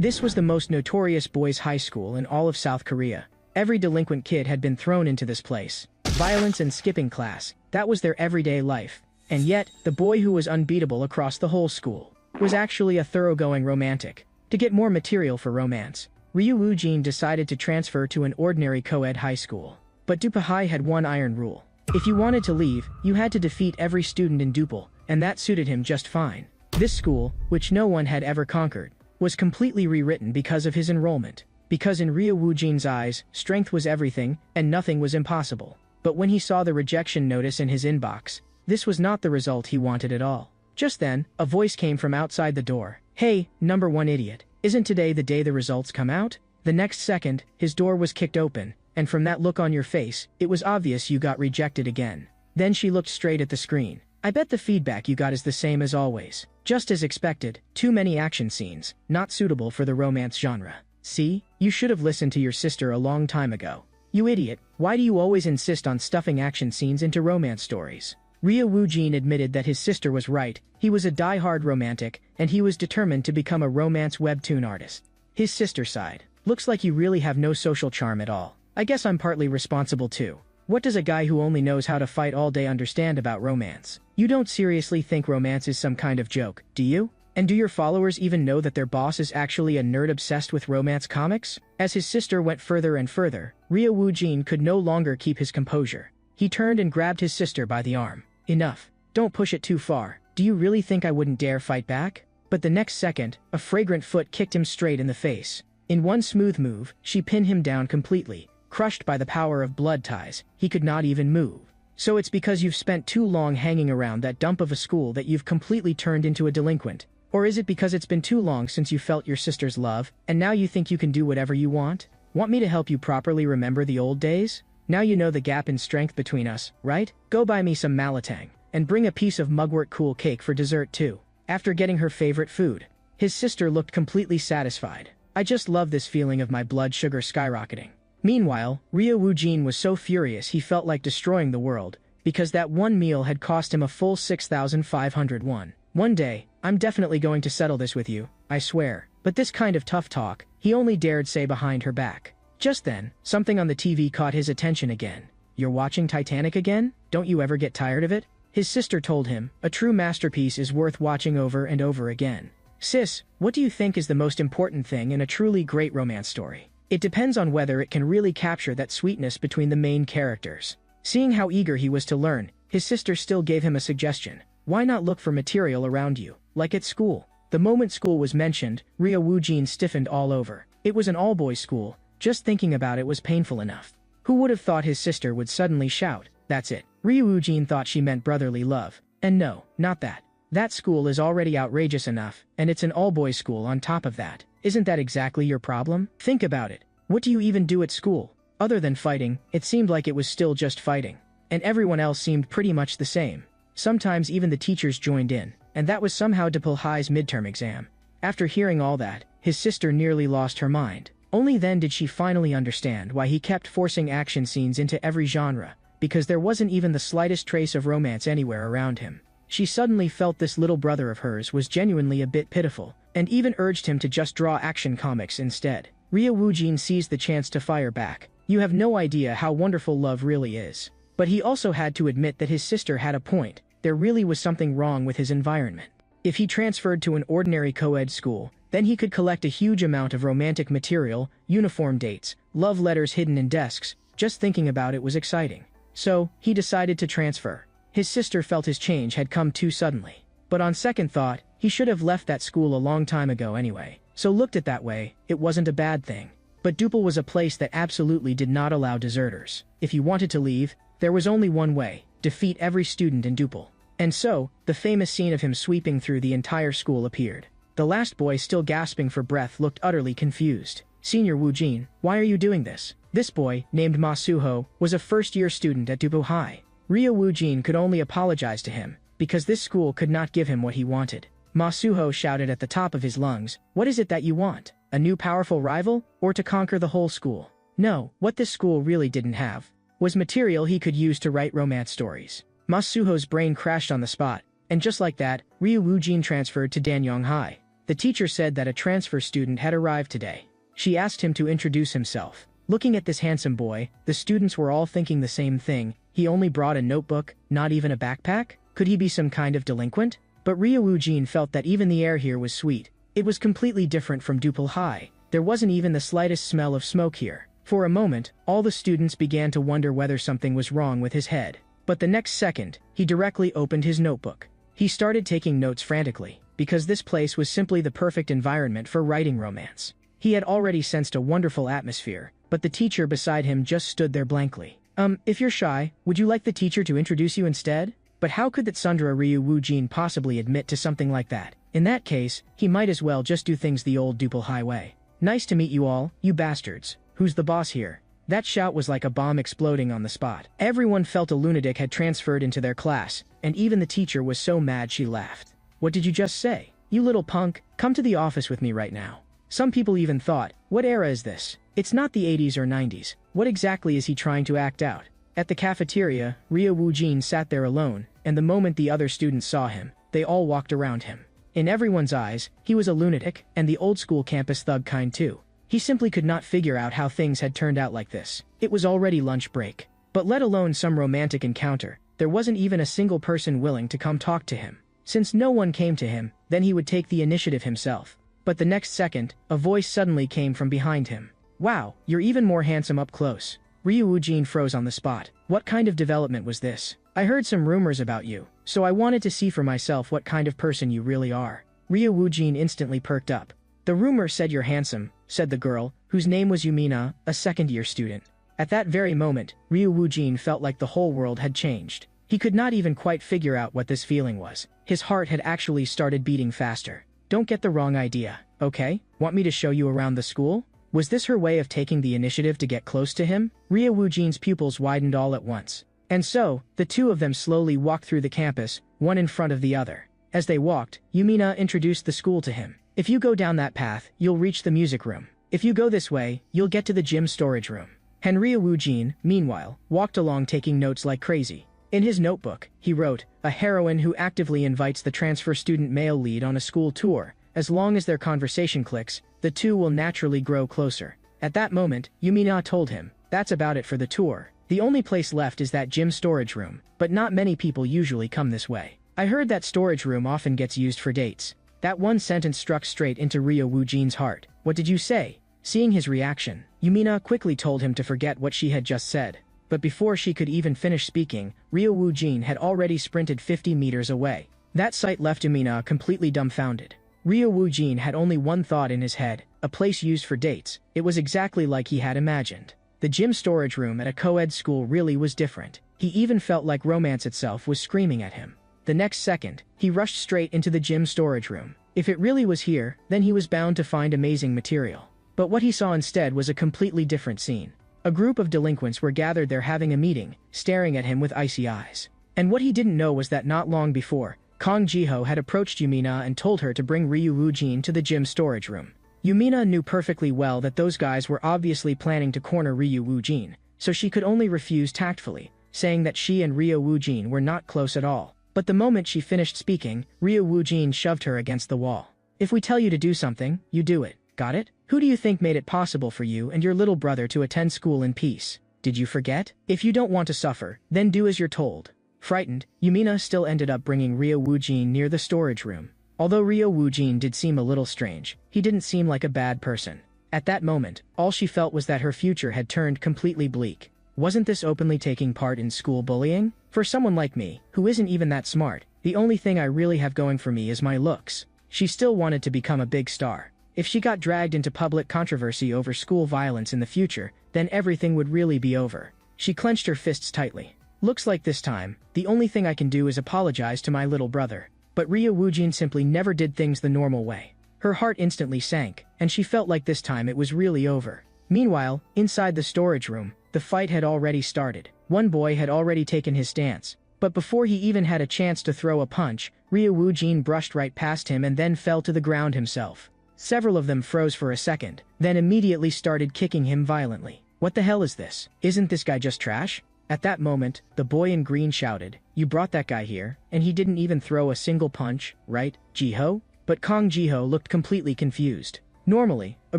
This was the most notorious boys' high school in all of South Korea. Every delinquent kid had been thrown into this place. Violence and skipping class, that was their everyday life. And yet, the boy who was unbeatable across the whole school was actually a thoroughgoing romantic. To get more material for romance, Ryu Woo-jin decided to transfer to an ordinary co-ed high school. But Dupa High had one iron rule. If you wanted to leave, you had to defeat every student in Dupal, and that suited him just fine. This school, which no one had ever conquered, was completely rewritten because of his enrollment. Because in Ryu Woo-jin's eyes, strength was everything, and nothing was impossible. But when he saw the rejection notice in his inbox, this was not the result he wanted at all. Just then, a voice came from outside the door. "Hey, number one idiot, isn't today the day the results come out?" The next second, his door was kicked open, and from that look on your face, it was obvious you got rejected again. Then she looked straight at the screen. "I bet the feedback you got is the same as always. Just as expected, too many action scenes, not suitable for the romance genre. See, you should have listened to your sister a long time ago. You idiot, why do you always insist on stuffing action scenes into romance stories?" Ryu Woo-jin admitted that his sister was right. He was a die-hard romantic, and he was determined to become a romance webtoon artist. His sister sighed. "Looks like you really have no social charm at all. I guess I'm partly responsible too. What does a guy who only knows how to fight all day understand about romance? You don't seriously think romance is some kind of joke, do you? And do your followers even know that their boss is actually a nerd obsessed with romance comics?" As his sister went further and further, Ryu Woo-jin could no longer keep his composure. He turned and grabbed his sister by the arm. "Enough. Don't push it too far. Do you really think I wouldn't dare fight back?" But the next second, a fragrant foot kicked him straight in the face. In one smooth move, she pinned him down completely. Crushed by the power of blood ties, he could not even move. "So it's because you've spent too long hanging around that dump of a school that you've completely turned into a delinquent? Or is it because it's been too long since you felt your sister's love, and now you think you can do whatever you want? Want me to help you properly remember the old days? Now you know the gap in strength between us, right? Go buy me some malatang, and bring a piece of mugwort cool cake for dessert too." After getting her favorite food, his sister looked completely satisfied. "I just love this feeling of my blood sugar skyrocketing." Meanwhile, Ryu Woo-jin was so furious he felt like destroying the world, because that one meal had cost him a full 6,500 won. "One day, I'm definitely going to settle this with you, I swear." But this kind of tough talk, he only dared say behind her back. Just then, something on the TV caught his attention again. "You're watching Titanic again? Don't you ever get tired of it?" His sister told him, "A true masterpiece is worth watching over and over again." "Sis, what do you think is the most important thing in a truly great romance story?" "It depends on whether it can really capture that sweetness between the main characters." Seeing how eager he was to learn, his sister still gave him a suggestion. "Why not look for material around you, like at school?" The moment school was mentioned, Ryu Woo-jin stiffened all over. It was an all-boys school. Just thinking about it was painful enough. Who would have thought his sister would suddenly shout, "That's it." Ryu Woo-jin thought she meant brotherly love. And no, not that. That school is already outrageous enough, and it's an all-boys school on top of that. Isn't that exactly your problem? Think about it. What do you even do at school? Other than fighting, it seemed like it was still just fighting. And everyone else seemed pretty much the same. Sometimes even the teachers joined in, and that was somehow Dupal High's midterm exam. After hearing all that, his sister nearly lost her mind. Only then did she finally understand why he kept forcing action scenes into every genre, because there wasn't even the slightest trace of romance anywhere around him. She suddenly felt this little brother of hers was genuinely a bit pitiful, and even urged him to just draw action comics instead. Ryu Woo-jin seized the chance to fire back. "You have no idea how wonderful love really is." But he also had to admit that his sister had a point. There really was something wrong with his environment. If he transferred to an ordinary co-ed school, then he could collect a huge amount of romantic material, uniform dates, love letters hidden in desks. Just thinking about it was exciting. So, he decided to transfer. His sister felt his change had come too suddenly. But on second thought, he should have left that school a long time ago anyway. So looked at that way, it wasn't a bad thing. But Dupal was a place that absolutely did not allow deserters. If you wanted to leave, there was only one way: defeat every student in Dupal. And so, the famous scene of him sweeping through the entire school appeared. The last boy, still gasping for breath, looked utterly confused. "Senior Woo-jin, why are you doing this?" This boy, named Ma-suho, was a first-year student at Dupal High. Ryu Woo-jin could only apologize to him, because this school could not give him what he wanted. Ma-suho shouted at the top of his lungs, "What is it that you want? A new powerful rival? Or to conquer the whole school?" No, what this school really didn't have was material he could use to write romance stories. Ma-suho's brain crashed on the spot, and just like that, Ryu Woo-jin transferred to Danyang High. The teacher said that a transfer student had arrived today. She asked him to introduce himself. Looking at this handsome boy, the students were all thinking the same thing. He only brought a notebook, not even a backpack? Could he be some kind of delinquent? But Ryujin felt that even the air here was sweet. It was completely different from Dupal High. There wasn't even the slightest smell of smoke here. For a moment, all the students began to wonder whether something was wrong with his head. But the next second, he directly opened his notebook. He started taking notes frantically, because this place was simply the perfect environment for writing romance. He had already sensed a wonderful atmosphere, but the teacher beside him just stood there blankly. If you're shy, would you like the teacher to introduce you instead? But how could that Sundra Ryujin possibly admit to something like that? In that case, he might as well just do things the old Dupal High way. Nice to meet you all, you bastards. Who's the boss here? That shout was like a bomb exploding on the spot. Everyone felt a lunatic had transferred into their class, and even the teacher was so mad she laughed. What did you just say? You little punk, come to the office with me right now. Some people even thought, what era is this? It's not the 80s or 90s. What exactly is he trying to act out? At the cafeteria, Ryujin sat there alone, and the moment the other students saw him, they all walked around him. In everyone's eyes, he was a lunatic, and the old-school campus thug kind too. He simply could not figure out how things had turned out like this. It was already lunch break. But let alone some romantic encounter, there wasn't even a single person willing to come talk to him. Since no one came to him, then he would take the initiative himself. But the next second, a voice suddenly came from behind him. Wow, you're even more handsome up close. Ryujin froze on the spot. What kind of development was this? I heard some rumors about you, so I wanted to see for myself what kind of person you really are. Ryujin instantly perked up. The rumor said you're handsome, said the girl, whose name was Yumina, a second-year student. At that very moment, Ryujin felt like the whole world had changed. He could not even quite figure out what this feeling was. His heart had actually started beating faster. Don't get the wrong idea, okay? Want me to show you around the school? Was this her way of taking the initiative to get close to him? Ryujin's pupils widened all at once. And so, the two of them slowly walked through the campus, one in front of the other. As they walked, Yumina introduced the school to him. If you go down that path, you'll reach the music room. If you go this way, you'll get to the gym storage room. Ryujin, meanwhile, walked along taking notes like crazy. In his notebook, he wrote, a heroine who actively invites the transfer student male lead on a school tour. As long as their conversation clicks, the two will naturally grow closer. At that moment, Yumina told him, that's about it for the tour. The only place left is that gym storage room, but not many people usually come this way. I heard that storage room often gets used for dates. That one sentence struck straight into Ryujin's heart. What did you say? Seeing his reaction, Yumina quickly told him to forget what she had just said. But before she could even finish speaking, Ryujin had already sprinted 50 meters away. That sight left Yumina completely dumbfounded. Ryujin had only one thought in his head, a place used for dates. It was exactly like he had imagined. The gym storage room at a co-ed school really was different. He even felt like romance itself was screaming at him. The next second, he rushed straight into the gym storage room. If it really was here, then he was bound to find amazing material. But what he saw instead was a completely different scene. A group of delinquents were gathered there having a meeting, staring at him with icy eyes. And what he didn't know was that not long before, Kong Jiho had approached Yumina and told her to bring Ryujin to the gym storage room. Yumina knew perfectly well that those guys were obviously planning to corner Ryujin, so she could only refuse tactfully, saying that she and Ryujin were not close at all. But the moment she finished speaking, Ryujin shoved her against the wall. If we tell you to do something, you do it. Got it? Who do you think made it possible for you and your little brother to attend school in peace? Did you forget? If you don't want to suffer, then do as you're told. Frightened, Yumina still ended up bringing Ryujin near the storage room. Although Ryujin did seem a little strange, he didn't seem like a bad person. At that moment, all she felt was that her future had turned completely bleak. Wasn't this openly taking part in school bullying? For someone like me, who isn't even that smart, the only thing I really have going for me is my looks. She still wanted to become a big star. If she got dragged into public controversy over school violence in the future, then everything would really be over. She clenched her fists tightly. Looks like this time, the only thing I can do is apologize to my little brother. But Ryujin simply never did things the normal way. Her heart instantly sank, and she felt like this time it was really over. Meanwhile, inside the storage room, the fight had already started. One boy had already taken his stance. But before he even had a chance to throw a punch, Ryujin brushed right past him and then fell to the ground himself. Several of them froze for a second, then immediately started kicking him violently. What the hell is this? Isn't this guy just trash? At that moment, the boy in green shouted, "You brought that guy here, and he didn't even throw a single punch, right, Jiho?" but Kang Jiho looked completely confused. Normally, a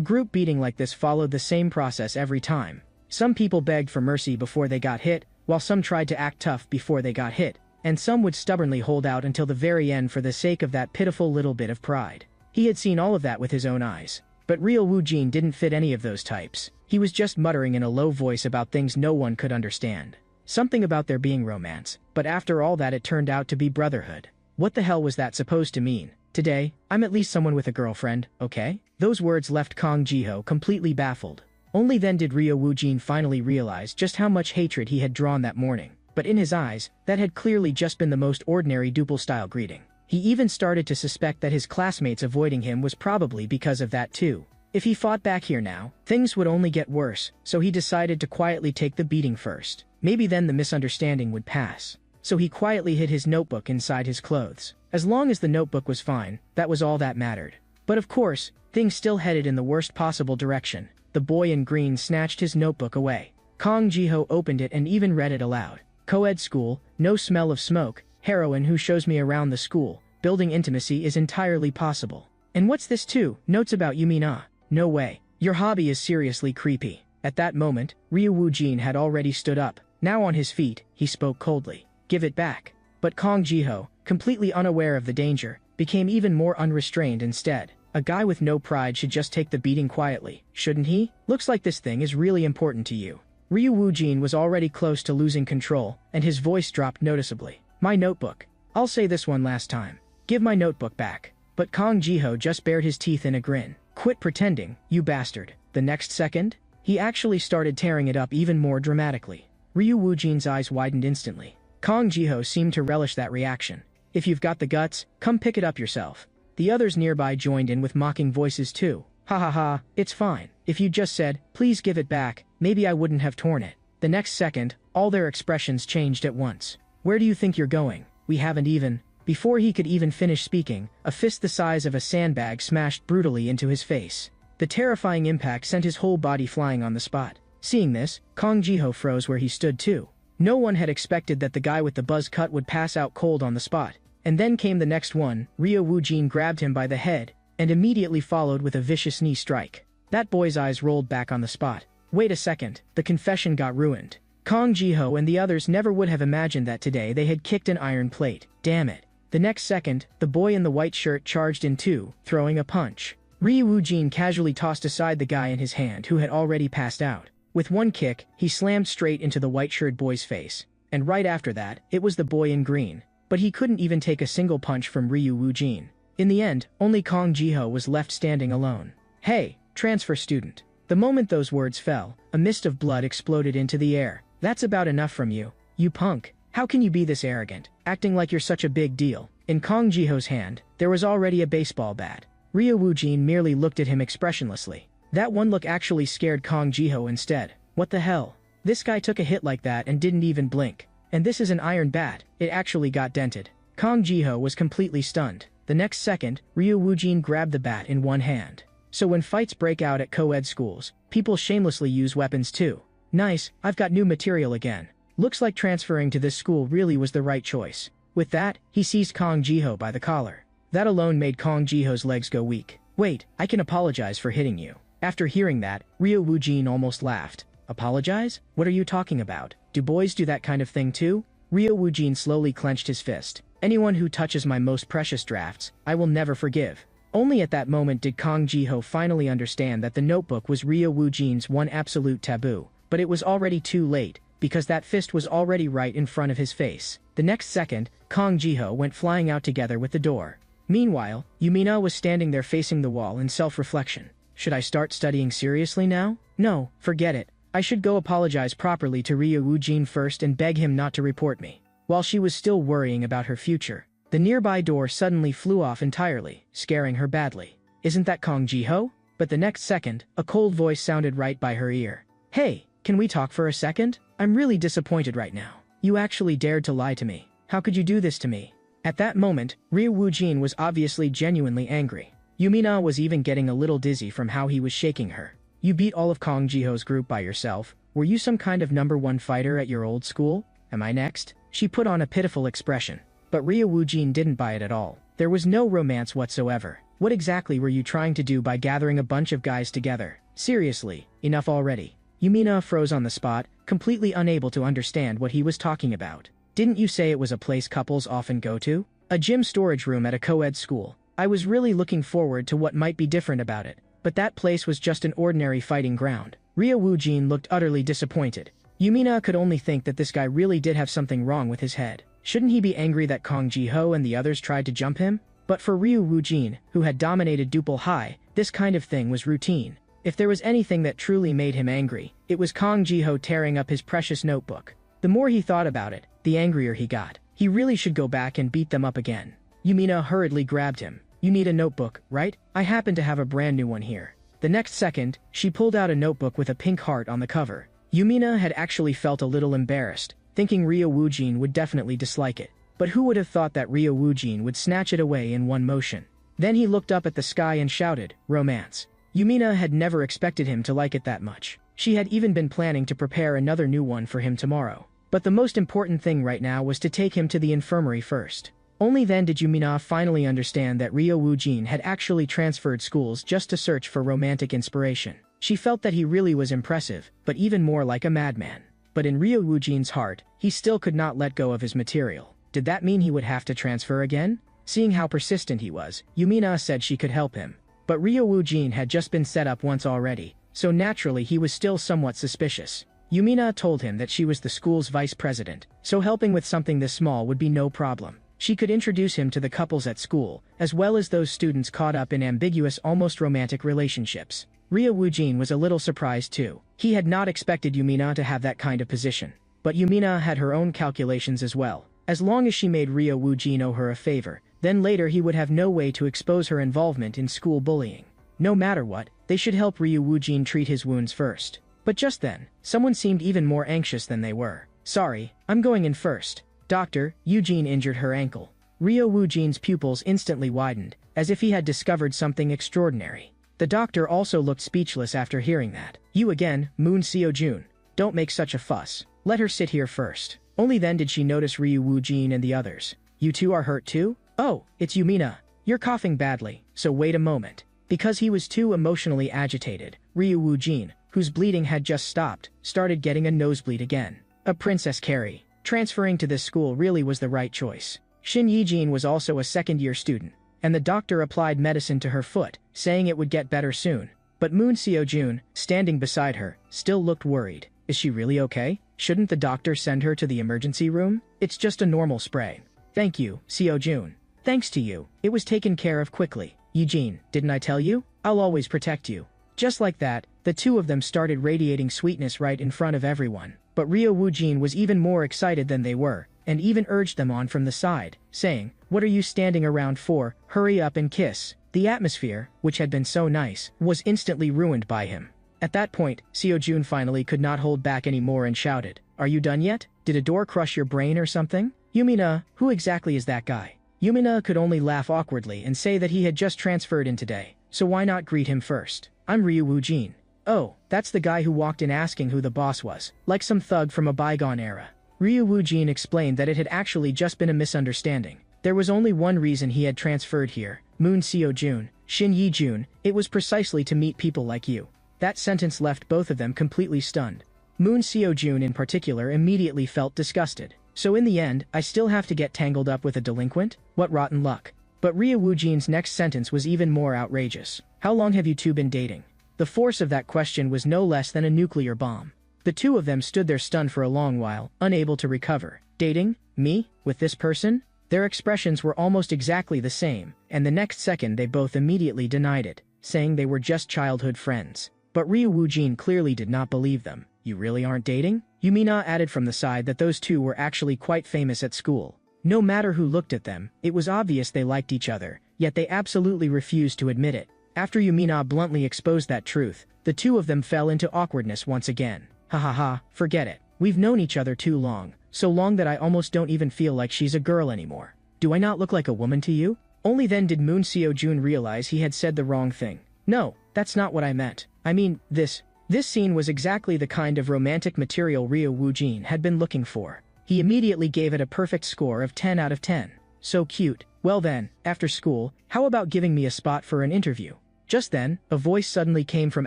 group beating like this followed the same process every time. Some people begged for mercy before they got hit, while some tried to act tough before they got hit, and some would stubbornly hold out until the very end for the sake of that pitiful little bit of pride. He had seen all of that with his own eyes. But real Wu Jin didn't fit any of those types. He was just muttering in a low voice about things no one could understand. Something about there being romance, but after all that it turned out to be brotherhood. What the hell was that supposed to mean? Today, I'm at least someone with a girlfriend, okay? Those words left Kang Jiho completely baffled. Only then did Ryo Woojin finally realize just how much hatred he had drawn that morning. But in his eyes, that had clearly just been the most ordinary duple-style greeting. He even started to suspect that his classmates avoiding him was probably because of that too. If he fought back here now, things would only get worse, so he decided to quietly take the beating first. Maybe then the misunderstanding would pass. So he quietly hid his notebook inside his clothes. As long as the notebook was fine, that was all that mattered. But of course, things still headed in the worst possible direction. The boy in green snatched his notebook away. Kang Jiho opened it and even read it aloud. Co-ed school, no smell of smoke, heroine who shows me around the school, building intimacy is entirely possible. And what's this too? Notes about Yumina. No way. Your hobby is seriously creepy. At that moment, Ryu Woojin had already stood up. Now on his feet, he spoke coldly. Give it back. But Kang Jiho, completely unaware of the danger, became even more unrestrained instead. A guy with no pride should just take the beating quietly, shouldn't he? Looks like this thing is really important to you. Ryu Woojin was already close to losing control, and his voice dropped noticeably. My notebook. I'll say this one last time. Give my notebook back. But Kang Jiho just bared his teeth in a grin. Quit pretending, you bastard. The next second, he actually started tearing it up even more dramatically. Ryu Woojin's eyes widened instantly. Kang Jiho seemed to relish that reaction. If you've got the guts, come pick it up yourself. The others nearby joined in with mocking voices too. Ha ha ha, it's fine. If you just said, please give it back, maybe I wouldn't have torn it. The next second, all their expressions changed at once. Where do you think you're going? We haven't even... Before he could even finish speaking, a fist the size of a sandbag smashed brutally into his face. The terrifying impact sent his whole body flying on the spot. Seeing this, Kang Jiho froze where he stood too. No one had expected that the guy with the buzz cut would pass out cold on the spot. And then came the next one. Ryo Woojin grabbed him by the head, and immediately followed with a vicious knee strike. That boy's eyes rolled back on the spot. Wait a second, the confession got ruined. Kang Jiho and the others never would have imagined that today they had kicked an iron plate. Damn it. The next second, the boy in the white shirt charged in two, throwing a punch. Ryu Woojin casually tossed aside the guy in his hand who had already passed out. With one kick, he slammed straight into the white-shirt boy's face. And right after that, it was the boy in green. But he couldn't even take a single punch from Ryu Woojin. In the end, only Kang Jiho was left standing alone. Hey, transfer student. The moment those words fell, a mist of blood exploded into the air. That's about enough from you, you punk. How can you be this arrogant, acting like you're such a big deal? In Kang Jiho's hand, there was already a baseball bat. Ryo Woojin merely looked at him expressionlessly. That one look actually scared Kang Jiho instead. What the hell? This guy took a hit like that and didn't even blink. And this is an iron bat, it actually got dented. Kang Jiho was completely stunned. The next second, Ryo Woojin grabbed the bat in one hand. So when fights break out at co-ed schools, people shamelessly use weapons too. Nice, I've got new material again. Looks like transferring to this school really was the right choice. With that, he seized Kang Jiho by the collar. That alone made Kang Jiho's legs go weak. Wait, I can apologize for hitting you. After hearing that, Ryo Woojin almost laughed. Apologize? What are you talking about? Do boys do that kind of thing too? Ryo Woojin slowly clenched his fist. Anyone who touches my most precious drafts, I will never forgive. Only at that moment did Kang Jiho finally understand that the notebook was Ryo Woojin's one absolute taboo. But it was already too late, because that fist was already right in front of his face. The next second, Kang Jiho went flying out together with the door. Meanwhile, Yumina was standing there facing the wall in self-reflection. Should I start studying seriously now? No, forget it. I should go apologize properly to Ryo Woojin first and beg him not to report me. While she was still worrying about her future, the nearby door suddenly flew off entirely, scaring her badly. Isn't that Kang Jiho? But the next second, a cold voice sounded right by her ear. Hey, can we talk for a second? I'm really disappointed right now. You actually dared to lie to me. How could you do this to me? At that moment, Ryo Woojin was obviously genuinely angry. Yumina was even getting a little dizzy from how he was shaking her. You beat all of Kang Jiho's group by yourself. Were you some kind of #1 fighter at your old school? Am I next? She put on a pitiful expression. But Ryo Woojin didn't buy it at all. There was no romance whatsoever. What exactly were you trying to do by gathering a bunch of guys together? Seriously, enough already. Yumina froze on the spot, completely unable to understand what he was talking about. Didn't you say it was a place couples often go to? A gym storage room at a co-ed school. I was really looking forward to what might be different about it, but that place was just an ordinary fighting ground. Ryo Woojin looked utterly disappointed. Yumina could only think that this guy really did have something wrong with his head. Shouldn't he be angry that Kong Ji-ho and the others tried to jump him? But for Ryo Woojin, who had dominated Dupal High, this kind of thing was routine. If there was anything that truly made him angry, it was Kong Ji-ho tearing up his precious notebook. The more he thought about it, the angrier he got. He really should go back and beat them up again. Yumina hurriedly grabbed him. You need a notebook, right? I happen to have a brand new one here. The next second, she pulled out a notebook with a pink heart on the cover. Yumina had actually felt a little embarrassed, thinking Ryo Woojin would definitely dislike it. But who would have thought that Ryo Woojin would snatch it away in one motion? Then he looked up at the sky and shouted, "Romance." Yumina had never expected him to like it that much. She had even been planning to prepare another new one for him tomorrow. But the most important thing right now was to take him to the infirmary first. Only then did Yumina finally understand that Ryo Woojin had actually transferred schools just to search for romantic inspiration. She felt that he really was impressive, but even more like a madman. But in Ryo Woojin's heart, he still could not let go of his material. Did that mean he would have to transfer again? Seeing how persistent he was, Yumina said she could help him. But Ryo Woojin had just been set up once already, so naturally he was still somewhat suspicious. Yumina told him that she was the school's vice president, so helping with something this small would be no problem. She could introduce him to the couples at school, as well as those students caught up in ambiguous, almost romantic relationships. Ryo Woojin was a little surprised too. He had not expected Yumina to have that kind of position. But Yumina had her own calculations as well. As long as she made Ryo Woojin owe her a favor, then later he would have no way to expose her involvement in school bullying. No matter what, they should help Ryo Woojin treat his wounds first. But just then, someone seemed even more anxious than they were. "Sorry, I'm going in first. Doctor, Eugene injured her ankle." Ryo Woojin's pupils instantly widened, as if he had discovered something extraordinary. The doctor also looked speechless after hearing that. "You again, Moon Seo-jun. Don't make such a fuss. Let her sit here first." Only then did she notice Ryo Woojin and the others. "You two are hurt too? Oh, it's Yumina. You're coughing badly, so wait a moment." Because he was too emotionally agitated, Ryo Woojin, whose bleeding had just stopped, started getting a nosebleed again. A princess Carrie. Transferring to this school really was the right choice. Shin Yijin was also a second-year student, and the doctor applied medicine to her foot, saying it would get better soon. But Moon Seo-jun, standing beside her, still looked worried. Is she really okay? Shouldn't the doctor send her to the emergency room? It's just a normal sprain. Thank you, Seo-jun. Thanks to you, it was taken care of quickly. Eugene, didn't I tell you? I'll always protect you. Just like that, the two of them started radiating sweetness right in front of everyone. But Ryo Woojin was even more excited than they were, and even urged them on from the side, saying, "What are you standing around for? Hurry up and kiss." The atmosphere, which had been so nice, was instantly ruined by him. At that point, Seo-jun finally could not hold back anymore and shouted, "Are you done yet? Did a door crush your brain or something?" "Yumina, who exactly is that guy?" Yumina could only laugh awkwardly and say that he had just transferred in today, so why not greet him first? "I'm Ryo Woojin." "Oh, that's the guy who walked in asking who the boss was, like some thug from a bygone era." Ryo Woojin explained that it had actually just been a misunderstanding. There was only one reason he had transferred here, Moon Seo-jun, Shin Yi-jun, it was precisely to meet people like you. That sentence left both of them completely stunned. Moon Seo-jun in particular immediately felt disgusted. So in the end, I still have to get tangled up with a delinquent? What rotten luck. But Ryo Woojin's next sentence was even more outrageous. How long have you two been dating? The force of that question was no less than a nuclear bomb. The two of them stood there stunned for a long while, unable to recover. Dating? Me? With this person? Their expressions were almost exactly the same, and the next second they both immediately denied it, saying they were just childhood friends. But Ryo Woojin clearly did not believe them. You really aren't dating? Yumina added from the side that those two were actually quite famous at school. No matter who looked at them, it was obvious they liked each other, yet they absolutely refused to admit it. After Yumina bluntly exposed that truth, the two of them fell into awkwardness once again. "Ha ha ha, forget it. We've known each other too long, so long that I almost don't even feel like she's a girl anymore. Do I not look like a woman to you?" Only then did Moon Seo-jun realize he had said the wrong thing. "No, that's not what I meant. I mean, this scene was exactly the kind of romantic material Ryo Woojin had been looking for. He immediately gave it a perfect score of 10 out of 10. so cute. Well then, after school, how about giving me a spot for an interview? Just then, a voice suddenly came from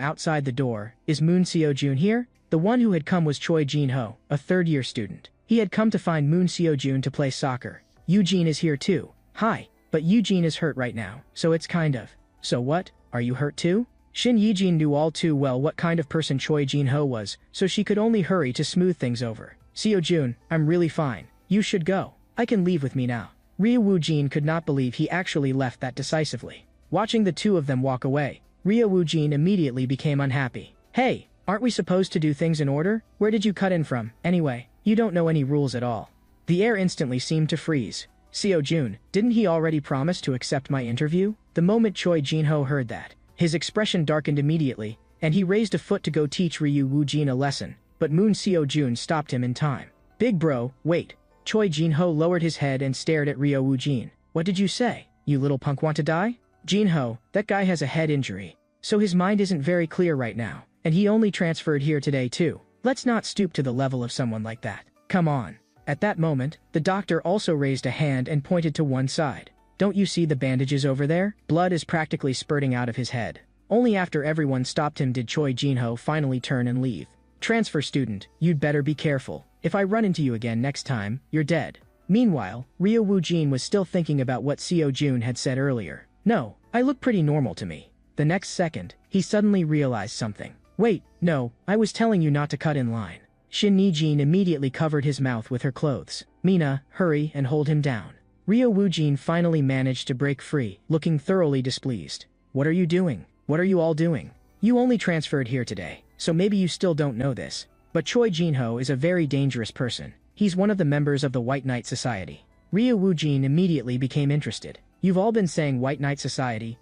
outside the door. Is Moon Seo-jun here? The one who had come was Choi Jin-ho, a third-year student. He had come to find Moon Seo-jun to play soccer. Eugene is here too. Hi, but Eugene is hurt right now, so it's kind of. So what? Are you hurt too? Shin Yi-jin knew all too well what kind of person Choi Jin-ho was, so she could only hurry to smooth things over. Seo-jun, I'm really fine. You should go. I can leave with me now. Rhea Woo-jin could not believe he actually left that decisively. Watching the two of them walk away, Rhea Woo-jin immediately became unhappy. Hey, aren't we supposed to do things in order? Where did you cut in from, anyway? You don't know any rules at all. The air instantly seemed to freeze. Seo-jun, didn't he already promise to accept my interview? The moment Choi Jin-ho heard that, his expression darkened immediately, and he raised a foot to go teach Rhea Woo-jin a lesson, but Moon Seo-jun stopped him in time. Big bro, wait. Choi Jin-ho lowered his head and stared at Rhea Woo-jin. What did you say? You little punk want to die? Jin-ho, that guy has a head injury, so his mind isn't very clear right now, and he only transferred here today too. Let's not stoop to the level of someone like that. Come on. At that moment, the doctor also raised a hand and pointed to one side. Don't you see the bandages over there? Blood is practically spurting out of his head. Only after everyone stopped him did Choi Jin-ho finally turn and leave. Transfer student, you'd better be careful. If I run into you again next time, you're dead. Meanwhile, Rhea Woo-jin was still thinking about what Seo-jun had said earlier. No, I look pretty normal to me. The next second, he suddenly realized something. Wait, no, I was telling you not to cut in line. Shin Yi-jin immediately covered his mouth with her clothes. Mina, hurry and hold him down. Rhea Woo-jin finally managed to break free, looking thoroughly displeased. What are you doing? What are you all doing? You only transferred here today, so maybe you still don't know this. But Choi Jin-ho is a very dangerous person. He's one of the members of the White Knight Society. Rhea Woo-jin immediately became interested. You've all been saying White Knight Society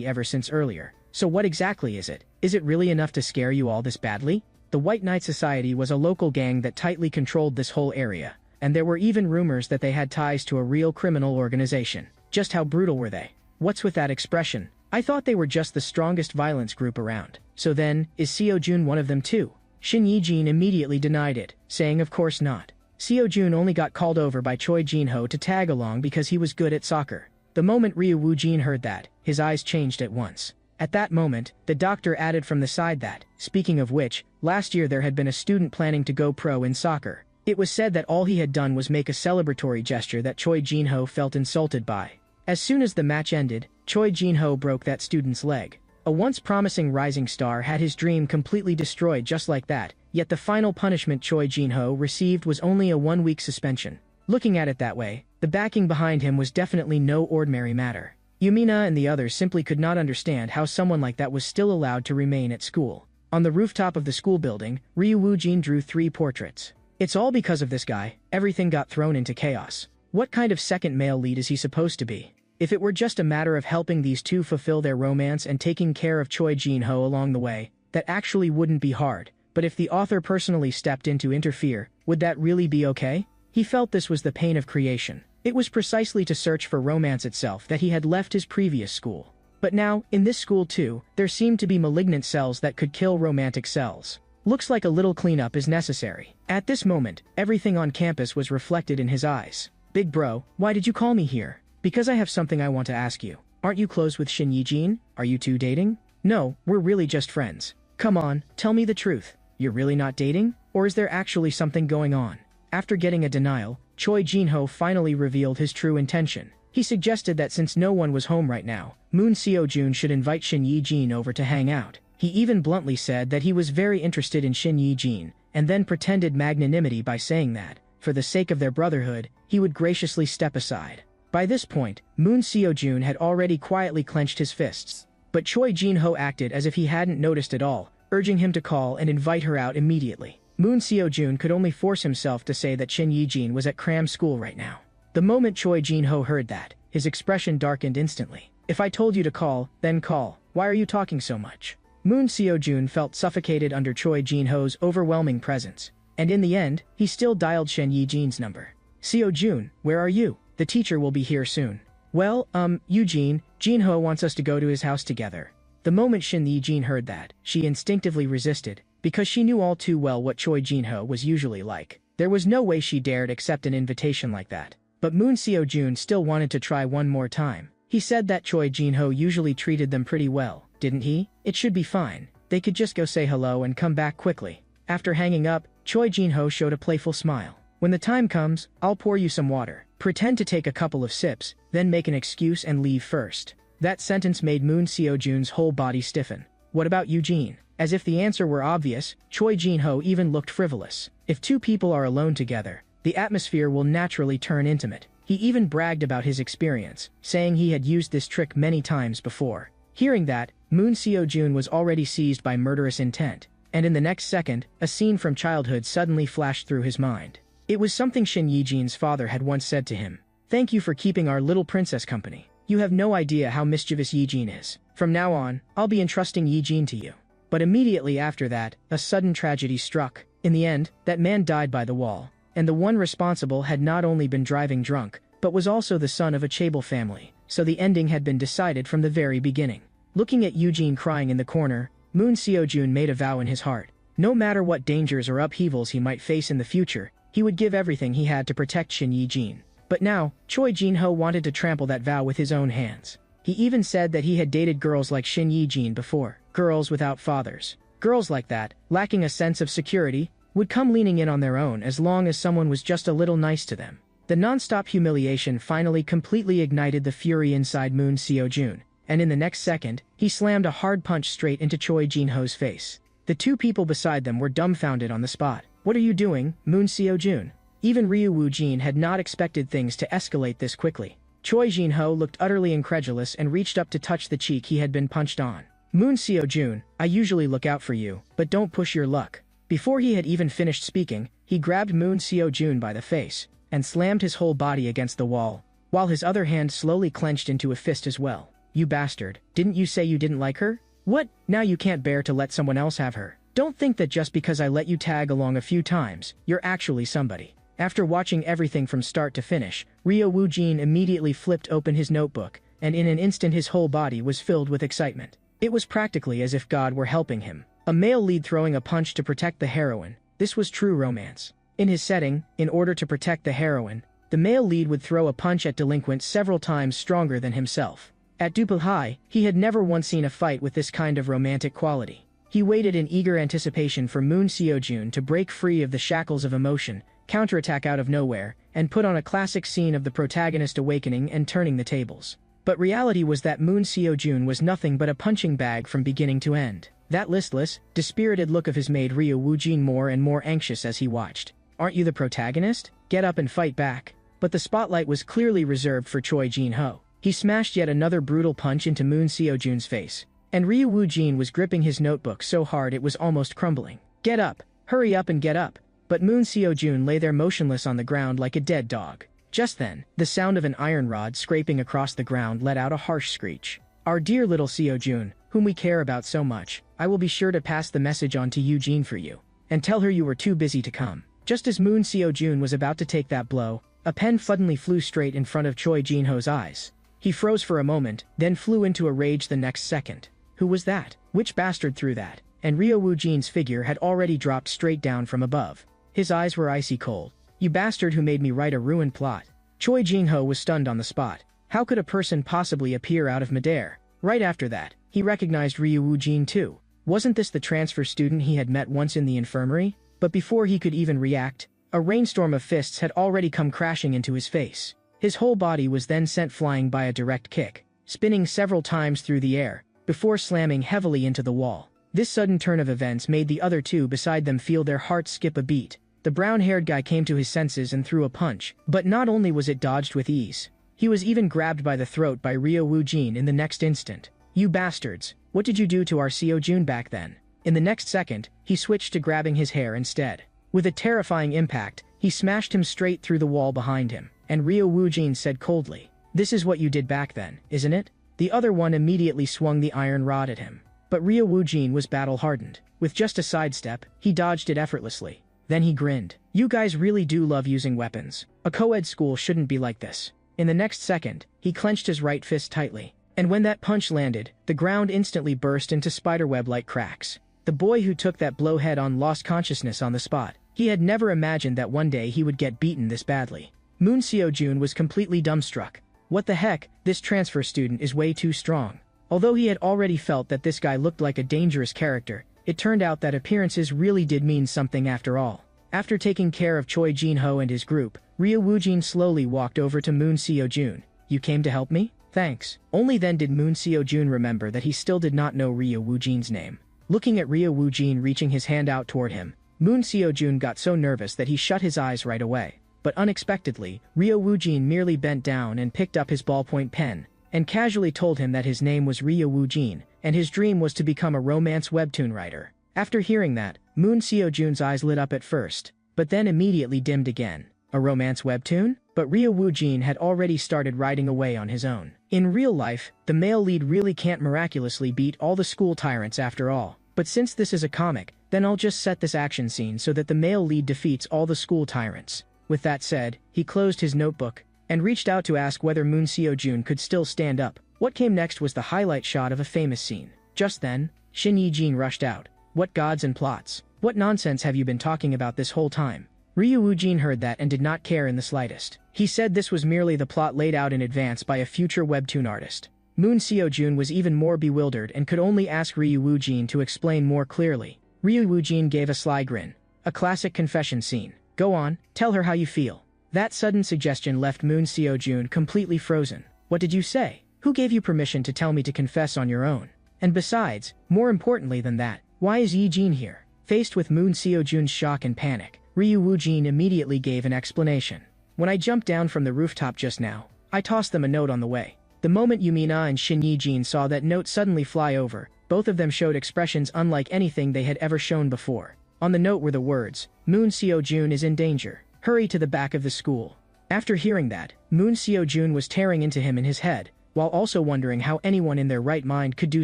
ever since earlier. So what exactly is it? Is it really enough to scare you all this badly? The White Knight Society was a local gang that tightly controlled this whole area, and there were even rumors that they had ties to a real criminal organization. Just how brutal were they? What's with that expression? I thought they were just the strongest violence group around. So then, is Seo-jun one of them too? Shin Yi-jin immediately denied it, saying of course not. Seo-jun only got called over by Choi Jin-ho to tag along because he was good at soccer. The moment Rhea Woo-jin heard that, his eyes changed at once. At that moment, the doctor added from the side that, speaking of which, last year there had been a student planning to go pro in soccer. It was said that all he had done was make a celebratory gesture that Choi Jin-ho felt insulted by. As soon as the match ended, Choi Jin-ho broke that student's leg. A once promising rising star had his dream completely destroyed just like that, yet the final punishment Choi Jin-ho received was only a 1-week suspension. Looking at it that way, the backing behind him was definitely no ordinary matter. Yumina and the others simply could not understand how someone like that was still allowed to remain at school. On the rooftop of the school building, Rhea Woo-jin drew 3 portraits. It's all because of this guy, everything got thrown into chaos. What kind of second male lead is he supposed to be? If it were just a matter of helping these two fulfill their romance and taking care of Choi Jin-ho along the way, that actually wouldn't be hard. But if the author personally stepped in to interfere, would that really be okay? He felt this was the pain of creation. It was precisely to search for romance itself that he had left his previous school. But now, in this school too, there seemed to be malignant cells that could kill romantic cells. Looks like a little cleanup is necessary. At this moment, everything on campus was reflected in his eyes. Big bro, why did you call me here? Because I have something I want to ask you. Aren't you close with Shin Yi-jin? Are you two dating? No, we're really just friends. Come on, tell me the truth. You're really not dating? Or is there actually something going on? After getting a denial, Choi Jin-ho finally revealed his true intention. He suggested that since no one was home right now, Moon Seo-jun should invite Shin Yi-jin over to hang out. He even bluntly said that he was very interested in Shin Yi-jin, and then pretended magnanimity by saying that, for the sake of their brotherhood, he would graciously step aside. By this point, Moon Seo-jun had already quietly clenched his fists. But Choi Jin-ho acted as if he hadn't noticed at all, urging him to call and invite her out immediately. Moon Seo-jun could only force himself to say that Shin Yi-jin was at cram school right now. The moment Choi Jin-ho heard that, his expression darkened instantly. If I told you to call, then call. Why are you talking so much? Moon Seo-jun felt suffocated under Choi Jin-ho's overwhelming presence. And in the end, he still dialed Shin Yi-jin's number. Seo-jun, where are you? The teacher will be here soon. Well, Eugene, Jin-ho wants us to go to his house together. The moment Shin Yi-jin heard that, she instinctively resisted, because she knew all too well what Choi Jin-ho was usually like. There was no way she dared accept an invitation like that. But Moon Seo-jun still wanted to try one more time. He said that Choi Jin-ho usually treated them pretty well, didn't he? It should be fine. They could just go say hello and come back quickly. After hanging up, Choi Jin-ho showed a playful smile. When the time comes, I'll pour you some water. Pretend to take a couple of sips, then make an excuse and leave first. That sentence made Moon Seo-jun's whole body stiffen. What about Eugene? As if the answer were obvious, Choi Jin-ho even looked frivolous. If two people are alone together, the atmosphere will naturally turn intimate. He even bragged about his experience, saying he had used this trick many times before. Hearing that, Moon Seo-jun was already seized by murderous intent, and in the next second, a scene from childhood suddenly flashed through his mind. It was something Shin Yi-jin's father had once said to him. "Thank you for keeping our little princess company. You have no idea how mischievous Yi-jin is. From now on, I'll be entrusting Yi-jin to you." But immediately after that, a sudden tragedy struck. In the end, that man died by the wall, and the one responsible had not only been driving drunk, but was also the son of a chaebol family, so the ending had been decided from the very beginning. Looking at Eugene crying in the corner, Moon Seo-jun made a vow in his heart. No matter what dangers or upheavals he might face in the future, he would give everything he had to protect Shin Yi-jin. But now, Choi Jin-ho wanted to trample that vow with his own hands. He even said that he had dated girls like Shin Yi-jin before, girls without fathers. Girls like that, lacking a sense of security, would come leaning in on their own as long as someone was just a little nice to them. The non-stop humiliation finally completely ignited the fury inside Moon Seo-jun, and in the next second, he slammed a hard punch straight into Choi Jin-ho's face. The two people beside them were dumbfounded on the spot. "What are you doing, Moon Seo-jun?" Even Ryu Woo-jin had not expected things to escalate this quickly. Choi Jin-ho looked utterly incredulous and reached up to touch the cheek he had been punched on. "Moon Seo-jun, I usually look out for you, but don't push your luck." Before he had even finished speaking, he grabbed Moon Seo-jun by the face and slammed his whole body against the wall, while his other hand slowly clenched into a fist as well. "You bastard, didn't you say you didn't like her? What, now you can't bear to let someone else have her? Don't think that just because I let you tag along a few times, you're actually somebody." After watching everything from start to finish, Ryu Woo-jin immediately flipped open his notebook, and in an instant his whole body was filled with excitement. It was practically as if God were helping him. A male lead throwing a punch to protect the heroine. This was true romance. In his setting, in order to protect the heroine, the male lead would throw a punch at delinquents several times stronger than himself. At Duple High, he had never once seen a fight with this kind of romantic quality. He waited in eager anticipation for Moon Seo-jun to break free of the shackles of emotion, counterattack out of nowhere, and put on a classic scene of the protagonist awakening and turning the tables. But reality was that Moon Seo-jun was nothing but a punching bag from beginning to end. That listless, dispirited look of his made Ryu Woo-jin more and more anxious as he watched. "Aren't you the protagonist? Get up and fight back." But the spotlight was clearly reserved for Choi Jin-ho. He smashed yet another brutal punch into Moon Seo-jun's face, and Ryu Woo-jin was gripping his notebook so hard it was almost crumbling. "Get up! Hurry up and get up!" But Moon Seo-jun lay there motionless on the ground like a dead dog. Just then, the sound of an iron rod scraping across the ground let out a harsh screech. "Our dear little Seo-jun, whom we care about so much, I will be sure to pass the message on to Eugene for you, and tell her you were too busy to come." Just as Moon Seo-jun was about to take that blow, a pen suddenly flew straight in front of Choi Jin-ho's eyes. He froze for a moment, then flew into a rage the next second. Who was that? Which bastard threw that? And Ryu Woo-jin's figure had already dropped straight down from above. His eyes were icy cold. "You bastard who made me write a ruined plot." Choi Jin-ho was stunned on the spot. How could a person possibly appear out of midair? Right after that, he recognized Ryu Woo-jin too. Wasn't this the transfer student he had met once in the infirmary? But before he could even react, a rainstorm of fists had already come crashing into his face. His whole body was then sent flying by a direct kick, spinning several times through the air, before slamming heavily into the wall. This sudden turn of events made the other two beside them feel their hearts skip a beat. The brown-haired guy came to his senses and threw a punch, but not only was it dodged with ease, he was even grabbed by the throat by Ryu Woo-jin in the next instant. "You bastards, what did you do to our Seo-jun back then?" In the next second, he switched to grabbing his hair instead. With a terrifying impact, he smashed him straight through the wall behind him, and Ryu Woo-jin said coldly, "This is what you did back then, isn't it?" The other one immediately swung the iron rod at him. But Ryu Woo-jin was battle-hardened. With just a sidestep, he dodged it effortlessly. Then he grinned. "You guys really do love using weapons. A co-ed school shouldn't be like this." In the next second, he clenched his right fist tightly. And when that punch landed, the ground instantly burst into spiderweb-like cracks. The boy who took that blow head-on lost consciousness on the spot. He had never imagined that one day he would get beaten this badly. Moon Seo-jun was completely dumbstruck. What the heck, this transfer student is way too strong. Although he had already felt that this guy looked like a dangerous character, it turned out that appearances really did mean something after all. After taking care of Choi Jin-ho and his group, Ryo Woo-jin slowly walked over to Moon Seo-jun. You came to help me? Thanks. Only then did Moon Seo-jun remember that he still did not know Ryo Woo-jin's name. Looking at Ryo Woo-jin reaching his hand out toward him, Moon Seo-jun got so nervous that he shut his eyes right away. But unexpectedly, Ryo Woo-jin merely bent down and picked up his ballpoint pen, and casually told him that his name was Ryo Woo-jin, and his dream was to become a romance webtoon writer. After hearing that, Moon Seo-jun's eyes lit up at first, but then immediately dimmed again. A romance webtoon? But Ryo Woo-jin had already started writing away on his own. In real life, the male lead really can't miraculously beat all the school tyrants after all. But since this is a comic, then I'll just set this action scene so that the male lead defeats all the school tyrants. With that said, he closed his notebook and reached out to ask whether Moon Seo-jun could still stand up. What came next was the highlight shot of a famous scene. Just then, Shin Yi-jin rushed out. What gods and plots? What nonsense have you been talking about this whole time? Ryo Woo-jin heard that and did not care in the slightest. He said this was merely the plot laid out in advance by a future webtoon artist. Moon Seo-jun was even more bewildered and could only ask Ryo Woo-jin to explain more clearly. Ryo Woo-jin gave a sly grin. A classic confession scene. Go on, tell her how you feel. That sudden suggestion left Moon Seo-jun completely frozen. What did you say? Who gave you permission to tell me to confess on your own? And besides, more importantly than that, why is Yi-jin here? Faced with Moon Seo-jun's shock and panic, Ryo Woo-jin immediately gave an explanation. When I jumped down from the rooftop just now, I tossed them a note on the way. The moment Yumina and Shin Yi-jin saw that note suddenly fly over, both of them showed expressions unlike anything they had ever shown before. On the note were the words, Moon Seo-jun is in danger. Hurry to the back of the school. After hearing that, Moon Seo-jun was tearing into him in his head, while also wondering how anyone in their right mind could do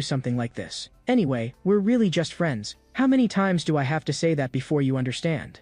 something like this. Anyway, we're really just friends. How many times do I have to say that before you understand?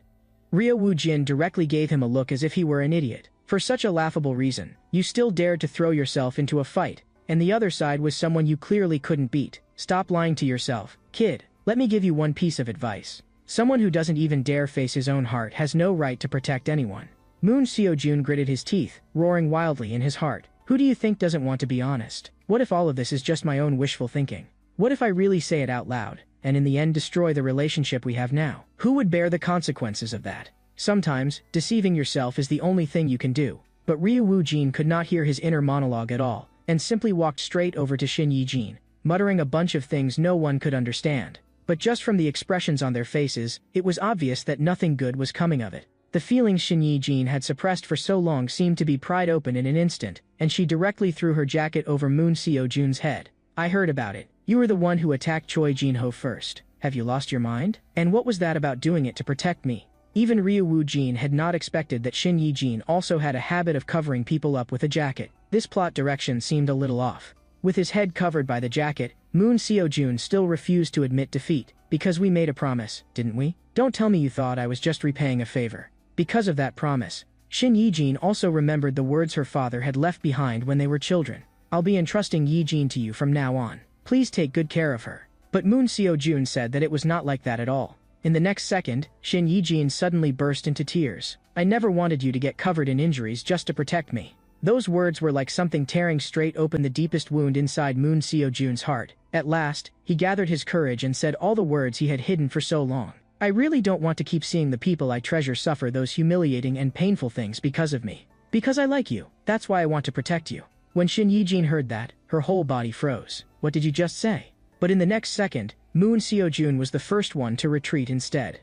Ryo Woo-jin directly gave him a look as if he were an idiot. For such a laughable reason, you still dared to throw yourself into a fight, and the other side was someone you clearly couldn't beat. Stop lying to yourself. Kid, let me give you one piece of advice. Someone who doesn't even dare face his own heart has no right to protect anyone. Moon Seo-jun gritted his teeth, roaring wildly in his heart. Who do you think doesn't want to be honest? What if all of this is just my own wishful thinking? What if I really say it out loud, and in the end destroy the relationship we have now? Who would bear the consequences of that? Sometimes, deceiving yourself is the only thing you can do. But Ryo Woo-jin could not hear his inner monologue at all, and simply walked straight over to Shin Yi-jin, muttering a bunch of things no one could understand. But just from the expressions on their faces, it was obvious that nothing good was coming of it. The feelings Shin Yi-jin had suppressed for so long seemed to be pried open in an instant, and she directly threw her jacket over Moon Seo-jun's head. I heard about it. You were the one who attacked Choi Jin-ho first. Have you lost your mind? And what was that about doing it to protect me? Even Ryo Woo-jin had not expected that Shin Yi-jin also had a habit of covering people up with a jacket. This plot direction seemed a little off. With his head covered by the jacket, Moon Seo-jun still refused to admit defeat. Because we made a promise, didn't we? Don't tell me you thought I was just repaying a favor. Because of that promise, Shin Yi-jin also remembered the words her father had left behind when they were children. I'll be entrusting Yi-jin to you from now on. Please take good care of her. But Moon Seo-jun said that it was not like that at all. In the next second, Shin Yi-jin suddenly burst into tears. I never wanted you to get covered in injuries just to protect me. Those words were like something tearing straight open the deepest wound inside Moon Seo-jun's heart. At last, he gathered his courage and said all the words he had hidden for so long. I really don't want to keep seeing the people I treasure suffer those humiliating and painful things because of me. Because I like you, that's why I want to protect you. When Shin Yi-jin heard that, her whole body froze. What did you just say? But in the next second, Moon Seo-jun was the first one to retreat instead.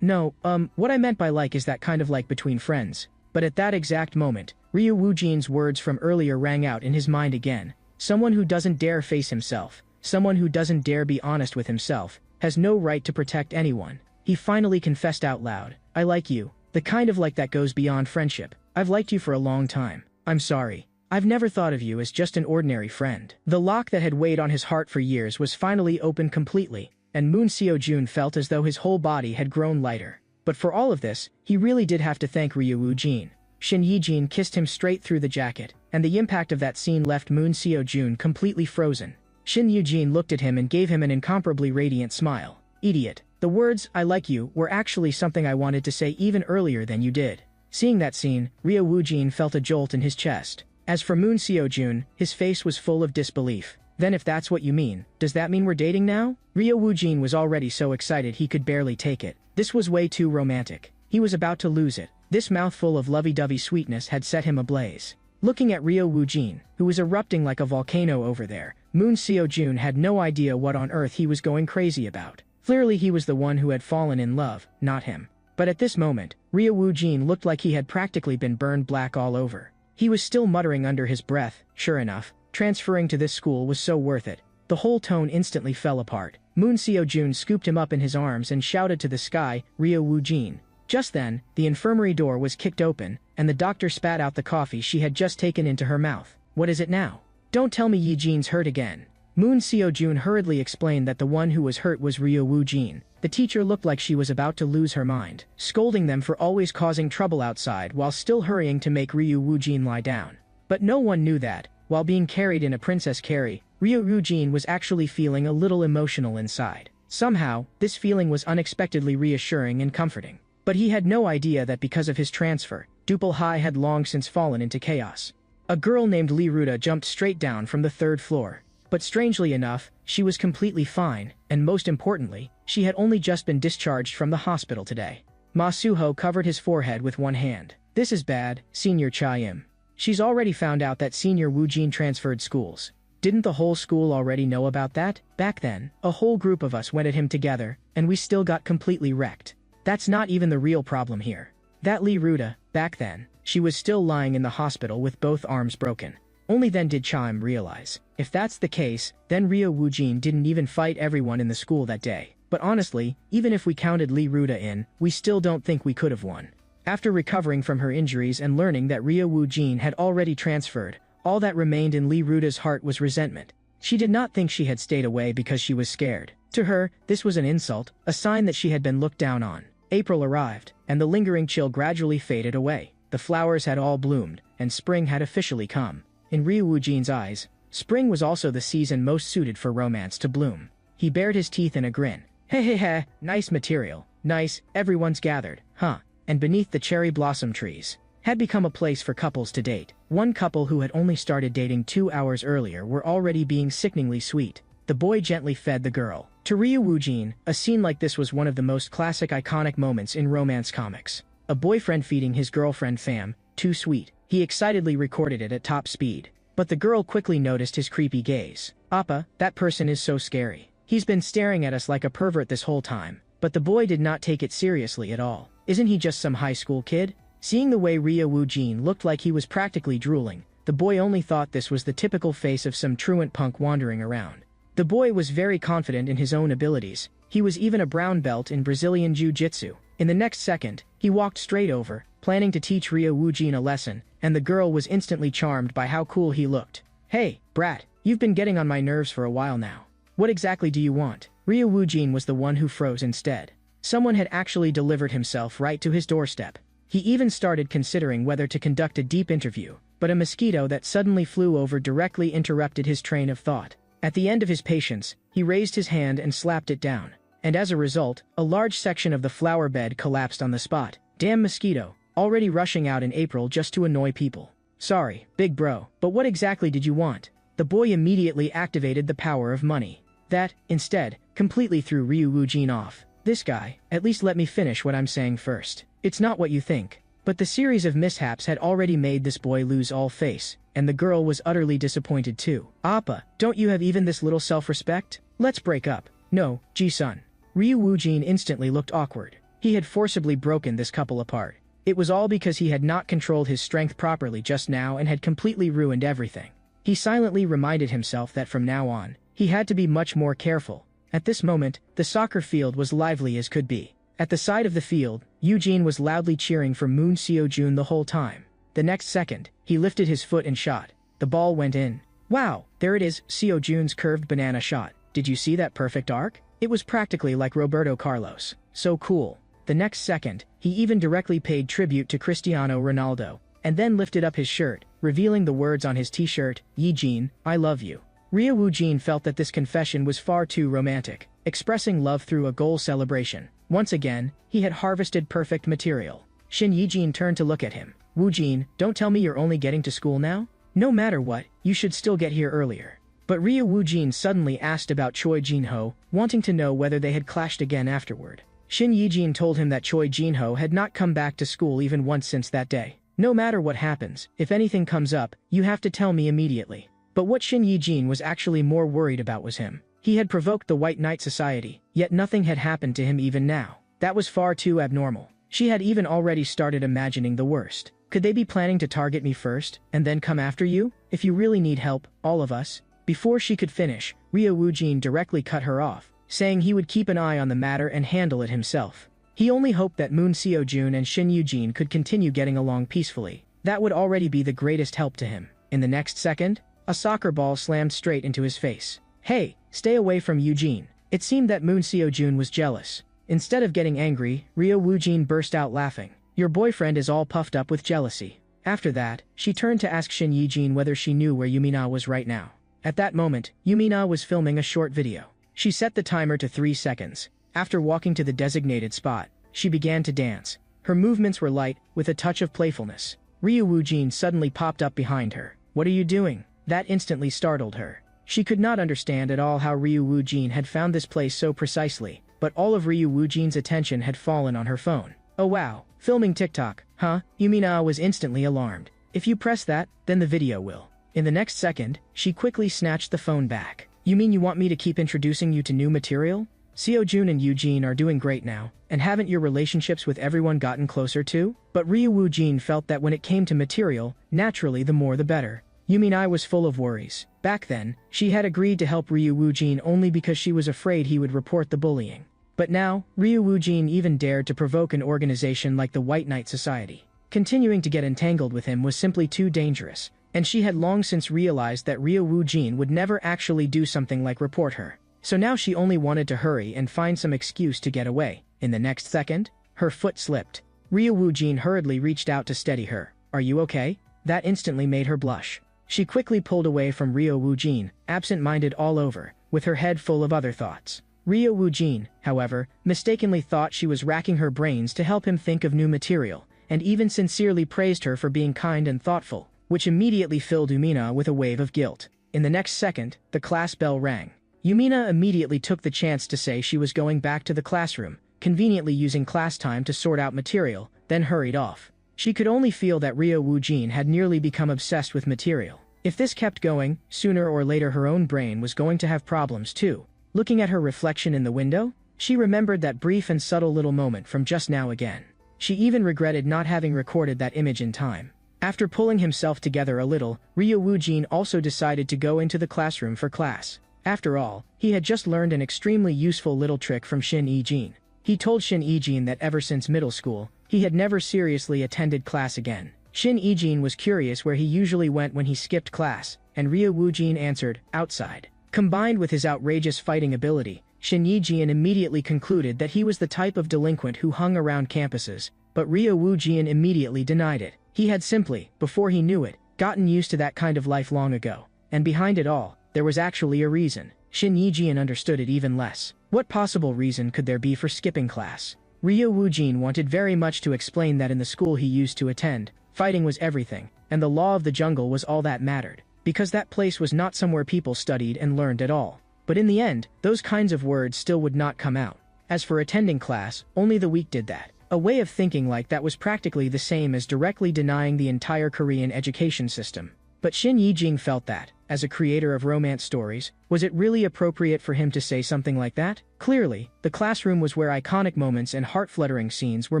No, what I meant by like is that kind of like between friends. But at that exact moment, Ryo Woo-jin's words from earlier rang out in his mind again. Someone who doesn't dare face himself, someone who doesn't dare be honest with himself, has no right to protect anyone. He finally confessed out loud. I like you. The kind of like that goes beyond friendship. I've liked you for a long time. I'm sorry. I've never thought of you as just an ordinary friend. The lock that had weighed on his heart for years was finally open completely, and Moon Seo-jun felt as though his whole body had grown lighter. But for all of this, he really did have to thank Ryo Woo-jin. Shin Yi-jin kissed him straight through the jacket, and the impact of that scene left Moon Seo-jun completely frozen. Shin Yi-jin looked at him and gave him an incomparably radiant smile. Idiot. The words, I like you, were actually something I wanted to say even earlier than you did. Seeing that scene, Ryo Woojin felt a jolt in his chest. As for Moon Seo-jun, his face was full of disbelief. Then if that's what you mean, does that mean we're dating now? Ryo Woojin was already so excited he could barely take it. This was way too romantic. He was about to lose it. This mouthful of lovey-dovey sweetness had set him ablaze. Looking at Ryo Woojin, who was erupting like a volcano over there, Moon Seo-jun had no idea what on earth he was going crazy about. Clearly he was the one who had fallen in love, not him. But at this moment, Ryo Woojin looked like he had practically been burned black all over. He was still muttering under his breath. Sure enough, transferring to this school was so worth it. The whole tone instantly fell apart. Moon Seo-jun scooped him up in his arms and shouted to the sky, Ryo Woojin. Just then, the infirmary door was kicked open, and the doctor spat out the coffee she had just taken into her mouth. What is it now? Don't tell me Yi Jin's hurt again. Moon Seo-jun hurriedly explained that the one who was hurt was Ryo Woojin. The teacher looked like she was about to lose her mind, scolding them for always causing trouble outside while still hurrying to make Ryo Woojin lie down. But no one knew that, while being carried in a princess carry, Ryo Woojin was actually feeling a little emotional inside. Somehow, this feeling was unexpectedly reassuring and comforting. But he had no idea that because of his transfer, Dupal High had long since fallen into chaos. A girl named Lee Ruta jumped straight down from the 3rd floor. But strangely enough, she was completely fine, and most importantly, she had only just been discharged from the hospital today. Ma Suho covered his forehead with one hand. This is bad, Senior Cha-im. She's already found out that Senior Woojin transferred schools. Didn't the whole school already know about that? Back then, a whole group of us went at him together, and we still got completely wrecked. That's not even the real problem here. That Lee Ruta, back then, she was still lying in the hospital with both arms broken. Only then did Chaim realize. If that's the case, then Ryo Woojin didn't even fight everyone in the school that day. But honestly, even if we counted Lee Ruta in, we still don't think we could have won. After recovering from her injuries and learning that Ryo Woojin had already transferred, all that remained in Lee Ruta's heart was resentment. She did not think she had stayed away because she was scared. To her, this was an insult, a sign that she had been looked down on. April arrived, and the lingering chill gradually faded away. The flowers had all bloomed, and spring had officially come. In Ryo Woojin's eyes, spring was also the season most suited for romance to bloom. He bared his teeth in a grin. Hey, nice material. Nice, everyone's gathered, huh? And beneath the cherry blossom trees had become a place for couples to date. One couple who had only started dating 2 hours earlier were already being sickeningly sweet. The boy gently fed the girl. To Ryo Woojin, a scene like this was one of the most classic iconic moments in romance comics. A boyfriend feeding his girlfriend fam, too sweet. He excitedly recorded it at top speed. But the girl quickly noticed his creepy gaze. Appa, that person is so scary. He's been staring at us like a pervert this whole time. But the boy did not take it seriously at all. Isn't he just some high school kid? Seeing the way Ryo Woojin looked like he was practically drooling, the boy only thought this was the typical face of some truant punk wandering around. The boy was very confident in his own abilities. He was even a brown belt in Brazilian Jiu-Jitsu. In the next second, he walked straight over, planning to teach Ryo Woojin a lesson, and the girl was instantly charmed by how cool he looked. Hey, brat, you've been getting on my nerves for a while now. What exactly do you want? Ryo Woojin was the one who froze instead. Someone had actually delivered himself right to his doorstep. He even started considering whether to conduct a deep interview, but a mosquito that suddenly flew over directly interrupted his train of thought. At the end of his patience, he raised his hand and slapped it down. And as a result, a large section of the flower bed collapsed on the spot. Damn mosquito, already rushing out in April just to annoy people. Sorry, big bro, but what exactly did you want? The boy immediately activated the power of money. That, instead, completely threw Ryo Woojin off. This guy, at least let me finish what I'm saying first. It's not what you think. But the series of mishaps had already made this boy lose all face, and the girl was utterly disappointed too. Appa, don't you have even this little self-respect? Let's break up. No, Ji-sun. Ryo Woojin instantly looked awkward. He had forcibly broken this couple apart. It was all because he had not controlled his strength properly just now and had completely ruined everything. He silently reminded himself that from now on, he had to be much more careful. At this moment, the soccer field was lively as could be. At the side of the field, Eugene was loudly cheering for Moon Seo-jun the whole time. The next second, he lifted his foot and shot. The ball went in. Wow, there it is, Seo-jun's curved banana shot. Did you see that perfect arc? It was practically like Roberto Carlos. So cool. The next second, he even directly paid tribute to Cristiano Ronaldo, and then lifted up his shirt, revealing the words on his t-shirt, "Eugene, I love you." Ryo Woojin felt that this confession was far too romantic, expressing love through a goal celebration. Once again, he had harvested perfect material. Shin Yijin turned to look at him. Woojin, don't tell me you're only getting to school now? No matter what, you should still get here earlier. But Ryu Woojin suddenly asked about Choi Jinho, wanting to know whether they had clashed again afterward. Shin Yijin told him that Choi Jinho had not come back to school even once since that day. No matter what happens, if anything comes up, you have to tell me immediately. But what Shin Yijin was actually more worried about was him. He had provoked the White Knight Society, yet nothing had happened to him even now. That was far too abnormal. She had even already started imagining the worst. Could they be planning to target me first, and then come after you? If you really need help, all of us. Before she could finish, Ryu Woojin directly cut her off, saying he would keep an eye on the matter and handle it himself. He only hoped that Moon Seojun and Shin Yujin could continue getting along peacefully. That would already be the greatest help to him. In the next second, a soccer ball slammed straight into his face. Hey, stay away from Eugene. It seemed that Moon Seojun was jealous. Instead of getting angry, Ryo Woojin burst out laughing. Your boyfriend is all puffed up with jealousy. After that, she turned to ask Shin Yijin whether she knew where Yumina was right now. At that moment, Yumina was filming a short video. She set the timer to 3 seconds. After walking to the designated spot, she began to dance. Her movements were light, with a touch of playfulness. Ryu Woojin suddenly popped up behind her. What are you doing? That instantly startled her. She could not understand at all how Ryu Woojin had found this place so precisely, but all of Ryu Woojin's attention had fallen on her phone. Oh wow, filming TikTok, huh? Yumina was instantly alarmed. If you press that, then the video will. In the next second, she quickly snatched the phone back. You mean you want me to keep introducing you to new material? Seojun and Eugene are doing great now, and haven't your relationships with everyone gotten closer too? But Ryu Woojin felt that when it came to material, naturally the more the better. Yuminai was full of worries. Back then, she had agreed to help Ryu Woojin only because she was afraid he would report the bullying. But now, Ryu Woojin even dared to provoke an organization like the White Knight Society. Continuing to get entangled with him was simply too dangerous, and she had long since realized that Ryu Woojin would never actually do something like report her. So now she only wanted to hurry and find some excuse to get away. In the next second, her foot slipped. Ryu Woojin hurriedly reached out to steady her. Are you okay? That instantly made her blush. She quickly pulled away from Ryu Woojin, absent-minded all over, with her head full of other thoughts. Ryu Woojin, however, mistakenly thought she was racking her brains to help him think of new material, and even sincerely praised her for being kind and thoughtful, which immediately filled Umina with a wave of guilt. In the next second, the class bell rang. Yumina immediately took the chance to say she was going back to the classroom, conveniently using class time to sort out material, then hurried off. She could only feel that Ryu Woojin had nearly become obsessed with material. If this kept going, sooner or later her own brain was going to have problems too. Looking at her reflection in the window, she remembered that brief and subtle little moment from just now again. She even regretted not having recorded that image in time. After pulling himself together a little, Ryu Woojin also decided to go into the classroom for class. After all, he had just learned an extremely useful little trick from Shin Yijin. He told Shin Yijin that ever since middle school, he had never seriously attended class again. Shin Yijin was curious where he usually went when he skipped class, and Ryu Woojin answered, outside. Combined with his outrageous fighting ability, Shin Yijin immediately concluded that he was the type of delinquent who hung around campuses, but Ryu Woojin immediately denied it. He had simply, before he knew it, gotten used to that kind of life long ago. And behind it all, there was actually a reason. Shin Yijin understood it even less. What possible reason could there be for skipping class? Ryu Woojin wanted very much to explain that in the school he used to attend, fighting was everything, and the law of the jungle was all that mattered, because that place was not somewhere people studied and learned at all. But in the end, those kinds of words still would not come out. As for attending class, only the weak did that. A way of thinking like that was practically the same as directly denying the entire Korean education system. But Shin Yijing felt that, as a creator of romance stories, was it really appropriate for him to say something like that? Clearly, the classroom was where iconic moments and heart-fluttering scenes were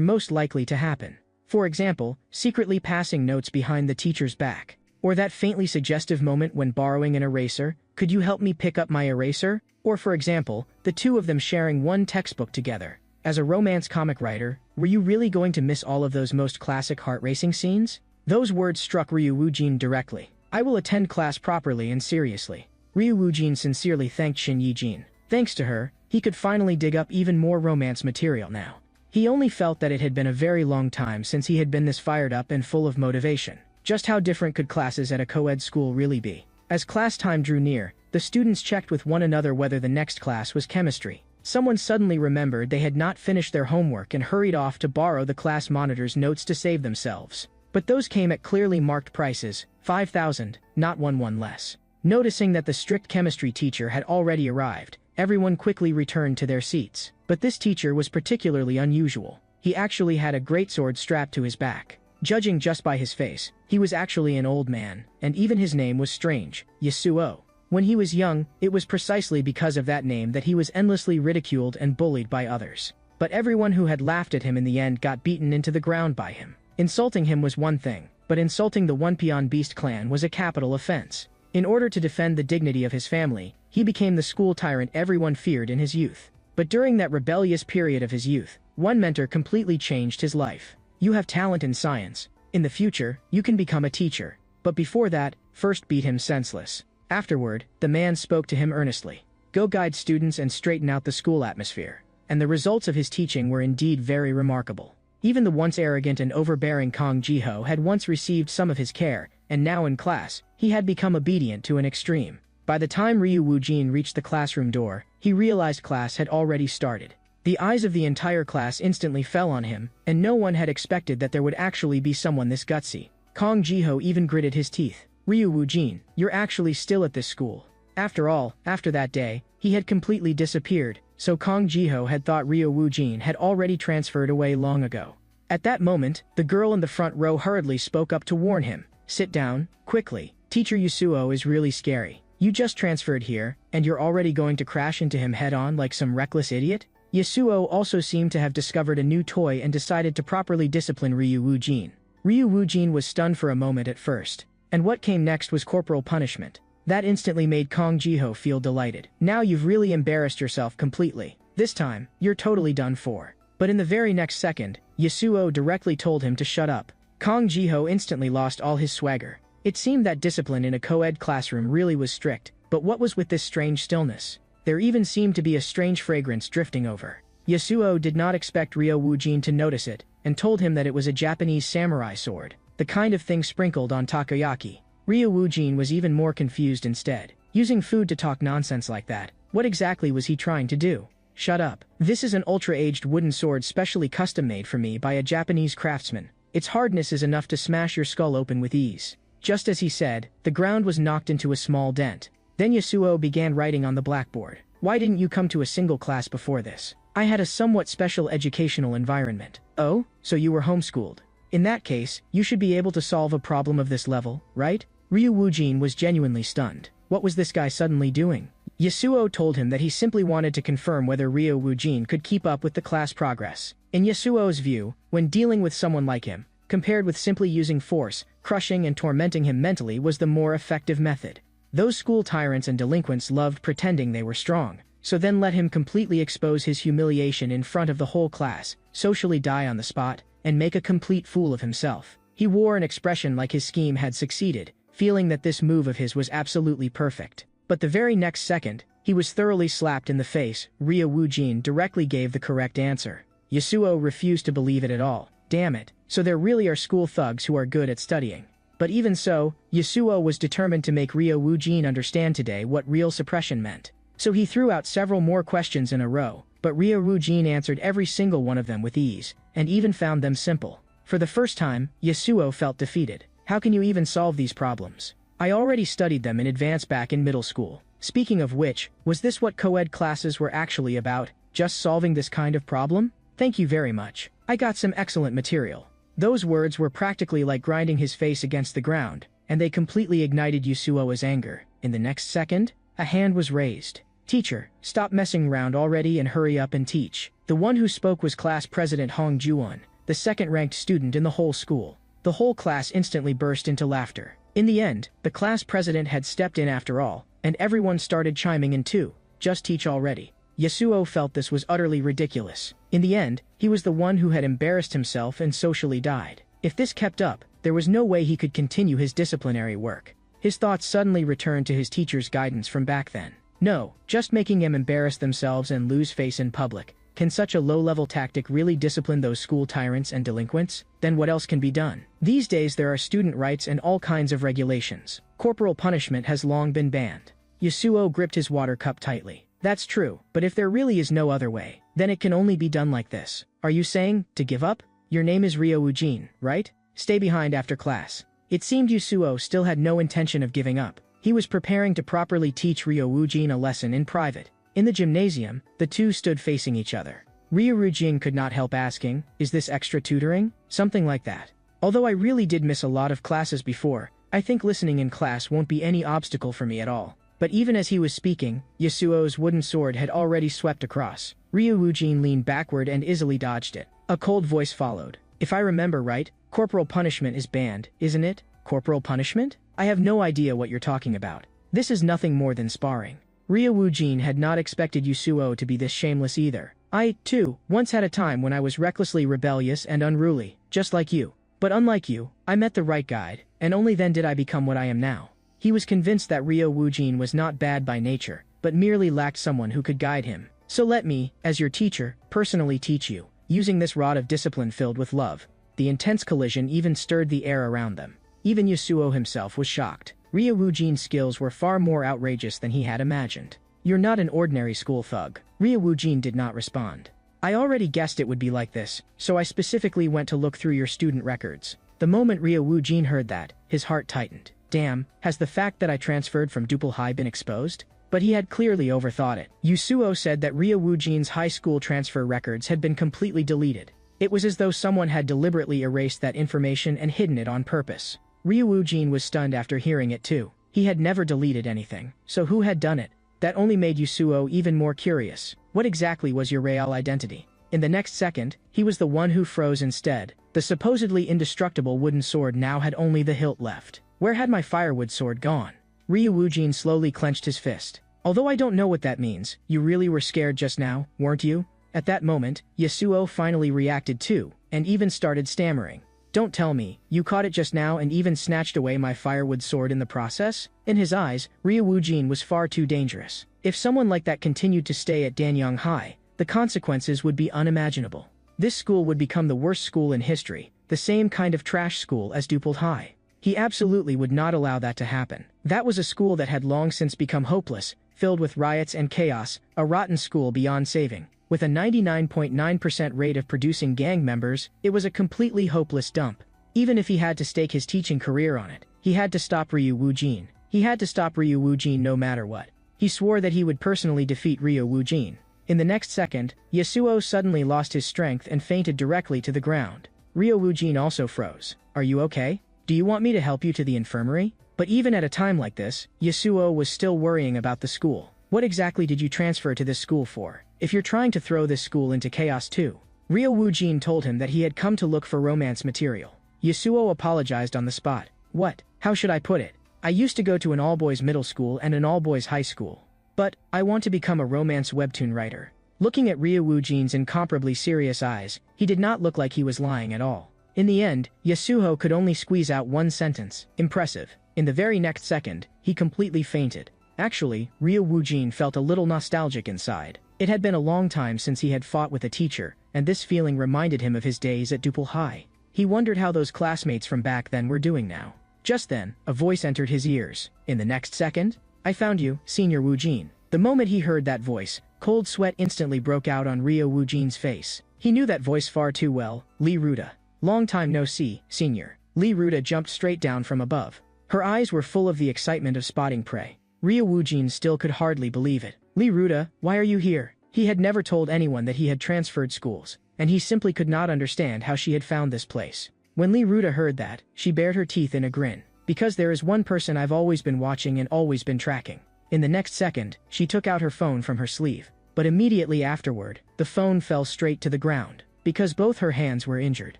most likely to happen. For example, secretly passing notes behind the teacher's back. Or that faintly suggestive moment when borrowing an eraser, could you help me pick up my eraser? Or for example, the two of them sharing one textbook together. As a romance comic writer, were you really going to miss all of those most classic heart-racing scenes? Those words struck Ryu Woojin directly. I will attend class properly and seriously. Ryu Woojin sincerely thanked Shin Yijin. Thanks to her, he could finally dig up even more romance material now. He only felt that it had been a very long time since he had been this fired up and full of motivation. Just how different could classes at a co-ed school really be? As class time drew near, the students checked with one another whether the next class was chemistry. someone suddenly remembered they had not finished their homework and hurried off to borrow the class monitor's notes to save themselves. But those came at clearly marked prices, 5,000, not one less. Noticing that the strict chemistry teacher had already arrived, everyone quickly returned to their seats. But this teacher was particularly unusual. He actually had a greatsword strapped to his back. Judging just by his face, he was actually an old man, and even his name was strange, Yasuo. When he was young, it was precisely because of that name that he was endlessly ridiculed and bullied by others. But everyone who had laughed at him in the end got beaten into the ground by him. Insulting him was one thing, but insulting the One Peon Beast clan was a capital offense. In order to defend the dignity of his family, he became the school tyrant everyone feared in his youth. But during that rebellious period of his youth, one mentor completely changed his life. You have talent in science. In the future, you can become a teacher. But before that, first beat him senseless. Afterward, the man spoke to him earnestly. Go guide students and straighten out the school atmosphere. And the results of his teaching were indeed very remarkable. Even the once arrogant and overbearing Kong Jiho had once received some of his care, and now in class, he had become obedient to an extreme. By the time Ryu Woojin reached the classroom door, he realized class had already started. The eyes of the entire class instantly fell on him, and no one had expected that there would actually be someone this gutsy. Kong Jiho even gritted his teeth. Ryu Woojin, you're actually still at this school. After all, after that day, he had completely disappeared, so Kong Jiho had thought Ryu Woojin had already transferred away long ago. At that moment, the girl in the front row hurriedly spoke up to warn him. Sit down, quickly. Teacher Yasuo is really scary. You just transferred here, and you're already going to crash into him head-on like some reckless idiot? Yasuo also seemed to have discovered a new toy and decided to properly discipline Ryu Woojin. Ryu Woojin was stunned for a moment at first. And what came next was corporal punishment. That instantly made Kong Jiho feel delighted. Now you've really embarrassed yourself completely. This time, you're totally done for. But in the very next second, Yasuo directly told him to shut up. Kong Jiho instantly lost all his swagger. It seemed that discipline in a co-ed classroom really was strict, but what was with this strange stillness? There even seemed to be a strange fragrance drifting over. Yasuo did not expect Ryu Woojin to notice it, and told him that it was a Japanese samurai sword. The kind of thing sprinkled on takoyaki. Ryu Woojin was even more confused instead. Using food to talk nonsense like that, what exactly was he trying to do? Shut up. This is an ultra-aged wooden sword specially custom-made for me by a Japanese craftsman. Its hardness is enough to smash your skull open with ease. Just as he said, the ground was knocked into a small dent. Then Yasuo began writing on the blackboard. Why didn't you come to a single class before this? I had a somewhat special educational environment. Oh, so you were homeschooled. In that case, you should be able to solve a problem of this level, right? Ryu Woojin was genuinely stunned. What was this guy suddenly doing? Yasuo told him that he simply wanted to confirm whether Ryu Woojin could keep up with the class progress. In Yasuo's view, when dealing with someone like him, compared with simply using force, crushing and tormenting him mentally was the more effective method. Those school tyrants and delinquents loved pretending they were strong, so then let him completely expose his humiliation in front of the whole class, socially die on the spot, and make a complete fool of himself. He wore an expression like his scheme had succeeded, feeling that this move of his was absolutely perfect. But the very next second, he was thoroughly slapped in the face. Ryu Woojin directly gave the correct answer. Yasuo refused to believe it at all. Damn it, so there really are school thugs who are good at studying. But even so, Yasuo was determined to make Ryu Woojin understand today what real suppression meant. So he threw out several more questions in a row, but Ryu Woojin answered every single one of them with ease, and even found them simple. For the first time, Yasuo felt defeated. How can you even solve these problems? I already studied them in advance back in middle school. Speaking of which, was this what co-ed classes were actually about, just solving this kind of problem? Thank you very much. I got some excellent material. Those words were practically like grinding his face against the ground, and they completely ignited Yasuo's anger. In the next second, a hand was raised. Teacher, stop messing around already and hurry up and teach. The one who spoke was class president Hong Juwon, the second-ranked student in the whole school. The whole class instantly burst into laughter. In the end, the class president had stepped in after all, and everyone started chiming in too. Just teach already. Yasuo felt this was utterly ridiculous. In the end, he was the one who had embarrassed himself and socially died. If this kept up, there was no way he could continue his disciplinary work. His thoughts suddenly returned to his teacher's guidance from back then. No, just making them embarrass themselves and lose face in public. Can such a low-level tactic really discipline those school tyrants and delinquents? Then what else can be done? These days there are student rights and all kinds of regulations. Corporal punishment has long been banned. Yasuo gripped his water cup tightly. That's true, but if there really is no other way, then it can only be done like this. Are you saying, to give up? Your name is Ryo Woojin, right? Stay behind after class. It seemed Yasuo still had no intention of giving up. He was preparing to properly teach Ryo Woojin a lesson in private. In the gymnasium, the two stood facing each other. Ryo Woojin could not help asking, is this extra tutoring? Something like that. Although I really did miss a lot of classes before, I think listening in class won't be any obstacle for me at all. But even as he was speaking, Yasuo's wooden sword had already swept across. Ryo Woojin leaned backward and easily dodged it. A cold voice followed. If I remember right, corporal punishment is banned, isn't it? Corporal punishment? I have no idea what you're talking about. This is nothing more than sparring. Ryo Woojin had not expected Yasuo to be this shameless either. I, too, once had a time when I was recklessly rebellious and unruly, just like you. But unlike you, I met the right guide, and only then did I become what I am now. He was convinced that Ryo Woojin was not bad by nature, but merely lacked someone who could guide him. So let me, as your teacher, personally teach you, using this rod of discipline filled with love. The intense collision even stirred the air around them. Even Yasuo himself was shocked. Ryo Woojin's skills were far more outrageous than he had imagined. You're not an ordinary school thug. Ryo Woojin did not respond. I already guessed it would be like this, so I specifically went to look through your student records. The moment Ryo Woojin heard that, his heart tightened. Damn, has the fact that I transferred from Dupal High been exposed? But he had clearly overthought it. Yasuo said that Ryo Woojin's high school transfer records had been completely deleted. It was as though someone had deliberately erased that information and hidden it on purpose. Ryo Woojin was stunned after hearing it too. He had never deleted anything. So who had done it? That only made Yasuo even more curious. What exactly was your real identity? In the next second, he was the one who froze instead. The supposedly indestructible wooden sword now had only the hilt left. Where had my firewood sword gone? Ryo Woojin slowly clenched his fist. Although I don't know what that means, you really were scared just now, weren't you? At that moment, Yasuo finally reacted too, and even started stammering. Don't tell me, you caught it just now and even snatched away my firewood sword in the process? In his eyes, Ryo Woojin was far too dangerous. If someone like that continued to stay at Danyang High, the consequences would be unimaginable. This school would become the worst school in history, the same kind of trash school as Dupal High. He absolutely would not allow that to happen. That was a school that had long since become hopeless, filled with riots and chaos, a rotten school beyond saving. With a 99.9% rate of producing gang members, it was a completely hopeless dump. Even if he had to stake his teaching career on it, he had to stop Ryo Woojin. He had to stop Ryo Woojin no matter what. He swore that he would personally defeat Ryo Woojin. In the next second, Yasuo suddenly lost his strength and fainted directly to the ground. Ryo Woojin also froze. Are you okay? Do you want me to help you to the infirmary? But even at a time like this, Yasuo was still worrying about the school. What exactly did you transfer to this school for? If you're trying to throw this school into chaos too. Ryo Woojin told him that he had come to look for romance material. Yasuo apologized on the spot. What? How should I put it? I used to go to an all-boys middle school and an all-boys high school. But, I want to become a romance webtoon writer. Looking at Ryo Woojin's incomparably serious eyes, he did not look like he was lying at all. In the end, Yasuo could only squeeze out one sentence. Impressive. In the very next second, he completely fainted. Actually, Ryo Woojin felt a little nostalgic inside. It had been a long time since he had fought with a teacher, and this feeling reminded him of his days at Dupal High. He wondered how those classmates from back then were doing now. Just then, a voice entered his ears. In the next second, I found you, Senior Woojin. The moment he heard that voice, cold sweat instantly broke out on Ryo Woojin's face. He knew that voice far too well. Lee Ruta. Long time no see, Senior. Lee Ruta jumped straight down from above. Her eyes were full of the excitement of spotting prey. Ryo Woojin still could hardly believe it. Lee Ruta, why are you here? He had never told anyone that he had transferred schools, and he simply could not understand how she had found this place. When Lee Ruta heard that, she bared her teeth in a grin. Because there is one person I've always been watching and always been tracking. In the next second, she took out her phone from her sleeve. But immediately afterward, the phone fell straight to the ground. Because both her hands were injured,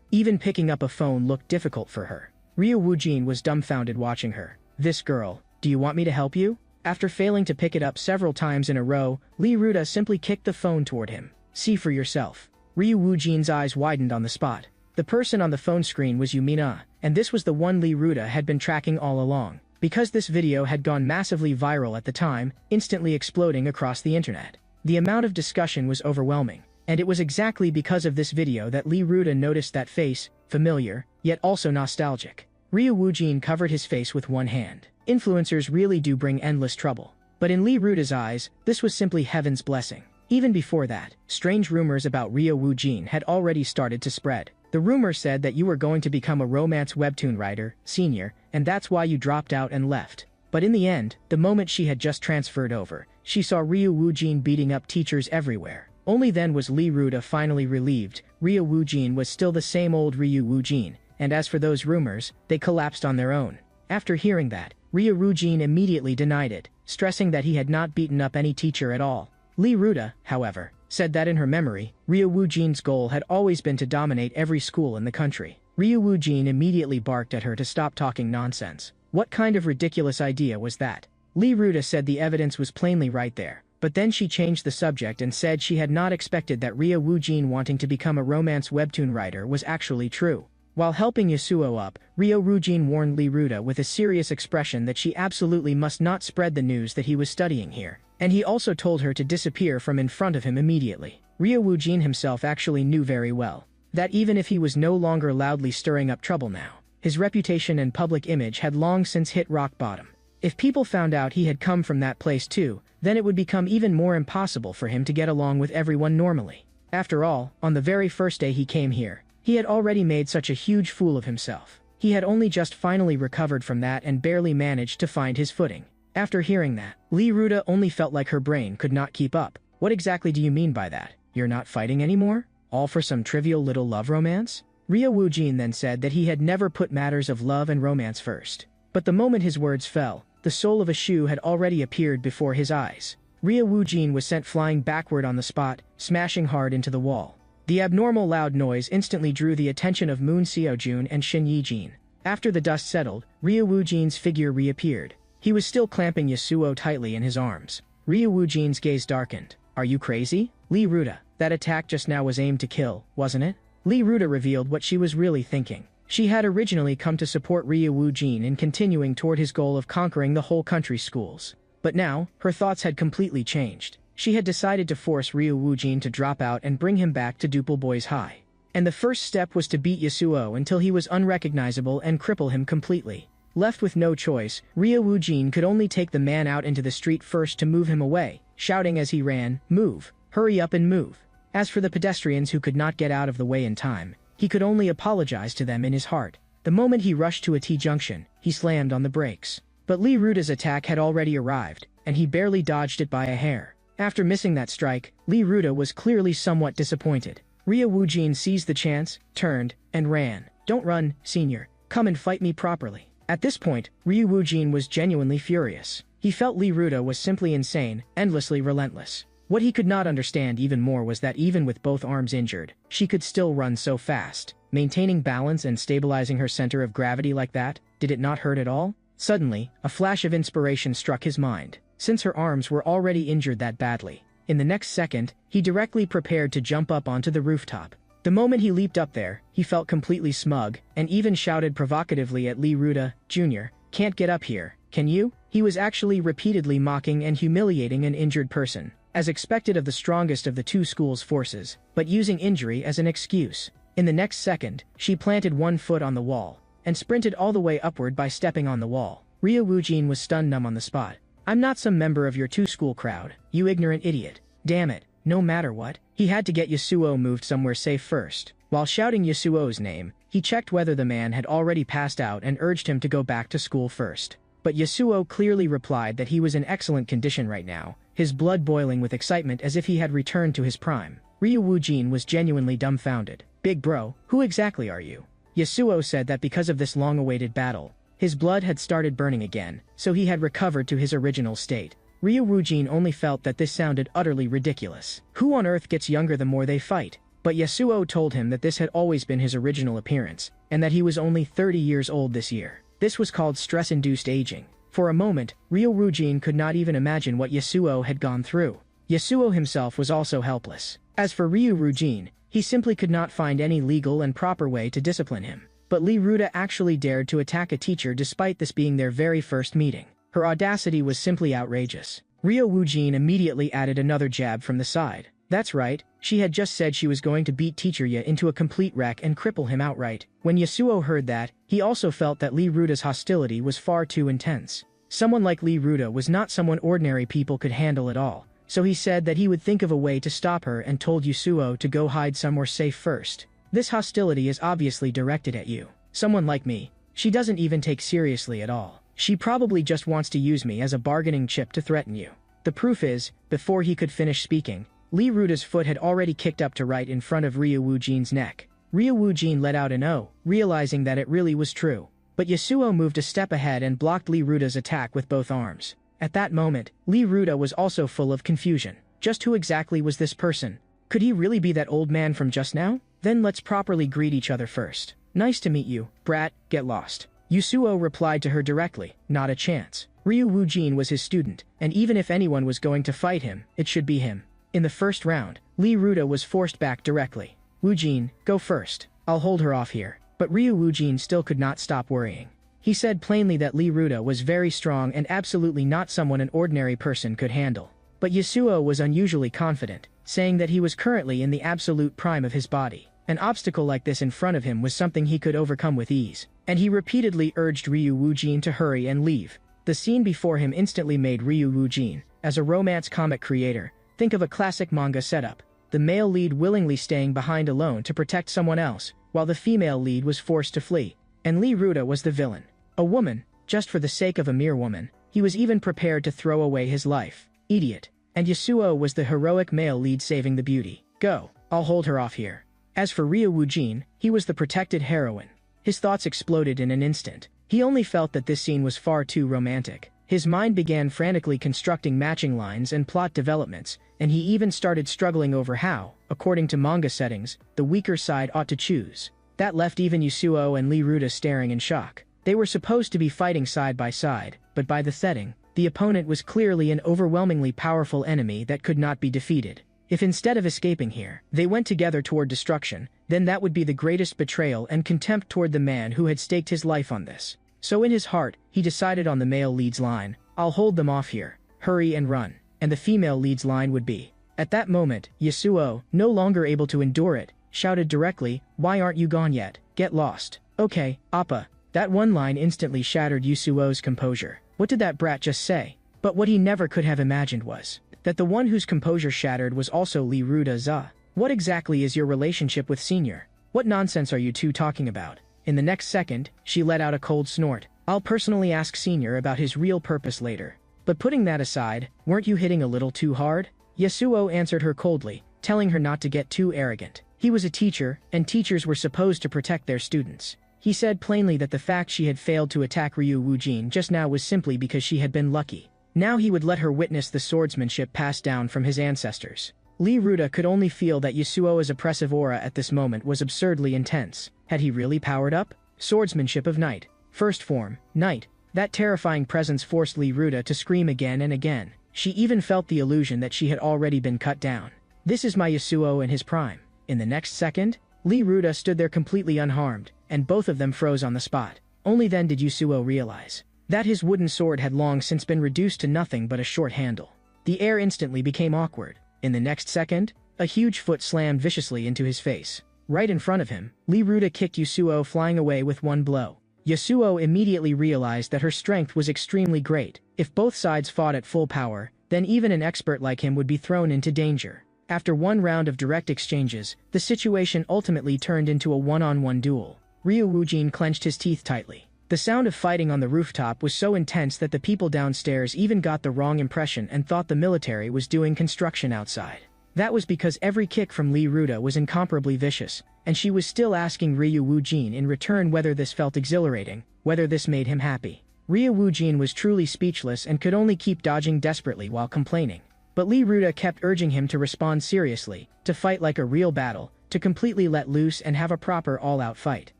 even picking up a phone looked difficult for her. Ryo Woojin was dumbfounded watching her. This girl, do you want me to help you? After failing to pick it up several times in a row, Lee Ruta simply kicked the phone toward him. See for yourself. Ryo Woojin's eyes widened on the spot. The person on the phone screen was Yumina, and this was the one Lee Ruta had been tracking all along. Because this video had gone massively viral at the time, instantly exploding across the internet. The amount of discussion was overwhelming. And it was exactly because of this video that Lee Ruta noticed that face, familiar, yet also nostalgic. Ryo Woojin covered his face with one hand. Influencers really do bring endless trouble. But in Lee Ruta's eyes, this was simply heaven's blessing. Even before that, strange rumors about Ryo Woojin had already started to spread. The rumor said that you were going to become a romance webtoon writer, senior, and that's why you dropped out and left. But in the end, the moment she had just transferred over, she saw Ryo Woojin beating up teachers everywhere. Only then was Lee Ruta finally relieved. Ryo Woojin was still the same old Ryo Woojin, and as for those rumors, they collapsed on their own. After hearing that, Ryo Woojin immediately denied it, stressing that he had not beaten up any teacher at all. Lee Ruta, however, said that in her memory, Ryo Woojin's goal had always been to dominate every school in the country. Ryo Woojin immediately barked at her to stop talking nonsense. What kind of ridiculous idea was that? Lee Ruta said the evidence was plainly right there, but then she changed the subject and said she had not expected that Ryo Woojin wanting to become a romance webtoon writer was actually true. While helping Yasuo up, Ryo Woojin warned Lee Ruta with a serious expression that she absolutely must not spread the news that he was studying here, and he also told her to disappear from in front of him immediately. Ryo Woojin himself actually knew very well that even if he was no longer loudly stirring up trouble now, his reputation and public image had long since hit rock bottom. If people found out he had come from that place too, then it would become even more impossible for him to get along with everyone normally. After all, on the very first day he came here, he had already made such a huge fool of himself. He had only just finally recovered from that and barely managed to find his footing. After hearing that, Lee Ruta only felt like her brain could not keep up. What exactly do you mean by that? You're not fighting anymore? All for some trivial little love romance? Ryo Woojin then said that he had never put matters of love and romance first. But the moment his words fell, the soul of a shoe had already appeared before his eyes. Ryo Woojin was sent flying backward on the spot, smashing hard into the wall. The abnormal loud noise instantly drew the attention of Moon Seojun and Shin Yijin. After the dust settled, Ryo Woojin's figure reappeared. He was still clamping Yasuo tightly in his arms. Ryo Woojin's gaze darkened. Are you crazy? Lee Ruta, that attack just now was aimed to kill, wasn't it? Lee Ruta revealed what she was really thinking. She had originally come to support Ryo Woojin in continuing toward his goal of conquering the whole country's schools. But now, her thoughts had completely changed. She had decided to force Ryo Woojin to drop out and bring him back to Duple Boys High. And the first step was to beat Yasuo until he was unrecognizable and cripple him completely. Left with no choice, Ryo Woojin could only take the man out into the street first to move him away, shouting as he ran, "Move! Hurry up and move!" As for the pedestrians who could not get out of the way in time, he could only apologize to them in his heart. The moment he rushed to a T-junction, he slammed on the brakes. But Lee Ruta's attack had already arrived, and he barely dodged it by a hair. After missing that strike, Lee Ruta was clearly somewhat disappointed. Ryo Woojin seized the chance, turned, and ran. Don't run, senior. Come and fight me properly. At this point, Ryo Woojin was genuinely furious. He felt Lee Ruta was simply insane, endlessly relentless. What he could not understand even more was that even with both arms injured, she could still run so fast. Maintaining balance and stabilizing her center of gravity like that, did it not hurt at all? Suddenly, a flash of inspiration struck his mind. Since her arms were already injured that badly, in the next second, he directly prepared to jump up onto the rooftop. The moment he leaped up there, he felt completely smug, and even shouted provocatively at Lee Ruta, Jr., "Can't get up here, can you?" He was actually repeatedly mocking and humiliating an injured person, as expected of the strongest of the two schools' forces, but using injury as an excuse. In the next second, she planted one foot on the wall, and sprinted all the way upward by stepping on the wall. Ryo Woojin was stun numb on the spot. I'm not some member of your two-school crowd, you ignorant idiot. Damn it, no matter what, he had to get Yasuo moved somewhere safe first. While shouting Yasuo's name, he checked whether the man had already passed out and urged him to go back to school first. But Yasuo clearly replied that he was in excellent condition right now, his blood boiling with excitement as if he had returned to his prime. Ryo Woojin was genuinely dumbfounded. Big bro, who exactly are you? Yasuo said that because of this long-awaited battle, his blood had started burning again, so he had recovered to his original state. Ryo Woojin only felt that this sounded utterly ridiculous. Who on earth gets younger the more they fight? But Yasuo told him that this had always been his original appearance, and that he was only 30 years old this year. This was called stress-induced aging. For a moment, Ryo Woojin could not even imagine what Yasuo had gone through. Yasuo himself was also helpless. As for Ryo Woojin, he simply could not find any legal and proper way to discipline him. But Lee Ruta actually dared to attack a teacher despite this being their very first meeting. Her audacity was simply outrageous. Ryo Woojin immediately added another jab from the side. That's right, she had just said she was going to beat Teacher Ya into a complete wreck and cripple him outright. When Yasuo heard that, he also felt that Lee Ruta's hostility was far too intense. Someone like Lee Ruda was not someone ordinary people could handle at all, so he said that he would think of a way to stop her and told Yasuo to go hide somewhere safe first. This hostility is obviously directed at you. Someone like me. She doesn't even take seriously at all. She probably just wants to use me as a bargaining chip to threaten you. The proof is, before he could finish speaking, Lee Ruda's foot had already kicked up to right in front of Ryu Woojin's neck. Ryu Woojin let out an "oh," realizing that it really was true. But Yasuo moved a step ahead and blocked Lee Ruda's attack with both arms. At that moment, Lee Ruda was also full of confusion. Just who exactly was this person? Could he really be that old man from just now? Then let's properly greet each other first. Nice to meet you, brat, get lost. Yasuo replied to her directly, not a chance. Ryu Woojin was his student, and even if anyone was going to fight him, it should be him. In the first round, Lee Ruda was forced back directly. Woojin, go first. I'll hold her off here. But Ryu Woojin still could not stop worrying. He said plainly that Lee Ruda was very strong and absolutely not someone an ordinary person could handle. But Yasuo was unusually confident, saying that he was currently in the absolute prime of his body. An obstacle like this in front of him was something he could overcome with ease, and he repeatedly urged Ryu Woojin to hurry and leave. The scene before him instantly made Ryu Woojin, as a romance comic creator, think of a classic manga setup. The male lead willingly staying behind alone to protect someone else, while the female lead was forced to flee. And Lee Ruda was the villain. A woman, just for the sake of a mere woman. He was even prepared to throw away his life. Idiot. And Yasuo was the heroic male lead saving the beauty. Go, I'll hold her off here. As for Ryu Woojin, he was the protected heroine. His thoughts exploded in an instant. He only felt that this scene was far too romantic. His mind began frantically constructing matching lines and plot developments, and he even started struggling over how, according to manga settings, the weaker side ought to choose. That left even Yasuo and Lee Ruda staring in shock. They were supposed to be fighting side by side, but by the setting, the opponent was clearly an overwhelmingly powerful enemy that could not be defeated. If instead of escaping here, they went together toward destruction, then that would be the greatest betrayal and contempt toward the man who had staked his life on this. So in his heart, he decided on the male lead's line, I'll hold them off here, hurry and run, and the female lead's line would be. At that moment, Yasuo, no longer able to endure it, shouted directly, why aren't you gone yet? Get lost. Okay, Appa. That one line instantly shattered Yasuo's composure. What did that brat just say? But what he never could have imagined was that the one whose composure shattered was also Lee Ruda. What exactly is your relationship with Senior? What nonsense are you two talking about? In the next second, she let out a cold snort. I'll personally ask Senior about his real purpose later. But putting that aside, weren't you hitting a little too hard? Yasuo answered her coldly, telling her not to get too arrogant. He was a teacher, and teachers were supposed to protect their students. He said plainly that the fact she had failed to attack Ryu Woojin just now was simply because she had been lucky. Now he would let her witness the swordsmanship passed down from his ancestors. Lee Ruda could only feel that Yasuo's oppressive aura at this moment was absurdly intense. Had he really powered up? Swordsmanship of Night. First form, Night. That terrifying presence forced Lee Ruda to scream again and again. She even felt the illusion that she had already been cut down. This is my Yasuo in his prime. In the next second, Lee Ruda stood there completely unharmed, and both of them froze on the spot. Only then did Yasuo realize that his wooden sword had long since been reduced to nothing but a short handle. The air instantly became awkward. In the next second, a huge foot slammed viciously into his face. Right in front of him, Lee Ruda kicked Yasuo flying away with one blow. Yasuo immediately realized that her strength was extremely great. If both sides fought at full power, then even an expert like him would be thrown into danger. After one round of direct exchanges, the situation ultimately turned into a one-on-one duel. Ryu Woojin clenched his teeth tightly. The sound of fighting on the rooftop was so intense that the people downstairs even got the wrong impression and thought the military was doing construction outside. That was because every kick from Lee Ruda was incomparably vicious, and she was still asking Ryu Woojin in return whether this felt exhilarating, whether this made him happy. Ryu Woojin was truly speechless and could only keep dodging desperately while complaining. But Lee Ruda kept urging him to respond seriously, to fight like a real battle, to completely let loose and have a proper all-out fight.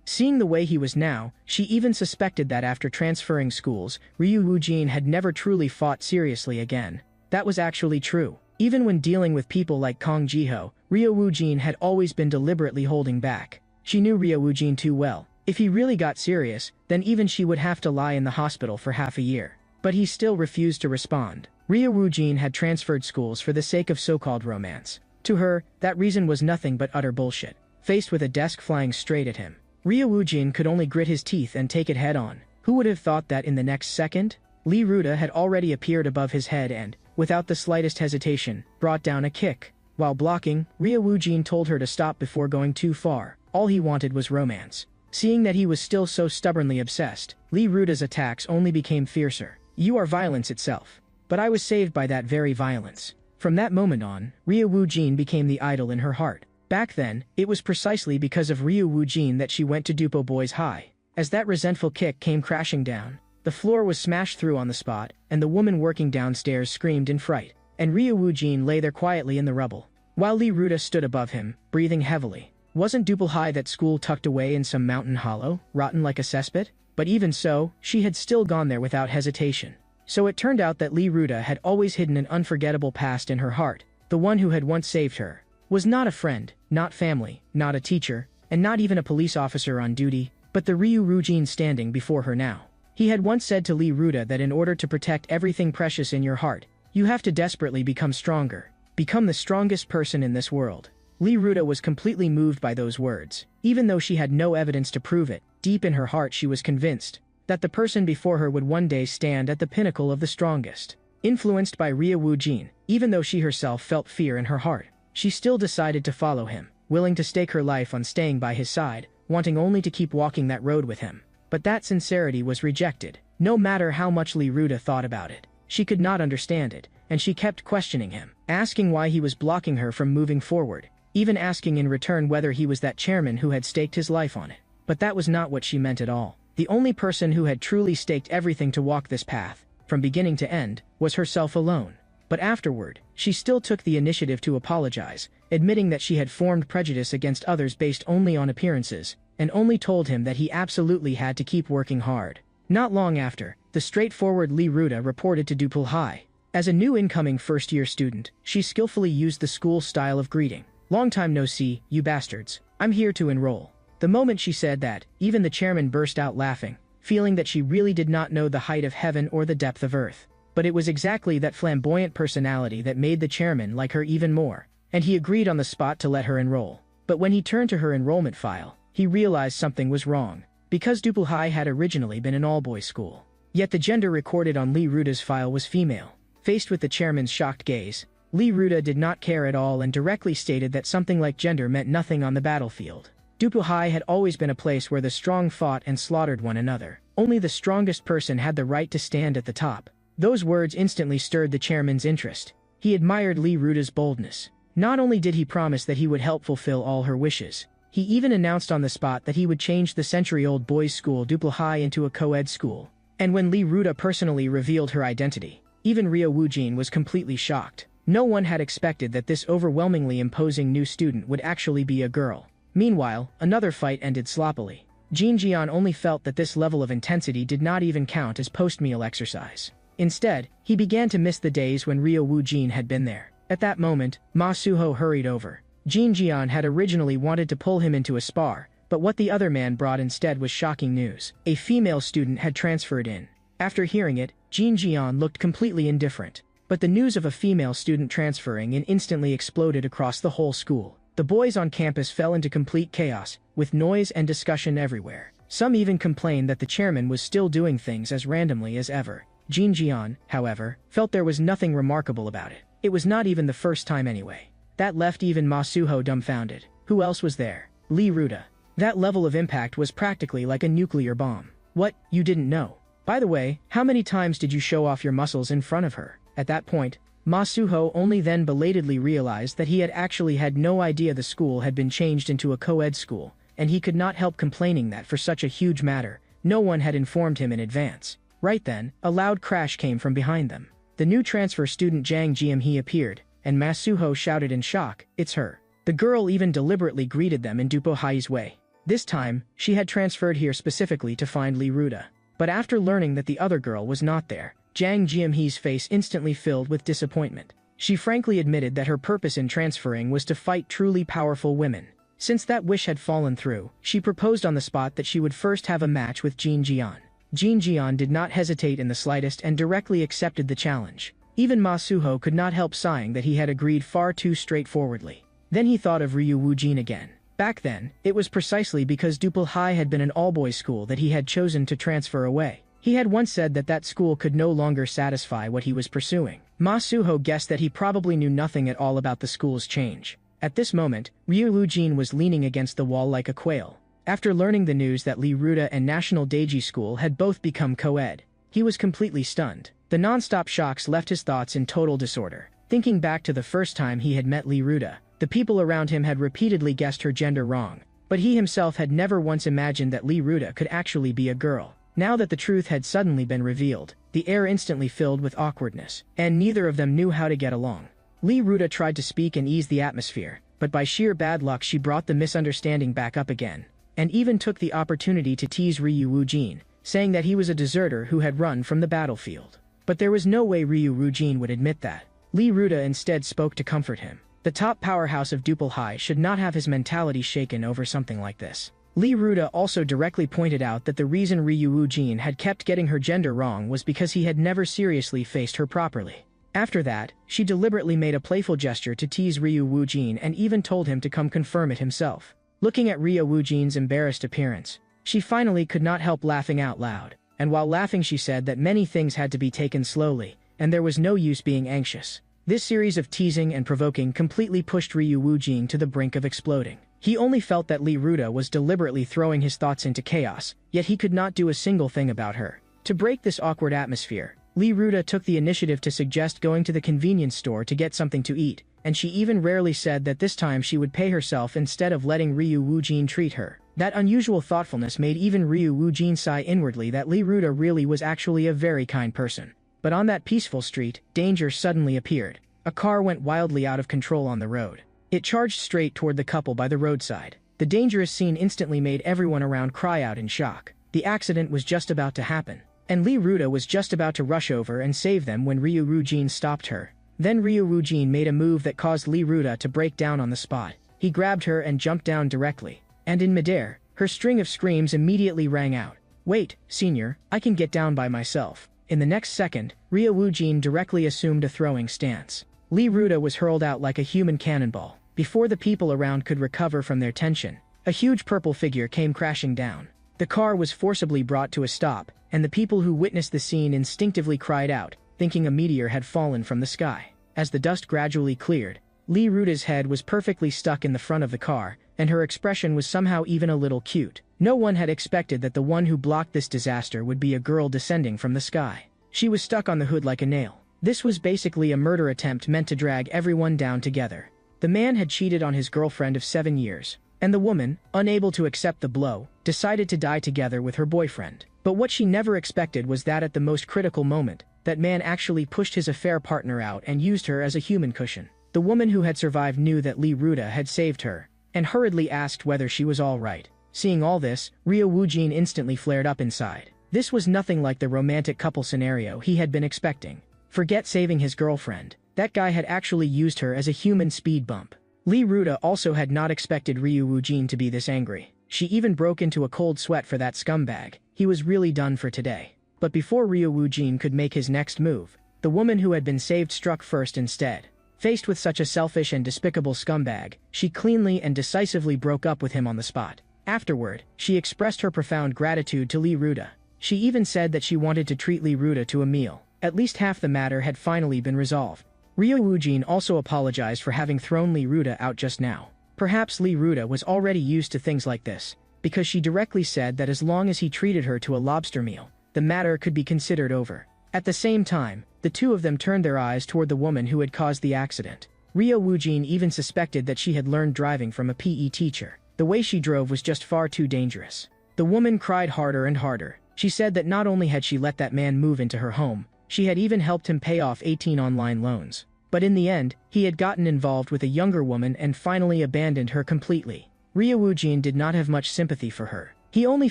Seeing the way he was now, she even suspected that after transferring schools, Ryu Woojin had never truly fought seriously again. That was actually true. Even when dealing with people like Kong Jiho, Ryu Woojin had always been deliberately holding back. She knew Ryu Woojin too well. If he really got serious, then even she would have to lie in the hospital for half a year. But he still refused to respond. Ryu Woojin had transferred schools for the sake of so-called romance. To her, that reason was nothing but utter bullshit. Faced with a desk flying straight at him, Ryu Woojin could only grit his teeth and take it head-on. Who would have thought that in the next second? Lee Ruda had already appeared above his head and, without the slightest hesitation, brought down a kick. While blocking, Ryu Woojin told her to stop before going too far. All he wanted was romance. Seeing that he was still so stubbornly obsessed, Lee Ruda's attacks only became fiercer. You are violence itself. But I was saved by that very violence. From that moment on, Ryu Woojin became the idol in her heart. Back then, it was precisely because of Ryu Woojin that she went to Dupo Boys High. As that resentful kick came crashing down, the floor was smashed through on the spot, and the woman working downstairs screamed in fright. And Ryu Woojin lay there quietly in the rubble, while Lee Ruda stood above him, breathing heavily. Wasn't Duple High that school tucked away in some mountain hollow, rotten like a cesspit? But even so, she had still gone there without hesitation. So it turned out that Lee Ruda had always hidden an unforgettable past in her heart. The one who had once saved her was not a friend, not family, not a teacher, and not even a police officer on duty, but the Ryu Woojin standing before her now. He had once said to Lee Ruda that in order to protect everything precious in your heart, you have to desperately become stronger, become the strongest person in this world. Lee Ruda was completely moved by those words. Even though she had no evidence to prove it, deep in her heart she was convinced that the person before her would one day stand at the pinnacle of the strongest. Influenced by Ryu Woojin, even though she herself felt fear in her heart, she still decided to follow him, willing to stake her life on staying by his side, wanting only to keep walking that road with him. But that sincerity was rejected. No matter how much Lee Ruda thought about it, she could not understand it, and she kept questioning him, asking why he was blocking her from moving forward, even asking in return whether he was that chairman who had staked his life on it. But that was not what she meant at all. The only person who had truly staked everything to walk this path, from beginning to end, was herself alone. But afterward, she still took the initiative to apologize, admitting that she had formed prejudice against others based only on appearances, and only told him that he absolutely had to keep working hard. Not long after, the straightforward Lee Ruda reported to Duple High. As a new incoming first-year student, she skillfully used the school style of greeting. Long time no see, you bastards. I'm here to enroll. The moment she said that, even the chairman burst out laughing, feeling that she really did not know the height of heaven or the depth of earth. But it was exactly that flamboyant personality that made the chairman like her even more, and he agreed on the spot to let her enroll. But when he turned to her enrollment file, he realized something was wrong, because Duple High had originally been an all-boys school. Yet the gender recorded on Lee Ruda's file was female. Faced with the chairman's shocked gaze, Lee Ruda did not care at all and directly stated that something like gender meant nothing on the battlefield. Duple High had always been a place where the strong fought and slaughtered one another. Only the strongest person had the right to stand at the top. Those words instantly stirred the chairman's interest. He admired Lee Ruda's boldness. Not only did he promise that he would help fulfill all her wishes, he even announced on the spot that he would change the century-old boys' school Duple High into a co-ed school. And when Lee Ruda personally revealed her identity, even Ryu Woojin was completely shocked. No one had expected that this overwhelmingly imposing new student would actually be a girl. Meanwhile, another fight ended sloppily. Jin Jian only felt that this level of intensity did not even count as post-meal exercise. Instead, he began to miss the days when Ryu Woojin had been there. At that moment, Ma Suho hurried over. Jin Jian had originally wanted to pull him into a spar, but what the other man brought instead was shocking news. A female student had transferred in. After hearing it, Jin Jian looked completely indifferent. But the news of a female student transferring in instantly exploded across the whole school. The boys on campus fell into complete chaos, with noise and discussion everywhere. Some even complained that the chairman was still doing things as randomly as ever. Jin Jian, however, felt there was nothing remarkable about it. It was not even the first time anyway. That left even Ma Suho dumbfounded. Who else was there? Lee Ruda. That level of impact was practically like a nuclear bomb. What, you didn't know? By the way, how many times did you show off your muscles in front of her? At that point, Ma Suho only then belatedly realized that he had actually had no idea the school had been changed into a co-ed school, and he could not help complaining that for such a huge matter, no one had informed him in advance. Right then, a loud crash came from behind them. The new transfer student Jang Jiamhee appeared, and Ma Suho shouted in shock, "It's her." The girl even deliberately greeted them in Dupo Hai's way. This time, she had transferred here specifically to find Lee Ruda. But after learning that the other girl was not there, Jang Jiamhee's face instantly filled with disappointment. She frankly admitted that her purpose in transferring was to fight truly powerful women. Since that wish had fallen through, she proposed on the spot that she would first have a match with Jin Jian. Jin Jian did not hesitate in the slightest and directly accepted the challenge. Even Ma Suho could not help sighing that he had agreed far too straightforwardly. Then he thought of Ryu Woojin again. Back then, it was precisely because Duple High had been an all-boys school that he had chosen to transfer away. He had once said that that school could no longer satisfy what he was pursuing. Ma Suho guessed that he probably knew nothing at all about the school's change. At this moment, Ryu Woo-jin was leaning against the wall like a quail. After learning the news that Lee Ruda and National Daiji School had both become co-ed, he was completely stunned. The non-stop shocks left his thoughts in total disorder. Thinking back to the first time he had met Lee Ruda, the people around him had repeatedly guessed her gender wrong, but he himself had never once imagined that Lee Ruda could actually be a girl. Now that the truth had suddenly been revealed, the air instantly filled with awkwardness, and neither of them knew how to get along. Lee Ruda tried to speak and ease the atmosphere, but by sheer bad luck she brought the misunderstanding back up again, and even took the opportunity to tease Ryu Woo-jin, saying that he was a deserter who had run from the battlefield. But there was no way Ryu Woo-jin would admit that. Lee Ruda instead spoke to comfort him. The top powerhouse of Dupal High should not have his mentality shaken over something like this. Lee Ruda also directly pointed out that the reason Ryu Woo-jin had kept getting her gender wrong was because he had never seriously faced her properly. After that, she deliberately made a playful gesture to tease Ryu Woo-jin and even told him to come confirm it himself. Looking at Ryu Woo-jin's embarrassed appearance, she finally could not help laughing out loud, and while laughing she said that many things had to be taken slowly, and there was no use being anxious. This series of teasing and provoking completely pushed Ryu Woo-jin to the brink of exploding. He only felt that Lee Ruda was deliberately throwing his thoughts into chaos, yet he could not do a single thing about her. To break this awkward atmosphere, Lee Ruda took the initiative to suggest going to the convenience store to get something to eat, and she even rarely said that this time she would pay herself instead of letting Ryu Woo-jin treat her. That unusual thoughtfulness made even Ryu Woo-jin sigh inwardly that Lee Ruda really was actually a very kind person. But on that peaceful street, danger suddenly appeared. A car went wildly out of control on the road. It charged straight toward the couple by the roadside. The dangerous scene instantly made everyone around cry out in shock. The accident was just about to happen, and Lee Ruda was just about to rush over and save them when Ryu Woo-jin stopped her. Then Ryu Woo-jin made a move that caused Lee Ruda to break down on the spot. He grabbed her and jumped down directly, and in midair, her string of screams immediately rang out. "Wait, senior, I can get down by myself." In the next second, Ryu Woo-jin directly assumed a throwing stance. Lee Ruda was hurled out like a human cannonball. Before the people around could recover from their tension, a huge purple figure came crashing down. The car was forcibly brought to a stop, and the people who witnessed the scene instinctively cried out, thinking a meteor had fallen from the sky. As the dust gradually cleared, Lee Ruda's head was perfectly stuck in the front of the car, and her expression was somehow even a little cute. No one had expected that the one who blocked this disaster would be a girl descending from the sky. She was stuck on the hood like a nail. This was basically a murder attempt meant to drag everyone down together. The man had cheated on his girlfriend of 7 years, and the woman, unable to accept the blow, decided to die together with her boyfriend. But what she never expected was that at the most critical moment, that man actually pushed his affair partner out and used her as a human cushion. The woman who had survived knew that Lee Ruda had saved her, and hurriedly asked whether she was all right. Seeing all this, Ryu Woo-jin instantly flared up inside. This was nothing like the romantic couple scenario he had been expecting. Forget saving his girlfriend. That guy had actually used her as a human speed bump. Lee Ruda also had not expected Ryu Woo-jin to be this angry. She even broke into a cold sweat for that scumbag. He was really done for today. But before Ryu Woo-jin could make his next move, the woman who had been saved struck first instead. Faced with such a selfish and despicable scumbag, she cleanly and decisively broke up with him on the spot. Afterward, she expressed her profound gratitude to Lee Ruda. She even said that she wanted to treat Lee Ruda to a meal. At least half the matter had finally been resolved. Ryu Woo-jin also apologized for having thrown Lee Ruda out just now. Perhaps Lee Ruda was already used to things like this, because she directly said that as long as he treated her to a lobster meal, the matter could be considered over. At the same time, the two of them turned their eyes toward the woman who had caused the accident. Ryu Woo-jin even suspected that she had learned driving from a PE teacher. The way she drove was just far too dangerous. The woman cried harder and harder. She said that not only had she let that man move into her home, she had even helped him pay off 18 online loans. But in the end, he had gotten involved with a younger woman and finally abandoned her completely. Ryu Woo-jin did not have much sympathy for her. He only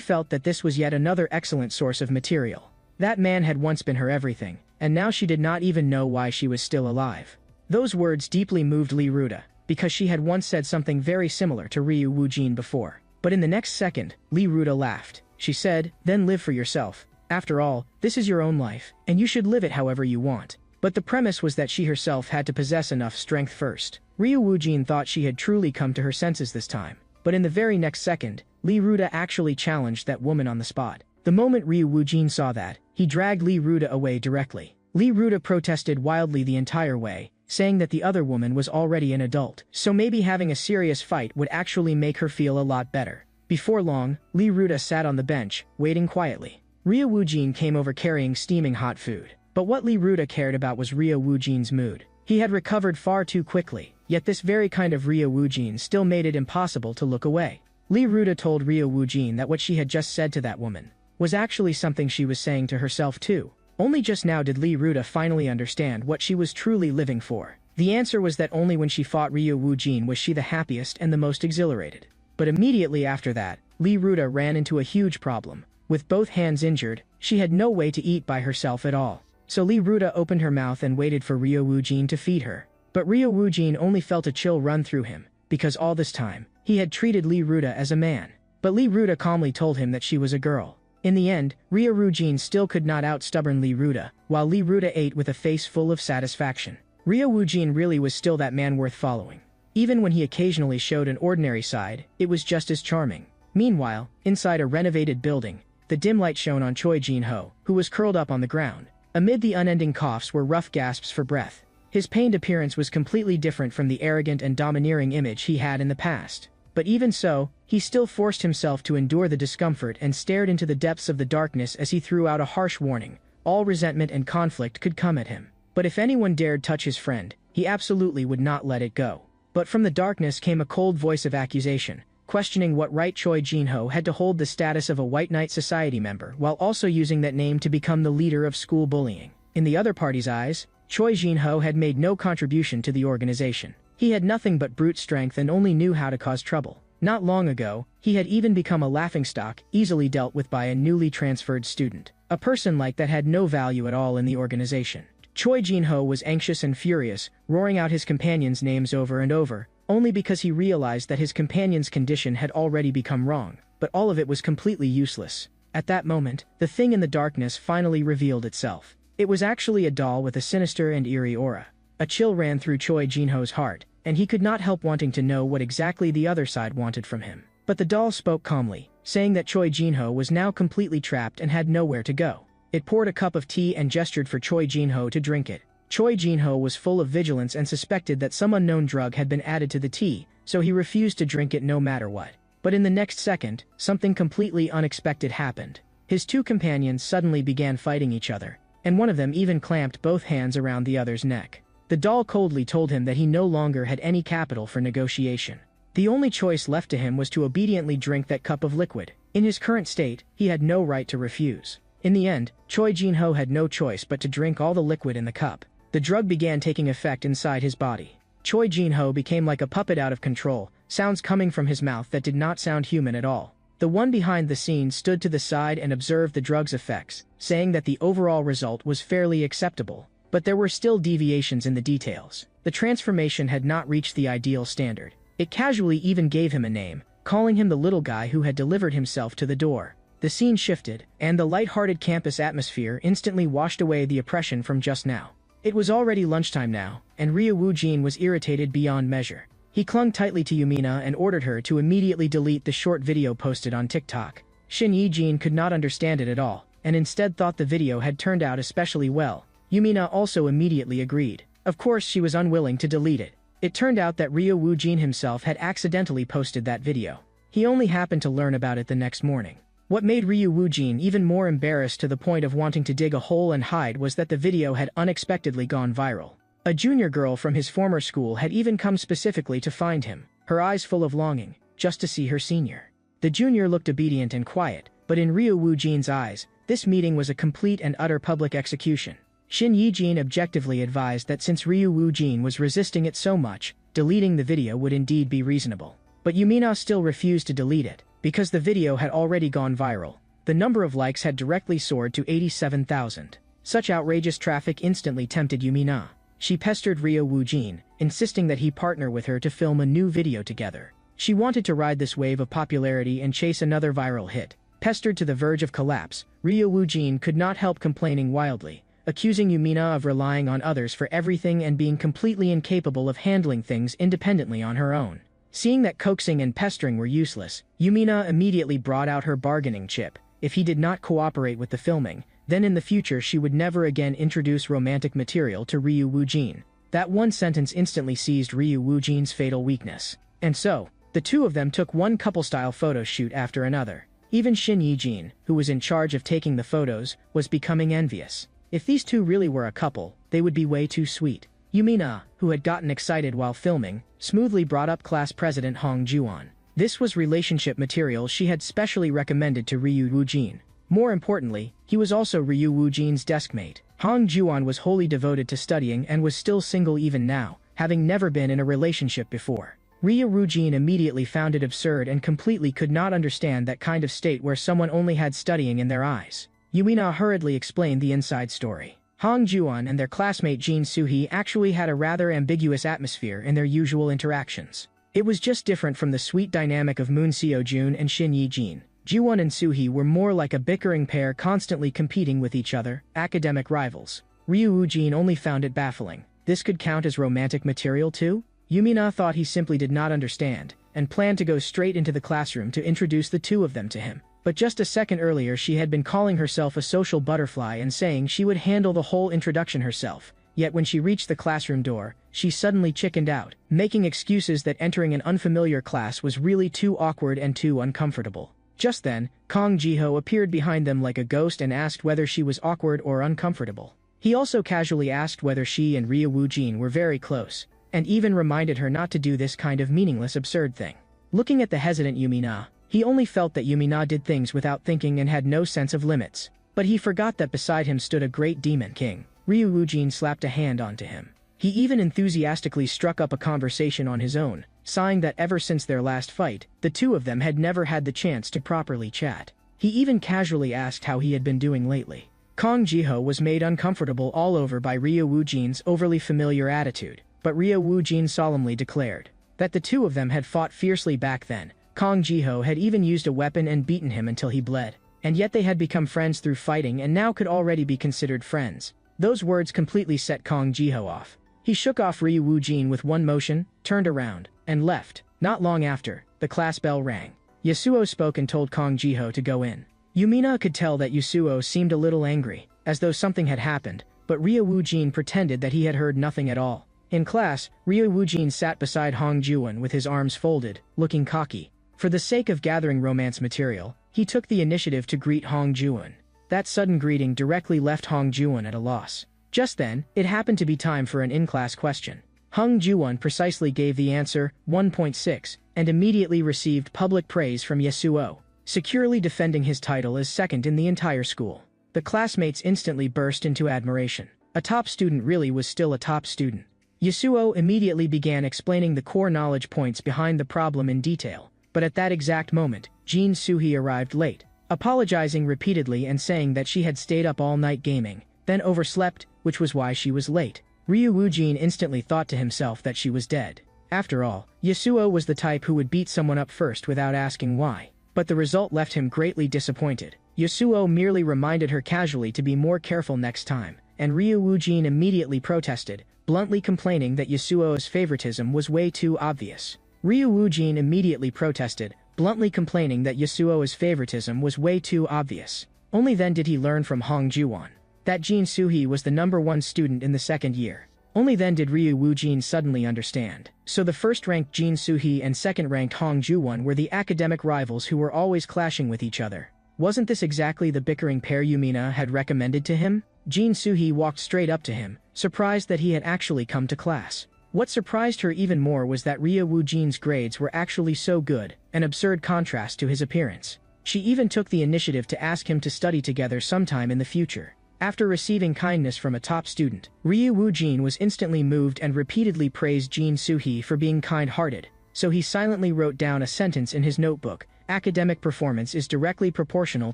felt that this was yet another excellent source of material. That man had once been her everything, and now she did not even know why she was still alive. Those words deeply moved Lee Ruda, because she had once said something very similar to Ryu Woo-jin before. But in the next second, Lee Ruda laughed. She said, "Then live for yourself. After all, this is your own life, and you should live it however you want." But the premise was that she herself had to possess enough strength first. Ryu Woo-jin thought she had truly come to her senses this time. But in the very next second, Lee Ruda actually challenged that woman on the spot. The moment Ryu Woojin saw that, he dragged Lee Ruda away directly. Lee Ruda protested wildly the entire way, saying that the other woman was already an adult, so maybe having a serious fight would actually make her feel a lot better. Before long, Lee Ruda sat on the bench, waiting quietly. Ryu Woojin came over carrying steaming hot food. But what Lee Ruda cared about was Ryu Woojin's mood. He had recovered far too quickly, yet this very kind of Ryu Woojin still made it impossible to look away. Lee Ruda told Ryu Woojin that what she had just said to that woman was actually something she was saying to herself too. Only just now did Lee Ruda finally understand what she was truly living for. The answer was that only when she fought Ryu Woojin was she the happiest and the most exhilarated. But immediately after that, Lee Ruda ran into a huge problem. With both hands injured, she had no way to eat by herself at all. So Lee Ruda opened her mouth and waited for Ryu Woojin to feed her. But Ryu Woojin only felt a chill run through him, because all this time, he had treated Lee Ruda as a man. But Lee Ruda calmly told him that she was a girl. In the end, Ryu Woojin still could not out-stubborn Lee Ruda, while Lee Ruda ate with a face full of satisfaction. Ryu Woojin really was still that man worth following. Even when he occasionally showed an ordinary side, it was just as charming. Meanwhile, inside a renovated building, the dim light shone on Choi Jin-ho, who was curled up on the ground. Amid the unending coughs were rough gasps for breath. His pained appearance was completely different from the arrogant and domineering image he had in the past. But even so, he still forced himself to endure the discomfort and stared into the depths of the darkness as he threw out a harsh warning. All resentment and conflict could come at him. But if anyone dared touch his friend, he absolutely would not let it go. But from the darkness came a cold voice of accusation, questioning what right Choi Jin-ho had to hold the status of a White Knight Society member while also using that name to become the leader of school bullying. In the other party's eyes, Choi Jin-ho had made no contribution to the organization. He had nothing but brute strength and only knew how to cause trouble. Not long ago, he had even become a laughingstock, easily dealt with by a newly transferred student. A person like that had no value at all in the organization. Choi Jin-ho was anxious and furious, roaring out his companions' names over and over, only because he realized that his companion's condition had already become wrong, but all of it was completely useless. At that moment, the thing in the darkness finally revealed itself. It was actually a doll with a sinister and eerie aura. A chill ran through Choi Jin-ho's heart, and he could not help wanting to know what exactly the other side wanted from him. But the doll spoke calmly, saying that Choi Jin-ho was now completely trapped and had nowhere to go. It poured a cup of tea and gestured for Choi Jin-ho to drink it. Choi Jin-ho was full of vigilance and suspected that some unknown drug had been added to the tea, so he refused to drink it no matter what. But in the next second, something completely unexpected happened. His two companions suddenly began fighting each other, and one of them even clamped both hands around the other's neck. The doll coldly told him that he no longer had any capital for negotiation. The only choice left to him was to obediently drink that cup of liquid. In his current state, he had no right to refuse. In the end, Choi Jin-ho had no choice but to drink all the liquid in the cup. The drug began taking effect inside his body. Choi Jin-ho became like a puppet out of control, sounds coming from his mouth that did not sound human at all. The one behind the scenes stood to the side and observed the drug's effects, saying that the overall result was fairly acceptable. But there were still deviations in the details. The transformation had not reached the ideal standard. It casually even gave him a name, calling him the little guy who had delivered himself to the door. The scene shifted, and the light-hearted campus atmosphere instantly washed away the oppression from just now. It was already lunchtime now, and Ryu Woojin was irritated beyond measure. He clung tightly to Yumina and ordered her to immediately delete the short video posted on TikTok. Shin Yi-jin could not understand it at all, and instead thought the video had turned out especially well. Yumina also immediately agreed. Of course she was unwilling to delete it. It turned out that Ryu Woojin himself had accidentally posted that video. He only happened to learn about it the next morning. What made Ryu Woojin even more embarrassed to the point of wanting to dig a hole and hide was that the video had unexpectedly gone viral. A junior girl from his former school had even come specifically to find him, her eyes full of longing, just to see her senior. The junior looked obedient and quiet, but in Ryu Woojin's eyes, this meeting was a complete and utter public execution. Shin Yi-jin objectively advised that since Ryu Woojin was resisting it so much, deleting the video would indeed be reasonable. But Yumina still refused to delete it, because the video had already gone viral. The number of likes had directly soared to 87,000. Such outrageous traffic instantly tempted Yumina. She pestered Ryu Woojin, insisting that he partner with her to film a new video together. She wanted to ride this wave of popularity and chase another viral hit. Pestered to the verge of collapse, Ryu Woojin could not help complaining wildly, accusing Yumina of relying on others for everything and being completely incapable of handling things independently on her own. Seeing that coaxing and pestering were useless, Yumina immediately brought out her bargaining chip, if he did not cooperate with the filming, then in the future she would never again introduce romantic material to Ryu Woojin. That one sentence instantly seized Ryu Woojin's fatal weakness. And so, the two of them took one couple-style photo shoot after another. Even Shin Yi-jin, who was in charge of taking the photos, was becoming envious. If these two really were a couple, they would be way too sweet. Yumina, who had gotten excited while filming, smoothly brought up class president Hong Juan. This was relationship material she had specially recommended to Ryu Woojin. More importantly, he was also Ryu Woojin's deskmate. Hong Juan was wholly devoted to studying and was still single even now, having never been in a relationship before. Ryu Woojin immediately found it absurd and completely could not understand that kind of state where someone only had studying in their eyes. Yumina hurriedly explained the inside story. Hong Juan and their classmate Jin Soo-hee actually had a rather ambiguous atmosphere in their usual interactions. It was just different from the sweet dynamic of Moon Seo-jun and Shin Yi-jin. Ji-won and Soo-hee were more like a bickering pair constantly competing with each other, academic rivals. Ryu Woojin only found it baffling. This could count as romantic material too? Yumina thought he simply did not understand, and planned to go straight into the classroom to introduce the two of them to him. But just a second earlier she had been calling herself a social butterfly and saying she would handle the whole introduction herself. Yet when she reached the classroom door, she suddenly chickened out, making excuses that entering an unfamiliar class was really too awkward and too uncomfortable. Just then, Kong Ji-ho appeared behind them like a ghost and asked whether she was awkward or uncomfortable. He also casually asked whether she and Ryu Woojin were very close, and even reminded her not to do this kind of meaningless absurd thing. Looking at the hesitant Yumina, he only felt that Yumina did things without thinking and had no sense of limits. But he forgot that beside him stood a great demon king. Ryu Woojin slapped a hand onto him. He even enthusiastically struck up a conversation on his own, sighing that ever since their last fight, the two of them had never had the chance to properly chat. He even casually asked how he had been doing lately. Kong Ji-ho was made uncomfortable all over by Ryu Woojin's overly familiar attitude, but Ryu Woojin solemnly declared that the two of them had fought fiercely back then. Kong Ji-ho had even used a weapon and beaten him until he bled, and yet they had become friends through fighting and now could already be considered friends. Those words completely set Kong Ji-ho off. He shook off Ryu Woojin with one motion, turned around, and left. Not long after, the class bell rang. Yasuo spoke and told Kong Ji-ho to go in. Yumina could tell that Yasuo seemed a little angry, as though something had happened, but Ryu Woojin pretended that he had heard nothing at all. In class, Ryu Woojin sat beside Hong Juan with his arms folded, looking cocky. For the sake of gathering romance material, he took the initiative to greet Hong Juan. That sudden greeting directly left Hong Juan at a loss. Just then, it happened to be time for an in-class question. Hong Juan precisely gave the answer, 1.6, and immediately received public praise from Yasuo, securely defending his title as second in the entire school. The classmates instantly burst into admiration. A top student really was still a top student. Yasuo immediately began explaining the core knowledge points behind the problem in detail, but at that exact moment, Jin Soo-hee arrived late, apologizing repeatedly and saying that she had stayed up all night gaming, then overslept, which was why she was late. Ryu Woojin instantly thought to himself that she was dead. After all, Yasuo was the type who would beat someone up first without asking why. But the result left him greatly disappointed. Yasuo merely reminded her casually to be more careful next time, and Ryu Woojin immediately protested, bluntly complaining that Yasuo's favoritism was way too obvious. Ryu Woojin immediately protested, bluntly complaining that Yasuo's favoritism was way too obvious. Only then did he learn from Hong Juan that Jin Soo-hee was the #1 student in the second year. Only then did Ryu Woojin suddenly understand. So the first-ranked Jin Soo-hee and second-ranked Hong Juan were the academic rivals who were always clashing with each other. Wasn't this exactly the bickering pair Yumina had recommended to him? Jin Soo-hee walked straight up to him, surprised that he had actually come to class. What surprised her even more was that Ryu Woojin's grades were actually so good, an absurd contrast to his appearance. She even took the initiative to ask him to study together sometime in the future. After receiving kindness from a top student, Ryu Woojin was instantly moved and repeatedly praised Jin Soo-hee for being kind-hearted, so he silently wrote down a sentence in his notebook: academic performance is directly proportional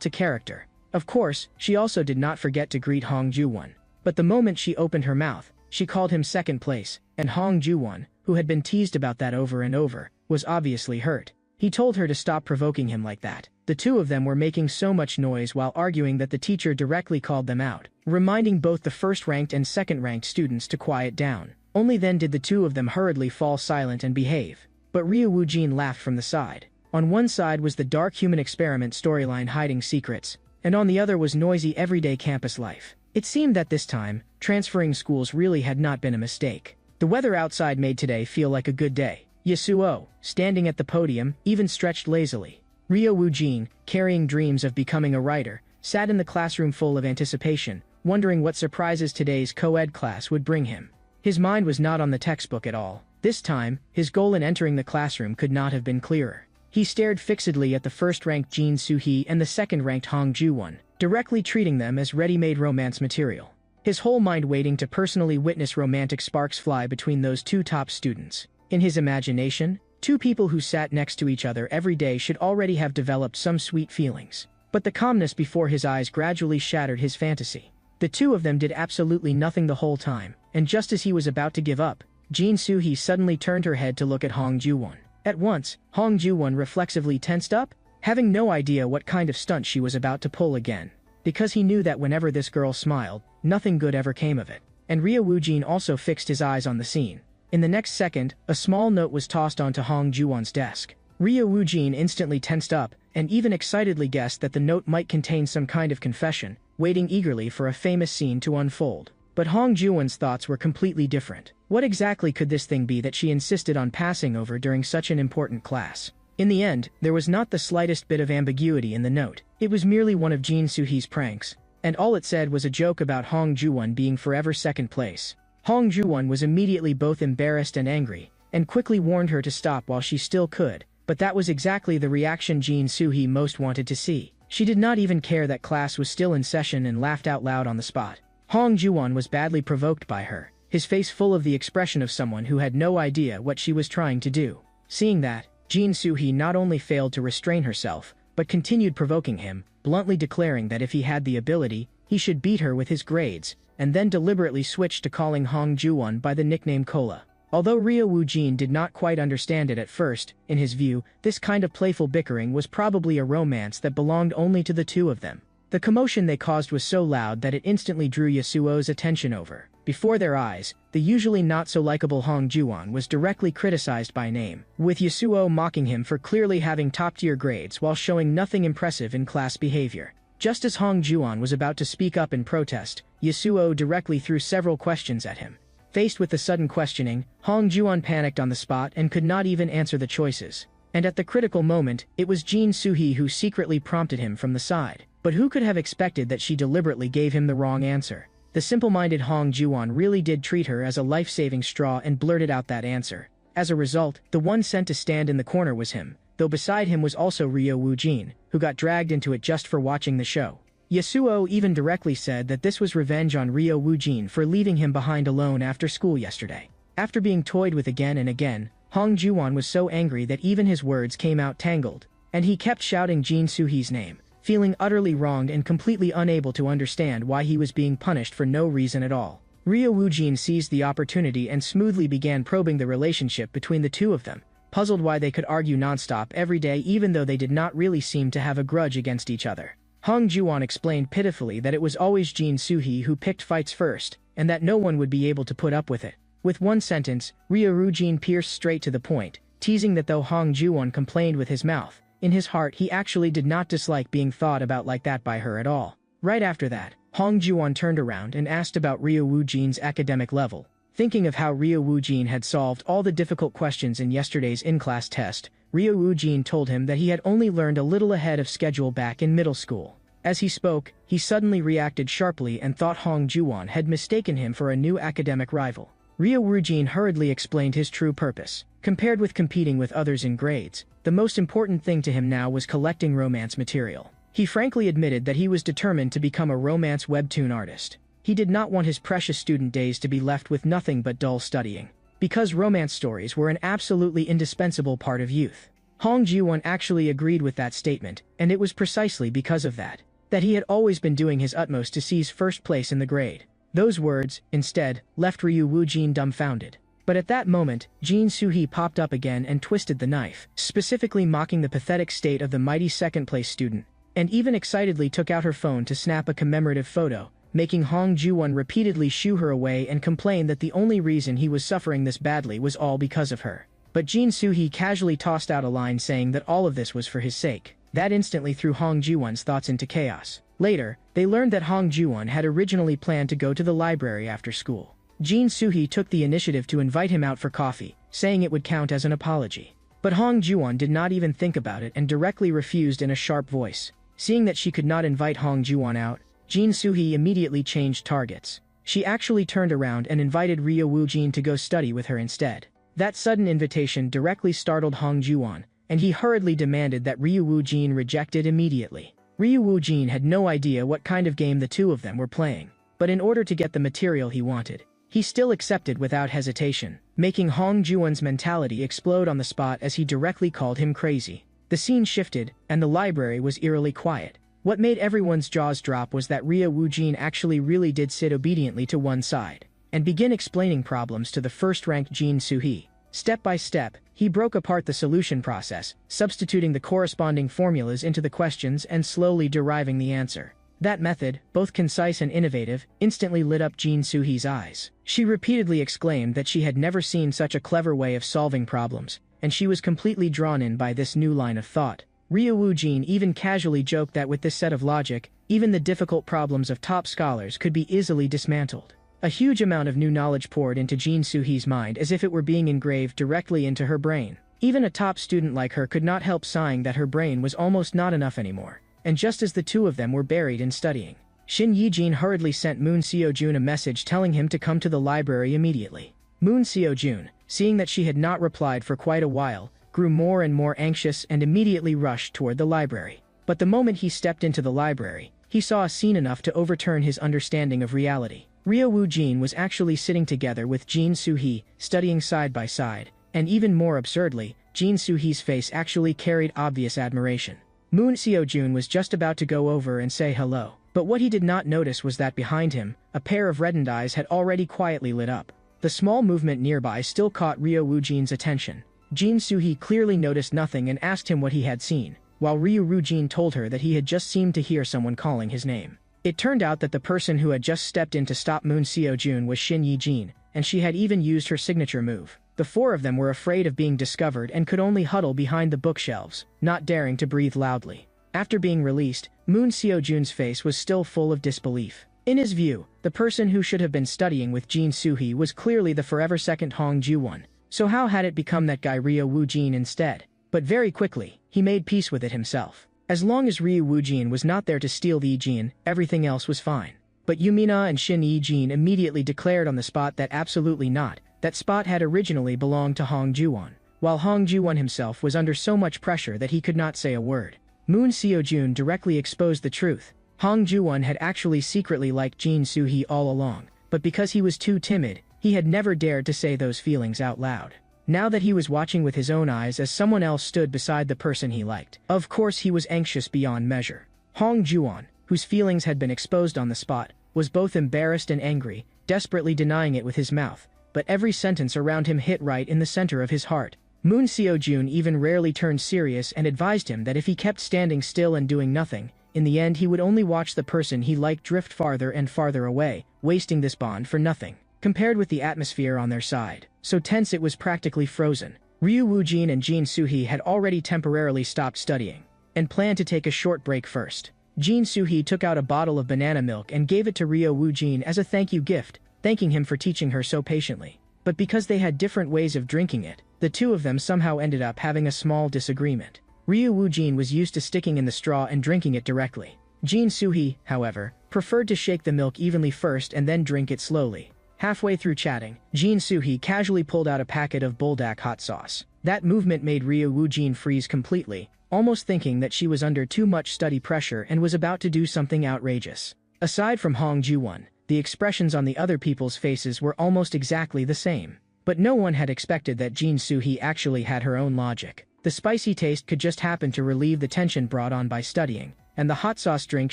to character. Of course, she also did not forget to greet Hong Juan. But the moment she opened her mouth, she called him second place, and Hong Juan, who had been teased about that over and over, was obviously hurt. He told her to stop provoking him like that. The two of them were making so much noise while arguing that the teacher directly called them out, reminding both the first-ranked and second-ranked students to quiet down. Only then did the two of them hurriedly fall silent and behave. But Ryu Woojin laughed from the side. On one side was the dark human experiment storyline hiding secrets, and on the other was noisy everyday campus life. It seemed that this time, transferring schools really had not been a mistake. The weather outside made today feel like a good day. Yasuo, standing at the podium, even stretched lazily. Ryo Woojin, carrying dreams of becoming a writer, sat in the classroom full of anticipation, wondering what surprises today's co-ed class would bring him. His mind was not on the textbook at all. This time, his goal in entering the classroom could not have been clearer. He stared fixedly at the first-ranked Jin Soo-hee and the second-ranked Hong Ju-won, directly treating them as ready-made romance material. His whole mind waiting to personally witness romantic sparks fly between those two top students. In his imagination, two people who sat next to each other every day should already have developed some sweet feelings. But the calmness before his eyes gradually shattered his fantasy. The two of them did absolutely nothing the whole time, and just as he was about to give up, Jin Soo-hee suddenly turned her head to look at Hong Ju-won. At once, Hong Ju-won reflexively tensed up, having no idea what kind of stunt she was about to pull again. Because he knew that whenever this girl smiled, nothing good ever came of it. And Ryo Woojin also fixed his eyes on the scene. In the next second, a small note was tossed onto Hong Ju-won's desk. Ryo Woojin instantly tensed up, and even excitedly guessed that the note might contain some kind of confession, waiting eagerly for a famous scene to unfold. But Hong Ju-won's thoughts were completely different. What exactly could this thing be that she insisted on passing over during such an important class? In the end, there was not the slightest bit of ambiguity in the note. It was merely one of Jin Soo-hee's pranks, and all it said was a joke about Hong Ju-won being forever second place. Hong Ju-won was immediately both embarrassed and angry, and quickly warned her to stop while she still could, but that was exactly the reaction Jin Soo-hee most wanted to see. She did not even care that class was still in session and laughed out loud on the spot. Hong Ju-won was badly provoked by her, his face full of the expression of someone who had no idea what she was trying to do. Seeing that, Jin Soo-hee not only failed to restrain herself, but continued provoking him, bluntly declaring that if he had the ability, he should beat her with his grades, and then deliberately switched to calling Hong Ju-won by the nickname Cola. Although Ryo Woojin did not quite understand it at first, in his view, this kind of playful bickering was probably a romance that belonged only to the two of them. The commotion they caused was so loud that it instantly drew Yasuo's attention over. Before their eyes, the usually not-so-likable Hong Ju-won was directly criticized by name, with Yasuo mocking him for clearly having top-tier grades while showing nothing impressive in class behavior. Just as Hong Ju-won was about to speak up in protest, Yasuo directly threw several questions at him. Faced with the sudden questioning, Hong Ju-won panicked on the spot and could not even answer the choices. And at the critical moment, it was Jin Soo-hee who secretly prompted him from the side. But who could have expected that she deliberately gave him the wrong answer? The simple-minded Hong Ju-won really did treat her as a life-saving straw and blurted out that answer. As a result, the one sent to stand in the corner was him, though beside him was also Ryo Woojin, who got dragged into it just for watching the show. Yasuo even directly said that this was revenge on Ryo Woojin for leaving him behind alone after school yesterday. After being toyed with again and again, Hong Ju-won was so angry that even his words came out tangled, and he kept shouting Jin Soo-hee's name, feeling utterly wronged and completely unable to understand why he was being punished for no reason at all. Ryo Woojin seized the opportunity and smoothly began probing the relationship between the two of them, puzzled why they could argue nonstop every day even though they did not really seem to have a grudge against each other. Hong Ju-won explained pitifully that it was always Jin Soo-hee who picked fights first, and that no one would be able to put up with it. With one sentence, Ryo Woojin pierced straight to the point, teasing that though Hong Ju-won complained with his mouth, in his heart he actually did not dislike being thought about like that by her at all. Right after that, Hong Ju-won turned around and asked about Ryo Woojin's academic level. Thinking of how Ryo Woojin had solved all the difficult questions in yesterday's in-class test, Ryo Woojin told him that he had only learned a little ahead of schedule back in middle school. As he spoke, he suddenly reacted sharply and thought Hong Ju-won had mistaken him for a new academic rival. Ryo Woojin hurriedly explained his true purpose. Compared with competing with others in grades, the most important thing to him now was collecting romance material. He frankly admitted that he was determined to become a romance webtoon artist. He did not want his precious student days to be left with nothing but dull studying, because romance stories were an absolutely indispensable part of youth. Hong Ju-won actually agreed with that statement, and it was precisely because of that he had always been doing his utmost to seize first place in the grade. Those words, instead, left Ryo Woojin dumbfounded. But at that moment, Jin Soo-hee popped up again and twisted the knife, specifically mocking the pathetic state of the mighty second-place student, and even excitedly took out her phone to snap a commemorative photo, making Hong Ju-won repeatedly shoo her away and complain that the only reason he was suffering this badly was all because of her. But Jin Soo-hee casually tossed out a line saying that all of this was for his sake. That instantly threw Hong Ji-won's thoughts into chaos. Later, they learned that Hong Ji-won had originally planned to go to the library after school. Jin Soo-hee took the initiative to invite him out for coffee, saying it would count as an apology. But Hong Ji-won did not even think about it and directly refused in a sharp voice. Seeing that she could not invite Hong Ji-won out, Jin Soo-hee immediately changed targets. She actually turned around and invited Ryo Woo-jin to go study with her instead. That sudden invitation directly startled Hong Ji-won, and he hurriedly demanded that Ryo Woo-jin reject it immediately. Ryo Woo-jin had no idea what kind of game the two of them were playing, but in order to get the material he wanted, he still accepted without hesitation, making Hong Ji-won's mentality explode on the spot as he directly called him crazy. The scene shifted, and the library was eerily quiet. What made everyone's jaws drop was that Ryo Woo-jin actually really did sit obediently to one side, and begin explaining problems to the first-ranked Jin Soo-hee. Step by step, he broke apart the solution process, substituting the corresponding formulas into the questions and slowly deriving the answer. That method, both concise and innovative, instantly lit up Jin Soo-hee's eyes. She repeatedly exclaimed that she had never seen such a clever way of solving problems, and she was completely drawn in by this new line of thought. Ryo Woo-jin even casually joked that with this set of logic, even the difficult problems of top scholars could be easily dismantled. A huge amount of new knowledge poured into Jin Soo-hee's mind as if it were being engraved directly into her brain. Even a top student like her could not help sighing that her brain was almost not enough anymore. And just as the two of them were buried in studying, Shin Yi-jin hurriedly sent Moon Seo-jun a message telling him to come to the library immediately. Moon Seo-jun, seeing that she had not replied for quite a while, grew more and more anxious and immediately rushed toward the library. But the moment he stepped into the library, he saw a scene enough to overturn his understanding of reality. Ryo Woo-jin was actually sitting together with Jin Soo-hee, studying side by side, and even more absurdly, Jin Soo-hee's face actually carried obvious admiration. Moon Seo-jun was just about to go over and say hello, but what he did not notice was that behind him, a pair of reddened eyes had already quietly lit up. The small movement nearby still caught Ryo Woo-jin's attention. Jin Soo-hee clearly noticed nothing and asked him what he had seen, while Ryo Woo-jin told her that he had just seemed to hear someone calling his name. It turned out that the person who had just stepped in to stop Moon Seo-jun was Shin Yi-jin, and she had even used her signature move. The four of them were afraid of being discovered and could only huddle behind the bookshelves, not daring to breathe loudly. After being released, Moon Seo-jun's face was still full of disbelief. In his view, the person who should have been studying with Jin Soo-hee was clearly the forever second Hong Ji-won. So how had it become that guy Ryo Woo-jin instead? But very quickly, he made peace with it himself. As long as Ryo Woo-jin was not there to steal the Yi-jin, everything else was fine. But Yumina and Shin Yi-jin immediately declared on the spot that absolutely not. That spot had originally belonged to Hong Ji-won, while Hong Ji-won himself was under so much pressure that he could not say a word. Moon Seo-jun directly exposed the truth. Hong Ji-won had actually secretly liked Jin Soo-hee all along, but because he was too timid, he had never dared to say those feelings out loud. Now that he was watching with his own eyes as someone else stood beside the person he liked, of course he was anxious beyond measure. Hong Ji-won, whose feelings had been exposed on the spot, was both embarrassed and angry, desperately denying it with his mouth, but every sentence around him hit right in the center of his heart. Moon Seo-jun even rarely turned serious and advised him that if he kept standing still and doing nothing, in the end he would only watch the person he liked drift farther and farther away, wasting this bond for nothing. Compared with the atmosphere on their side, so tense it was practically frozen, Ryo Woo-jin and Jin Soo-hee had already temporarily stopped studying, and planned to take a short break first. Jin Soo-hee took out a bottle of banana milk and gave it to Ryo Woo-jin as a thank you gift, thanking him for teaching her so patiently. But because they had different ways of drinking it, the two of them somehow ended up having a small disagreement. Ryo Woo-jin was used to sticking in the straw and drinking it directly. Jin Soo-hee, however, preferred to shake the milk evenly first and then drink it slowly. Halfway through chatting, Jin Soo-hee casually pulled out a packet of buldak hot sauce. That movement made Ryo Woo-jin freeze completely, almost thinking that she was under too much study pressure and was about to do something outrageous. Aside from Hong Ji-won, the expressions on the other people's faces were almost exactly the same. But no one had expected that Jin Soo-hee actually had her own logic. The spicy taste could just happen to relieve the tension brought on by studying, and the hot sauce drink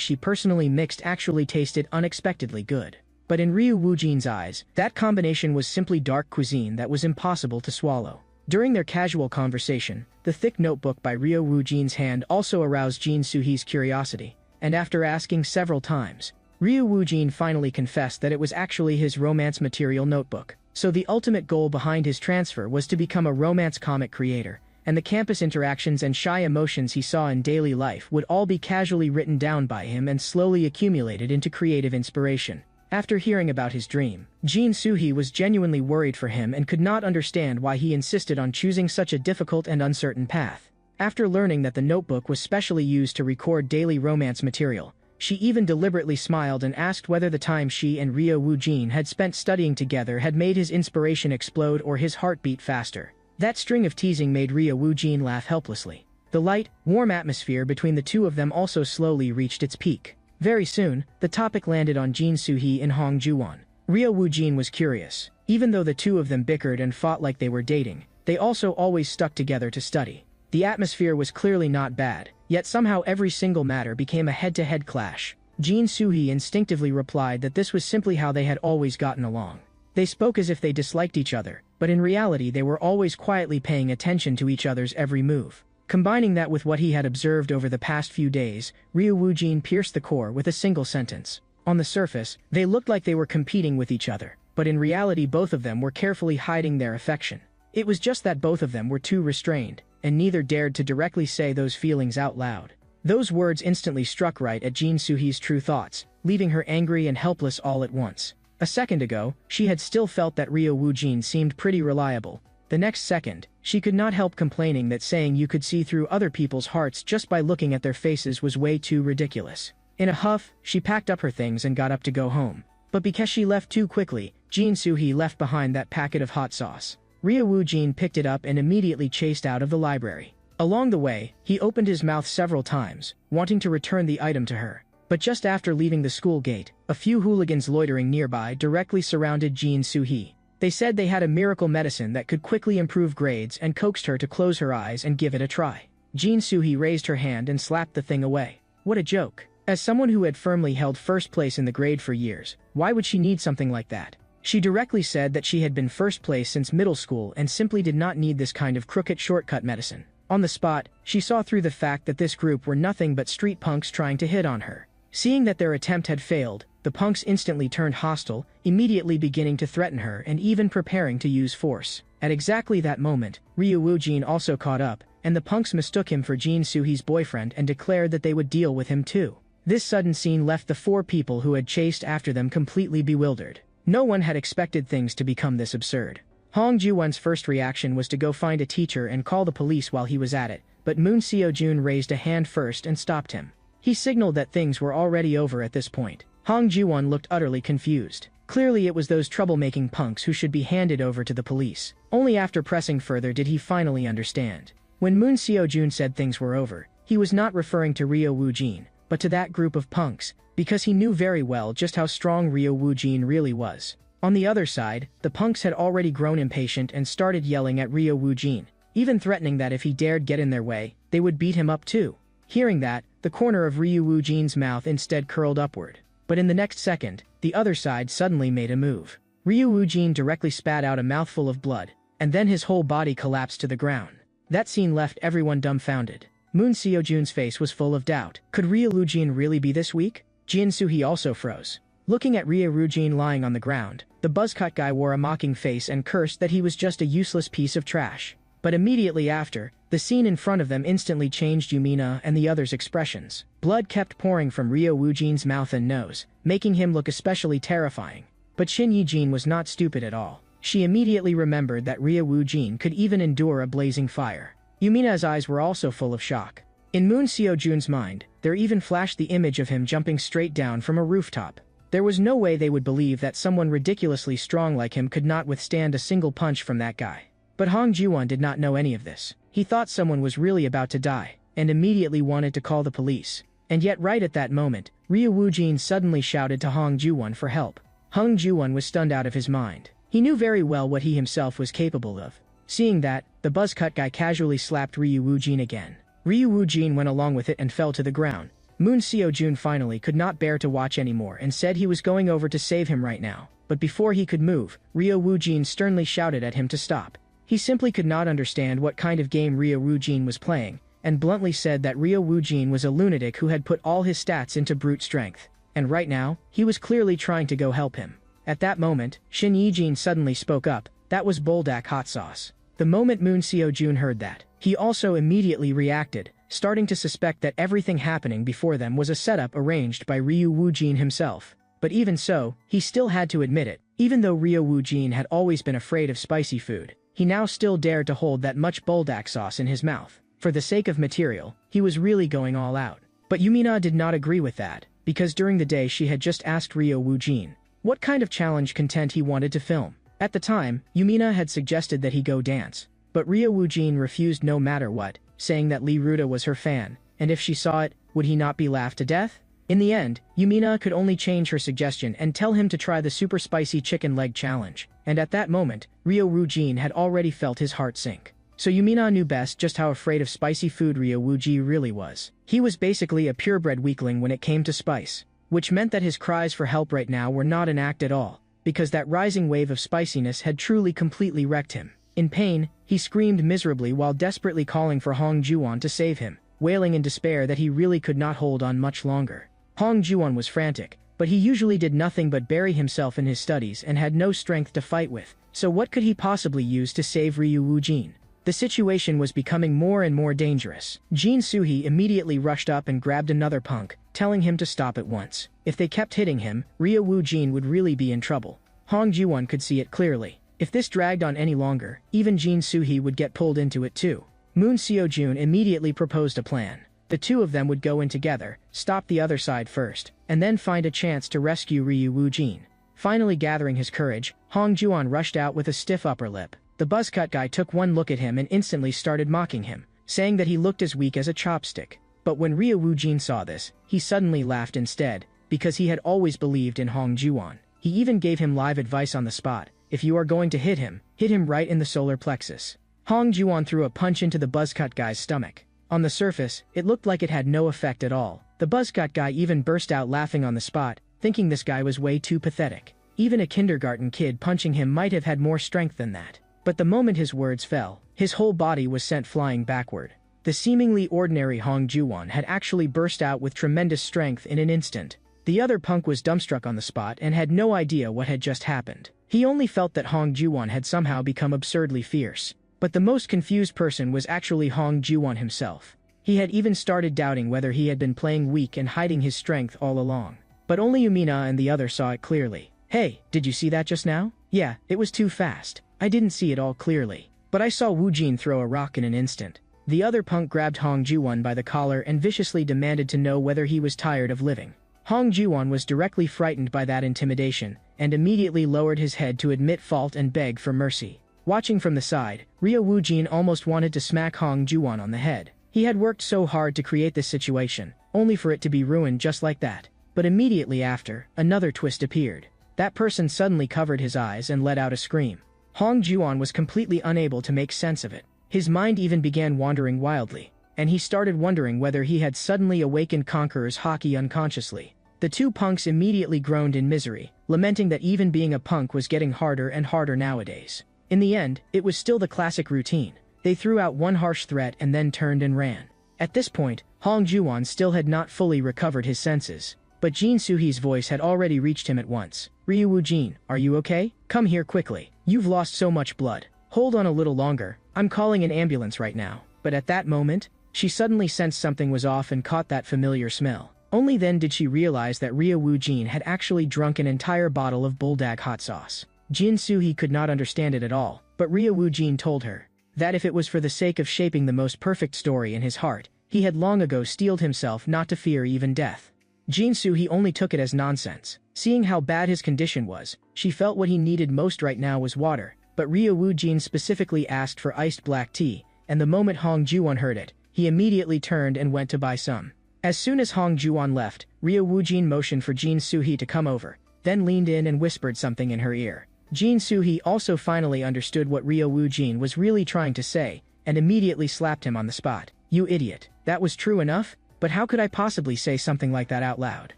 she personally mixed actually tasted unexpectedly good. But in Ryo Woo-jin's eyes, that combination was simply dark cuisine that was impossible to swallow. During their casual conversation, the thick notebook by Ryo Woo-jin's hand also aroused Jin Soo-hee's curiosity, and after asking several times, Ryu Woojin finally confessed that it was actually his romance material notebook. So the ultimate goal behind his transfer was to become a romance comic creator, and the campus interactions and shy emotions he saw in daily life would all be casually written down by him and slowly accumulated into creative inspiration. After hearing about his dream, Jin Soo-hee was genuinely worried for him and could not understand why he insisted on choosing such a difficult and uncertain path. After learning that the notebook was specially used to record daily romance material, she even deliberately smiled and asked whether the time she and Ryo Woojin had spent studying together had made his inspiration explode or his heart beat faster. That string of teasing made Ryo Woojin laugh helplessly. The light, warm atmosphere between the two of them also slowly reached its peak. Very soon, the topic landed on Jin Soo-hee and Hong Ju-won. Ryo Woojin was curious. Even though the two of them bickered and fought like they were dating, they also always stuck together to study. The atmosphere was clearly not bad, yet somehow every single matter became a head-to-head clash. Jin Soo-hee instinctively replied that this was simply how they had always gotten along. They spoke as if they disliked each other, but in reality they were always quietly paying attention to each other's every move. Combining that with what he had observed over the past few days, Ryo Woojin pierced the core with a single sentence. On the surface, they looked like they were competing with each other, but in reality both of them were carefully hiding their affection. It was just that both of them were too restrained, and neither dared to directly say those feelings out loud. Those words instantly struck right at Jin Soo-hee's true thoughts, leaving her angry and helpless all at once. A second ago, she had still felt that Ryo Woojin seemed pretty reliable. The next second, she could not help complaining that saying you could see through other people's hearts just by looking at their faces was way too ridiculous. In a huff, she packed up her things and got up to go home. But because she left too quickly, Jin Soo-hee left behind that packet of hot sauce. Ryo Woojin picked it up and immediately chased out of the library. Along the way, he opened his mouth several times, wanting to return the item to her. But just after leaving the school gate, a few hooligans loitering nearby directly surrounded Jin Soo-hee. They said they had a miracle medicine that could quickly improve grades and coaxed her to close her eyes and give it a try. Jin Soo-hee raised her hand and slapped the thing away. What a joke. As someone who had firmly held first place in the grade for years, why would she need something like that? She directly said that she had been first place since middle school and simply did not need this kind of crooked shortcut medicine. On the spot, she saw through the fact that this group were nothing but street punks trying to hit on her. Seeing that their attempt had failed, the punks instantly turned hostile, immediately beginning to threaten her and even preparing to use force. At exactly that moment, Ryo Woojin also caught up, and the punks mistook him for Jin Soo-hee's boyfriend and declared that they would deal with him too. This sudden scene left the four people who had chased after them completely bewildered. No one had expected things to become this absurd. Hong Ju-won's first reaction was to go find a teacher and call the police while he was at it, but Moon Seo-jun raised a hand first and stopped him. He signaled that things were already over at this point. Hong Ju-won looked utterly confused. Clearly it was those troublemaking punks who should be handed over to the police. Only after pressing further did he finally understand. When Moon Seo-jun said things were over, he was not referring to Ryo Woojin, but to that group of punks, because he knew very well just how strong Ryo Woojin really was. On the other side, the punks had already grown impatient and started yelling at Ryo Woojin, even threatening that if he dared get in their way, they would beat him up too. Hearing that, the corner of Ryo Woojin's mouth instead curled upward. But in the next second, the other side suddenly made a move. Ryo Woojin directly spat out a mouthful of blood, and then his whole body collapsed to the ground. That scene left everyone dumbfounded. Moon Seo-jun's face was full of doubt. Could Ryo Woojin really be this weak? Jin Soo-hee also froze. Looking at Ryo Woojin lying on the ground, the buzzcut guy wore a mocking face and cursed that he was just a useless piece of trash. But immediately after, the scene in front of them instantly changed Yumina and the others' expressions. Blood kept pouring from Ryo Woojin's mouth and nose, making him look especially terrifying. But Shin Yi-jin was not stupid at all. She immediately remembered that Ryo Woojin could even endure a blazing fire. Yumina's eyes were also full of shock. In Moon Seo-jun's mind, there even flashed the image of him jumping straight down from a rooftop. There was no way they would believe that someone ridiculously strong like him could not withstand a single punch from that guy. But Hong Ju-won did not know any of this. He thought someone was really about to die, and immediately wanted to call the police. And yet right at that moment, Ryo Woojin suddenly shouted to Hong Ju-won for help. Hong Ju-won was stunned out of his mind. He knew very well what he himself was capable of. Seeing that, the buzzcut guy casually slapped Ryo Woojin again. Ryo Woojin went along with it and fell to the ground. Moon Seo-jun finally could not bear to watch anymore and said he was going over to save him right now. But before he could move, Ryo Woojin sternly shouted at him to stop. He simply could not understand what kind of game Ryo Woojin was playing, and bluntly said that Ryo Woojin was a lunatic who had put all his stats into brute strength. and right now, he was clearly trying to go help him. At that moment, Shin Yijin suddenly spoke up. That was Buldak hot sauce. The moment Moon Seo-jun heard that, he also immediately reacted, starting to suspect that everything happening before them was a setup arranged by Ryu Woojin himself. But even so, he still had to admit it. Even though Ryu Woojin had always been afraid of spicy food, he now still dared to hold that much Buldak sauce in his mouth. For the sake of material, he was really going all out. But Yumina did not agree with that, because during the day she had just asked Ryu Woojin what kind of challenge content he wanted to film. At the time, Yumina had suggested that he go dance, but Ryu Woojin refused no matter what, saying that Lee Ruta was her fan, and if she saw it, would he not be laughed to death? In the end, Yumina could only change her suggestion and tell him to try the super spicy chicken leg challenge, and at that moment, Ryu Woojin had already felt his heart sink. So Yumina knew best just how afraid of spicy food Ryu Woojin really was. He was basically a purebred weakling when it came to spice, which meant that his cries for help right now were not an act at all, because that rising wave of spiciness had truly completely wrecked him. In pain, he screamed miserably while desperately calling for Hong Juwon to save him, wailing in despair that he really could not hold on much longer. Hong Juwon was frantic, but he usually did nothing but bury himself in his studies and had no strength to fight with, so what could he possibly use to save Ryu Woojin? The situation was becoming more and more dangerous. Jin Suhee immediately rushed up and grabbed another punk, telling him to stop at once. If they kept hitting him, Ryu Woojin would really be in trouble. Hong Juwon could see it clearly. If this dragged on any longer, even Jin Suhee would get pulled into it too. Moon Seo-jun immediately proposed a plan. The two of them would go in together, stop the other side first, and then find a chance to rescue Ryu Woojin. Finally gathering his courage, Hong Juwon rushed out with a stiff upper lip. The buzzcut guy took one look at him and instantly started mocking him, saying that he looked as weak as a chopstick. But when Ryu Woojin saw this, he suddenly laughed instead, because he had always believed in Hong Juwon. He even gave him live advice on the spot. If you are going to hit him right in the solar plexus. Hong Juwon threw a punch into the buzzcut guy's stomach. On the surface, it looked like it had no effect at all. The buzzcut guy even burst out laughing on the spot, thinking this guy was way too pathetic. Even a kindergarten kid punching him might have had more strength than that. But the moment his words fell, his whole body was sent flying backward. The seemingly ordinary Hong Juwon had actually burst out with tremendous strength in an instant. The other punk was dumbstruck on the spot and had no idea what had just happened. He only felt that Hong Juwon had somehow become absurdly fierce. But the most confused person was actually Hong Juwon himself. He had even started doubting whether he had been playing weak and hiding his strength all along. But only Yumina and the other saw it clearly. Hey, did you see that just now? Yeah, it was too fast. I didn't see it all clearly. But I saw Woojin throw a rock in an instant. The other punk grabbed Hong Juwon by the collar and viciously demanded to know whether he was tired of living. Hong Juwon was directly frightened by that intimidation, and immediately lowered his head to admit fault and beg for mercy. Watching from the side, Ryu Woojin almost wanted to smack Hong Juwon on the head. He had worked so hard to create this situation, only for it to be ruined just like that. But immediately after, another twist appeared. That person suddenly covered his eyes and let out a scream. Hong Juwon was completely unable to make sense of it. His mind even began wandering wildly, and he started wondering whether he had suddenly awakened Conqueror's Haki unconsciously. The two punks immediately groaned in misery, lamenting that even being a punk was getting harder and harder nowadays. In the end, it was still the classic routine. They threw out one harsh threat and then turned and ran. At this point, Hong Juwon still had not fully recovered his senses, but Jin Suhee's voice had already reached him at once. Ryu Woojin, are you okay? Come here quickly. You've lost so much blood. Hold on a little longer. I'm calling an ambulance right now. But at that moment, she suddenly sensed something was off and caught that familiar smell. Only then did she realize that Ryu Woojin had actually drunk an entire bottle of bulldog hot sauce. Jin Suhee could not understand it at all, but Ryu Woojin told her that if it was for the sake of shaping the most perfect story in his heart, he had long ago steeled himself not to fear even death. Jin Suhee only took it as nonsense. Seeing how bad his condition was, she felt what he needed most right now was water, but Ryu Woojin specifically asked for iced black tea, and the moment Hong Juwon heard it, he immediately turned and went to buy some. As soon as Hong Juwon left, Ryu Woojin motioned for Jin Suhee to come over, then leaned in and whispered something in her ear. Jin Suhee also finally understood what Ryu Woojin was really trying to say, and immediately slapped him on the spot. You idiot. That was true enough? But how could I possibly say something like that out loud?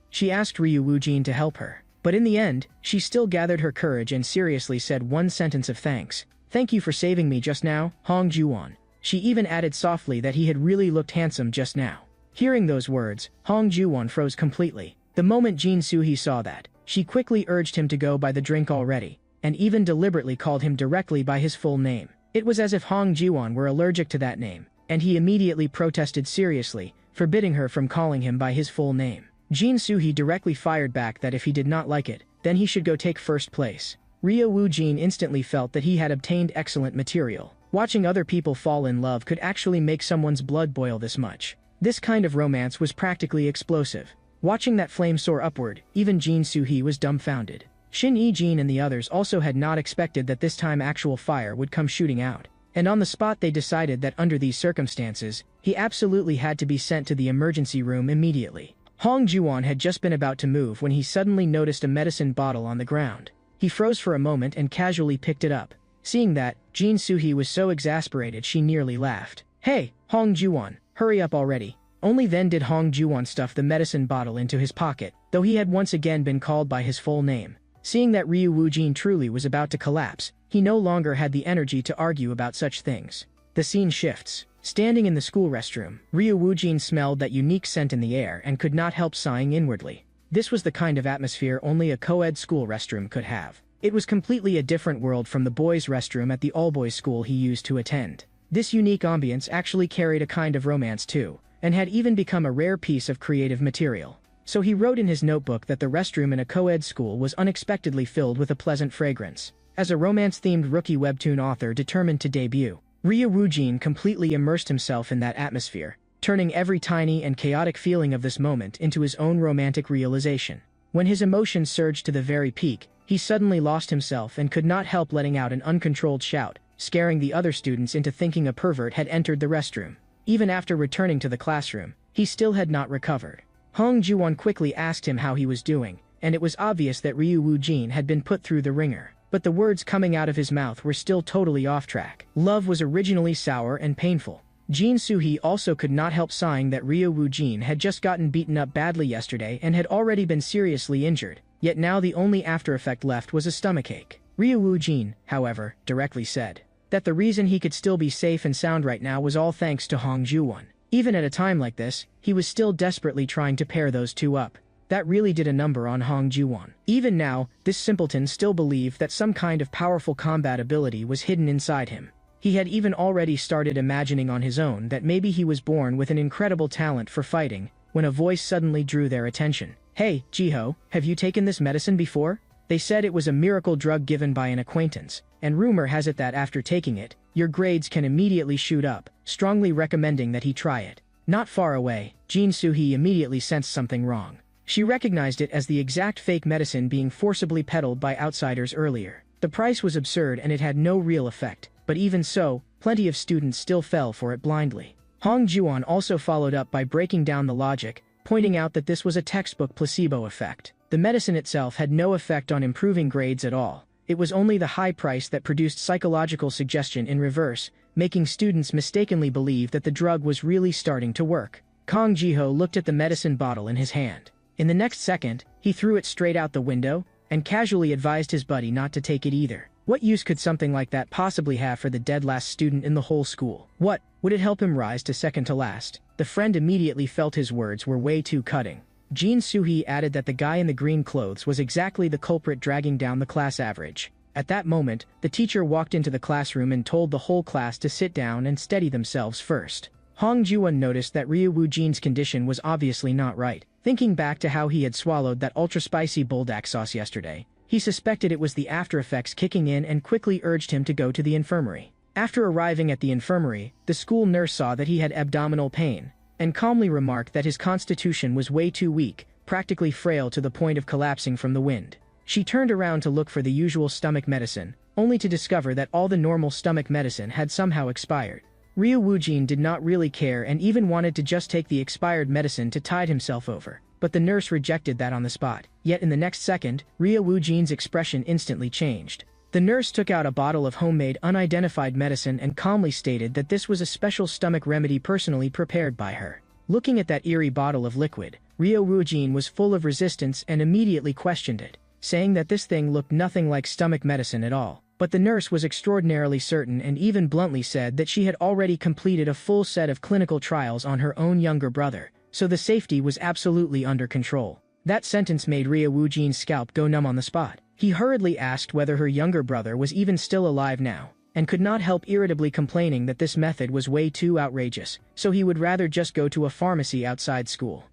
She asked Ryu Woojin to help her. But in the end, she still gathered her courage and seriously said one sentence of thanks. Thank you for saving me just now, Hong Juwon. She even added softly that he had really looked handsome just now. Hearing those words, Hong Juwon froze completely. The moment Jin Soo-hee saw that, she quickly urged him to go buy the drink already, and even deliberately called him directly by his full name. It was as if Hong Ji-won were allergic to that name, and he immediately protested seriously, forbidding her from calling him by his full name. Jin Soo-hee directly fired back that if he did not like it, then he should go take first place. Ryo Woo-jin instantly felt that he had obtained excellent material. Watching other people fall in love could actually make someone's blood boil this much. This kind of romance was practically explosive. Watching that flame soar upward, even Jin Soo-hee was dumbfounded. Shin Yi-jin and the others also had not expected that this time actual fire would come shooting out. And on the spot they decided that under these circumstances, he absolutely had to be sent to the emergency room immediately. Hong Ji-won had just been about to move when he suddenly noticed a medicine bottle on the ground. He froze for a moment and casually picked it up. Seeing that, Jin Soo-hee was so exasperated she nearly laughed. "Hey, Hong Ji-won, hurry up already." Only then did Hong Ji-won stuff the medicine bottle into his pocket, though he had once again been called by his full name. Seeing that Ryo Woo-jin truly was about to collapse, he no longer had the energy to argue about such things. The scene shifts. Standing in the school restroom, Ryo Woo-jin smelled that unique scent in the air and could not help sighing inwardly. This was the kind of atmosphere only a co-ed school restroom could have. It was completely a different world from the boys' restroom at the all-boys school he used to attend. This unique ambience actually carried a kind of romance too, and had even become a rare piece of creative material. So he wrote in his notebook that the restroom in a co-ed school was unexpectedly filled with a pleasant fragrance. As a romance-themed rookie webtoon author determined to debut, Ryo Woo-jin completely immersed himself in that atmosphere, turning every tiny and chaotic feeling of this moment into his own romantic realization. When his emotions surged to the very peak, he suddenly lost himself and could not help letting out an uncontrolled shout, scaring the other students into thinking a pervert had entered the restroom. Even after returning to the classroom, he still had not recovered. Hong Ji-won quickly asked him how he was doing, and it was obvious that Ryo Woo-jin had been put through the ringer. But the words coming out of his mouth were still totally off track. Love was originally sour and painful. Jin Soo-hee also could not help sighing that Ryo Woo-jin had just gotten beaten up badly yesterday and had already been seriously injured, yet now the only after effect left was a stomachache. Ryo Woo-jin, however, directly said that the reason he could still be safe and sound right now was all thanks to Hong Ji-won. Even at a time like this, he was still desperately trying to pair those two up. That really did a number on Hong Ji-won. Even now, this simpleton still believed that some kind of powerful combat ability was hidden inside him. He had even already started imagining on his own that maybe he was born with an incredible talent for fighting, when a voice suddenly drew their attention. "Hey, Ji-ho, have you taken this medicine before?" They said it was a miracle drug given by an acquaintance, and rumor has it that after taking it, your grades can immediately shoot up, strongly recommending that he try it. Not far away, Jin Soo-hee immediately sensed something wrong. She recognized it as the exact fake medicine being forcibly peddled by outsiders earlier. The price was absurd and it had no real effect, but even so, plenty of students still fell for it blindly. Hong Ji-won also followed up by breaking down the logic, pointing out that this was a textbook placebo effect. The medicine itself had no effect on improving grades at all. It was only the high price that produced psychological suggestion in reverse, making students mistakenly believe that the drug was really starting to work. Kang Ji-ho looked at the medicine bottle in his hand. In the next second, he threw it straight out the window, and casually advised his buddy not to take it either. What use could something like that possibly have for the dead last student in the whole school? What, would it help him rise to second to last? The friend immediately felt his words were way too cutting. Jin Soo-hee added that the guy in the green clothes was exactly the culprit dragging down the class average. At that moment, the teacher walked into the classroom and told the whole class to sit down and steady themselves first. Hong Ji-won noticed that Ryo Woo-jin's condition was obviously not right. Thinking back to how he had swallowed that ultra-spicy buldak sauce yesterday, he suspected it was the after effects kicking in and quickly urged him to go to the infirmary. After arriving at the infirmary, the school nurse saw that he had abdominal pain, and calmly remarked that his constitution was way too weak, practically frail to the point of collapsing from the wind. She turned around to look for the usual stomach medicine, only to discover that all the normal stomach medicine had somehow expired. Ryo Woo-jin did not really care and even wanted to just take the expired medicine to tide himself over, but the nurse rejected that on the spot. Yet in the next second, Ryo Woo-jin's expression instantly changed. The nurse took out a bottle of homemade unidentified medicine and calmly stated that this was a special stomach remedy personally prepared by her. Looking at that eerie bottle of liquid, Ryo Woo-jin was full of resistance and immediately questioned it, saying that this thing looked nothing like stomach medicine at all. But the nurse was extraordinarily certain and even bluntly said that she had already completed a full set of clinical trials on her own younger brother, so the safety was absolutely under control. That sentence made Ryo Woojin's scalp go numb on the spot. He hurriedly asked whether her younger brother was even still alive now, and could not help irritably complaining that this method was way too outrageous, so he would rather just go to a pharmacy outside school.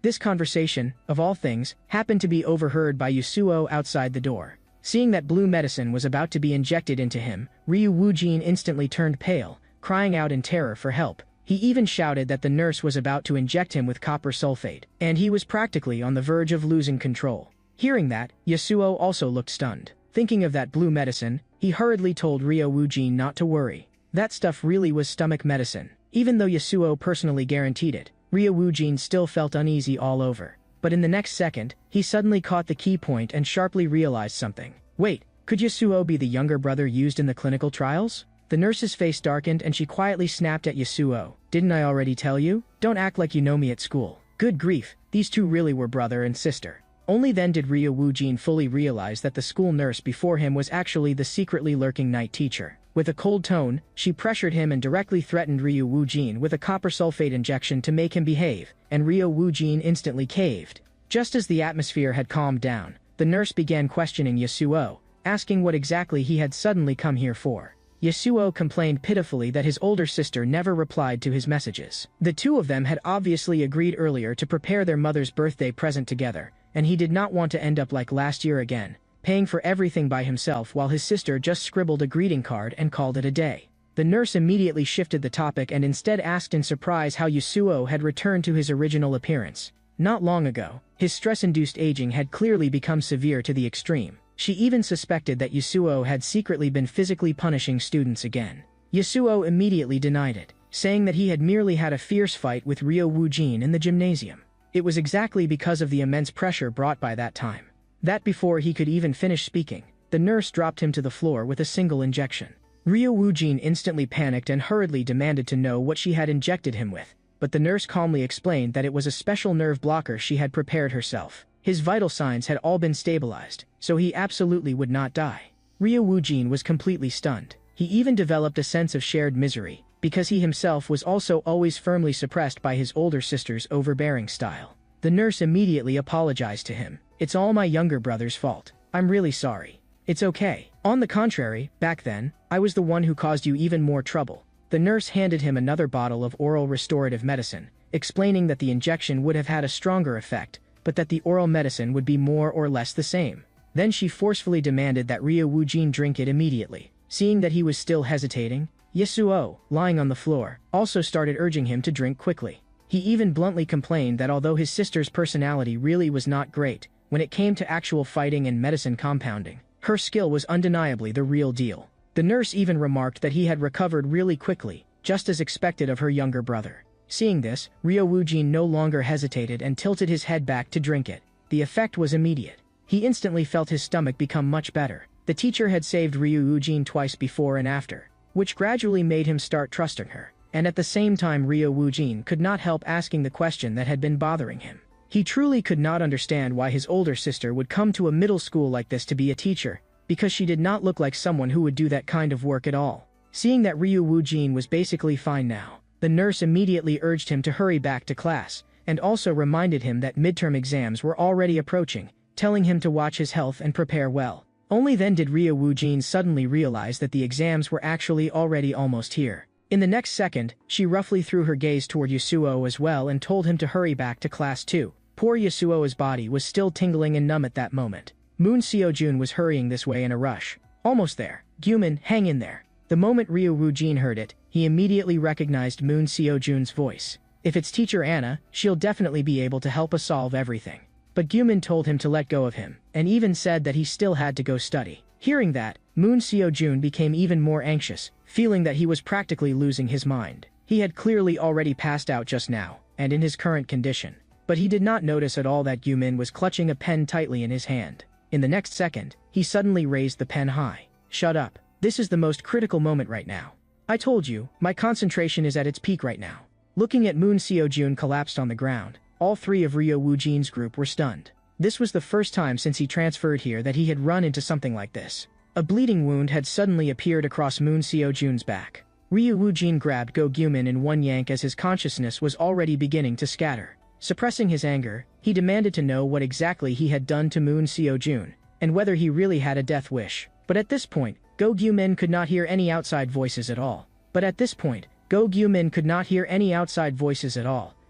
This conversation, of all things, happened to be overheard by Yasuo outside the door. Seeing that blue medicine was about to be injected into him, Ryo Woojin instantly turned pale, crying out in terror for help. He even shouted that the nurse was about to inject him with copper sulfate, and he was practically on the verge of losing control. Hearing that, Yasuo also looked stunned. Thinking of that blue medicine, he hurriedly told Ryo Woojin not to worry. That stuff really was stomach medicine. Even though Yasuo personally guaranteed it, Ryo Woojin still felt uneasy all over. But in the next second, he suddenly caught the key point and sharply realized something. Wait, could Yasuo be the younger brother used in the clinical trials? The nurse's face darkened and she quietly snapped at Yasuo. Didn't I already tell you? Don't act like you know me at school. Good grief, these two really were brother and sister. Only then did Ryo Woojin fully realize that the school nurse before him was actually the secretly lurking night teacher. With a cold tone, she pressured him and directly threatened Ryo Woojin with a copper sulfate injection to make him behave, and Ryo Woojin instantly caved. Just as the atmosphere had calmed down, the nurse began questioning Yasuo, asking what exactly he had suddenly come here for. Yasuo complained pitifully that his older sister never replied to his messages. The two of them had obviously agreed earlier to prepare their mother's birthday present together, and he did not want to end up like last year again, paying for everything by himself while his sister just scribbled a greeting card and called it a day. The nurse immediately shifted the topic and instead asked in surprise how Yasuo had returned to his original appearance. Not long ago, his stress-induced aging had clearly become severe to the extreme. She even suspected that Yasuo had secretly been physically punishing students again. Yasuo immediately denied it, saying that he had merely had a fierce fight with Ryo Woojin in the gymnasium. It was exactly because of the immense pressure brought by that time. That before he could even finish speaking, the nurse dropped him to the floor with a single injection. Ryo Woojin instantly panicked and hurriedly demanded to know what she had injected him with, but the nurse calmly explained that it was a special nerve blocker she had prepared herself. His vital signs had all been stabilized, so he absolutely would not die. Ryo Woojin was completely stunned. He even developed a sense of shared misery, because he himself was also always firmly suppressed by his older sister's overbearing style. The nurse immediately apologized to him. It's all my younger brother's fault. I'm really sorry. It's okay. On the contrary, back then, I was the one who caused you even more trouble. The nurse handed him another bottle of oral restorative medicine, explaining that the injection would have had a stronger effect, but that the oral medicine would be more or less the same. Then she forcefully demanded that Ryo Woojin drink it immediately. Seeing that he was still hesitating, Yasuo, lying on the floor, also started urging him to drink quickly. He even bluntly complained that although his sister's personality really was not great, when it came to actual fighting and medicine compounding, her skill was undeniably the real deal. The nurse even remarked that he had recovered really quickly, just as expected of her younger brother. Seeing this, Ryo Woojin no longer hesitated and tilted his head back to drink it. The effect was immediate. He instantly felt his stomach become much better. The teacher had saved Ryo Woojin twice before and after, which gradually made him start trusting her. And at the same time Ryo Woojin could not help asking the question that had been bothering him. He truly could not understand why his older sister would come to a middle school like this to be a teacher, because she did not look like someone who would do that kind of work at all. Seeing that Ryo Woojin was basically fine now, the nurse immediately urged him to hurry back to class, and also reminded him that midterm exams were already approaching, telling him to watch his health and prepare well. Only then did Ryo Woojin suddenly realize that the exams were actually already almost here. In the next second, she roughly threw her gaze toward Yasuo as well and told him to hurry back to class too. Poor Yasuo's body was still tingling and numb at that moment. Moon Seojun was hurrying this way in a rush. Almost there. Gyumin, hang in there. The moment Ryo Woojin heard it, he immediately recognized Moon Seojun's voice. If it's Teacher Anna, she'll definitely be able to help us solve everything. But Gyumin told him to let go of him, and even said that he still had to go study. Hearing that, Moon Seojun became even more anxious, feeling that he was practically losing his mind. He had clearly already passed out just now, and in his current condition. But he did not notice at all that Gyumin was clutching a pen tightly in his hand. In the next second, he suddenly raised the pen high. Shut up. This is the most critical moment right now. I told you, my concentration is at its peak right now. Looking at Moon Seojun collapsed on the ground, all three of Ryo Woojin's group were stunned. This was the first time since he transferred here that he had run into something like this. A bleeding wound had suddenly appeared across Moon Seojun's back. Ryo Woojin grabbed Go Gyumin in one yank as his consciousness was already beginning to scatter. Suppressing his anger, he demanded to know what exactly he had done to Moon Seo-jun, and whether he really had a death wish. But at this point, Go Gyu-min could not hear any outside voices at all.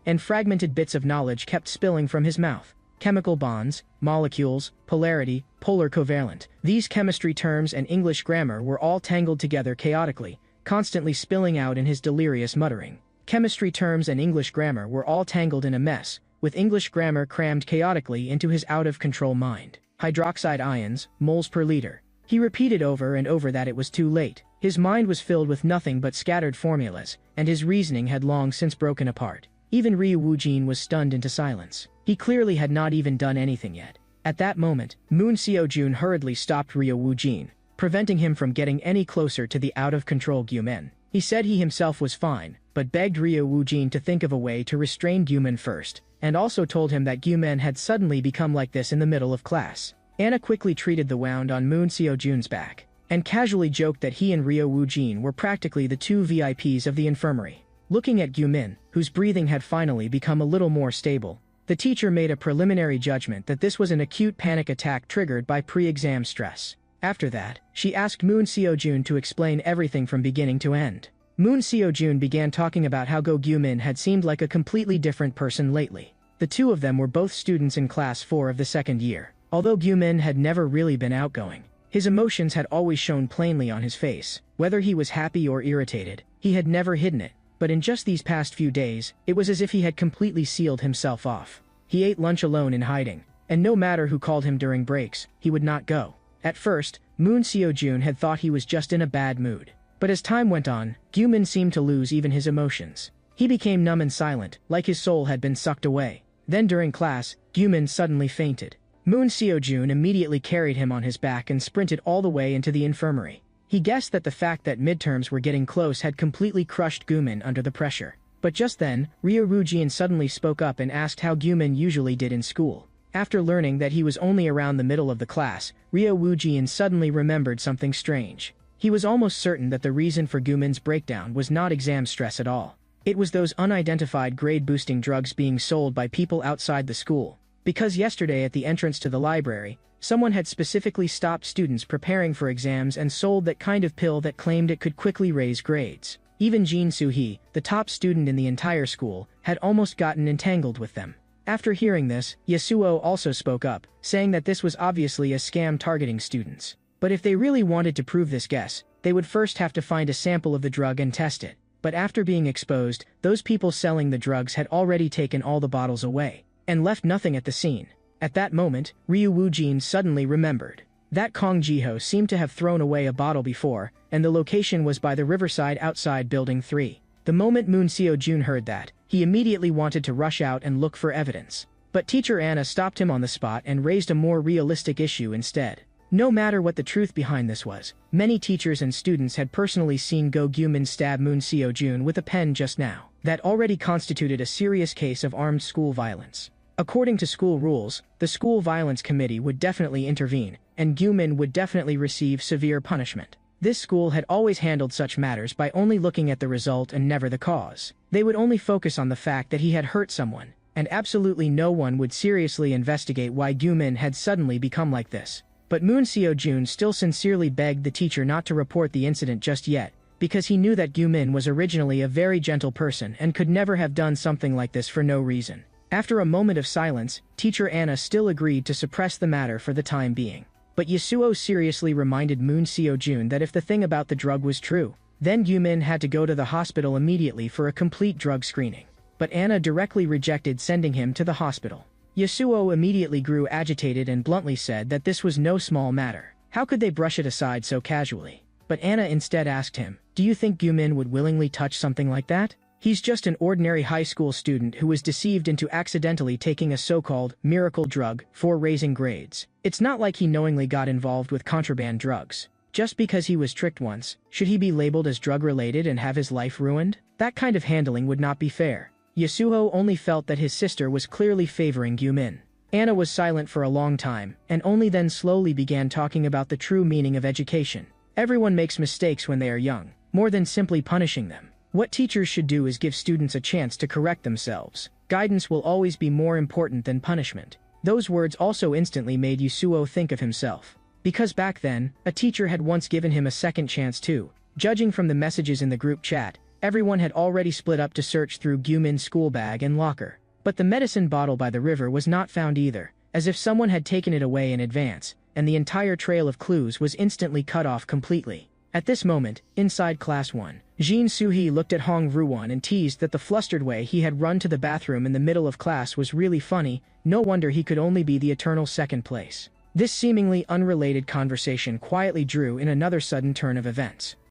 And fragmented bits of knowledge kept spilling from his mouth. Chemical bonds, molecules, polarity, polar covalent. These chemistry terms and English grammar were all tangled together chaotically, constantly spilling out in his delirious muttering. Chemistry terms and English grammar were all tangled in a mess, with English grammar crammed chaotically into his out-of-control mind. Hydroxide ions, moles per liter. He repeated over and over that it was too late. His mind was filled with nothing but scattered formulas, and his reasoning had long since broken apart. Even Ryu Woojin was stunned into silence. He clearly had not even done anything yet. At that moment, Moon Seo-jun hurriedly stopped Ryu Woojin, preventing him from getting any closer to the out-of-control Gyu-min. He said he himself was fine, but begged Ryu Woojin to think of a way to restrain Gyu-min first, and also told him that Gyu-min had suddenly become like this in the middle of class. Anna quickly treated the wound on Moon Seo-jun's back, and casually joked that he and Ryu Woojin were practically the two VIPs of the infirmary. Looking at Gyu-min, whose breathing had finally become a little more stable, the teacher made a preliminary judgment that this was an acute panic attack triggered by pre-exam stress. After that, she asked Moon Seo-jun to explain everything from beginning to end. Moon Seo-jun began talking about how Go Gyu-min had seemed like a completely different person lately. The two of them were both students in class 4 of the second year. Although Gyu-min had never really been outgoing, his emotions had always shown plainly on his face. Whether he was happy or irritated, he had never hidden it. But in just these past few days, it was as if he had completely sealed himself off. He ate lunch alone in hiding, and no matter who called him during breaks, he would not go. At first, Moon Seo-jun had thought he was just in a bad mood. But as time went on, Gyu-min seemed to lose even his emotions. He became numb and silent, like his soul had been sucked away. Then during class, Gyu-min suddenly fainted. Moon Seo-jun immediately carried him on his back and sprinted all the way into the infirmary. He guessed that the fact that midterms were getting close had completely crushed Gyu-min under the pressure. But just then, Ryu Woojin suddenly spoke up and asked how Gyu-min usually did in school. After learning that he was only around the middle of the class, Ryu Woojin suddenly remembered something strange. He was almost certain that the reason for Gyu-min's breakdown was not exam stress at all. It was those unidentified grade-boosting drugs being sold by people outside the school. Because yesterday at the entrance to the library, someone had specifically stopped students preparing for exams and sold that kind of pill that claimed it could quickly raise grades. Even Jin Soo-hee, the top student in the entire school, had almost gotten entangled with them. After hearing this, Yasuo also spoke up, saying that this was obviously a scam targeting students. But if they really wanted to prove this guess, they would first have to find a sample of the drug and test it. But after being exposed, those people selling the drugs had already taken all the bottles away, and left nothing at the scene. At that moment, Ryu Woojin suddenly remembered. That Kong Jiho seemed to have thrown away a bottle before, and the location was by the riverside outside Building 3. The moment Moon Seo-jun heard that, he immediately wanted to rush out and look for evidence. But Teacher Anna stopped him on the spot and raised a more realistic issue instead. No matter what the truth behind this was, many teachers and students had personally seen Go Gyu-min stab Moon Seo-jun with a pen just now. That already constituted a serious case of armed school violence. According to school rules, the school violence committee would definitely intervene, and Gyu-min would definitely receive severe punishment. This school had always handled such matters by only looking at the result and never the cause. They would only focus on the fact that he had hurt someone, and absolutely no one would seriously investigate why Gyu-min had suddenly become like this. But Moon Seo-jun still sincerely begged the teacher not to report the incident just yet, because he knew that Gyu-min was originally a very gentle person and could never have done something like this for no reason. After a moment of silence, Teacher Anna still agreed to suppress the matter for the time being. But Yasuo seriously reminded Moon Seo-jun that if the thing about the drug was true, then Gyu-min had to go to the hospital immediately for a complete drug screening. But Anna directly rejected sending him to the hospital. Yasuo immediately grew agitated and bluntly said that this was no small matter. How could they brush it aside so casually? But Anna instead asked him, "Do you think Gyu-min would willingly touch something like that? He's just an ordinary high school student who was deceived into accidentally taking a so-called miracle drug for raising grades. It's not like he knowingly got involved with contraband drugs. Just because he was tricked once, should he be labeled as drug-related and have his life ruined? That kind of handling would not be fair." Yasuo only felt that his sister was clearly favoring Gyu-min. Anna was silent for a long time, and only then slowly began talking about the true meaning of education. Everyone makes mistakes when they are young, more than simply punishing them. What teachers should do is give students a chance to correct themselves. Guidance will always be more important than punishment. Those words also instantly made Yasuo think of himself. Because back then, a teacher had once given him a second chance too. Judging from the messages in the group chat, everyone had already split up to search through Gyumin's school bag and locker. But the medicine bottle by the river was not found either, as if someone had taken it away in advance, and the entire trail of clues was instantly cut off completely. At this moment, inside Class 1, Jin Suhee looked at Hong Ruan and teased that the flustered way he had run to the bathroom in the middle of class was really funny. No wonder he could only be the eternal second place. This seemingly unrelated conversation quietly drew in another sudden turn of events.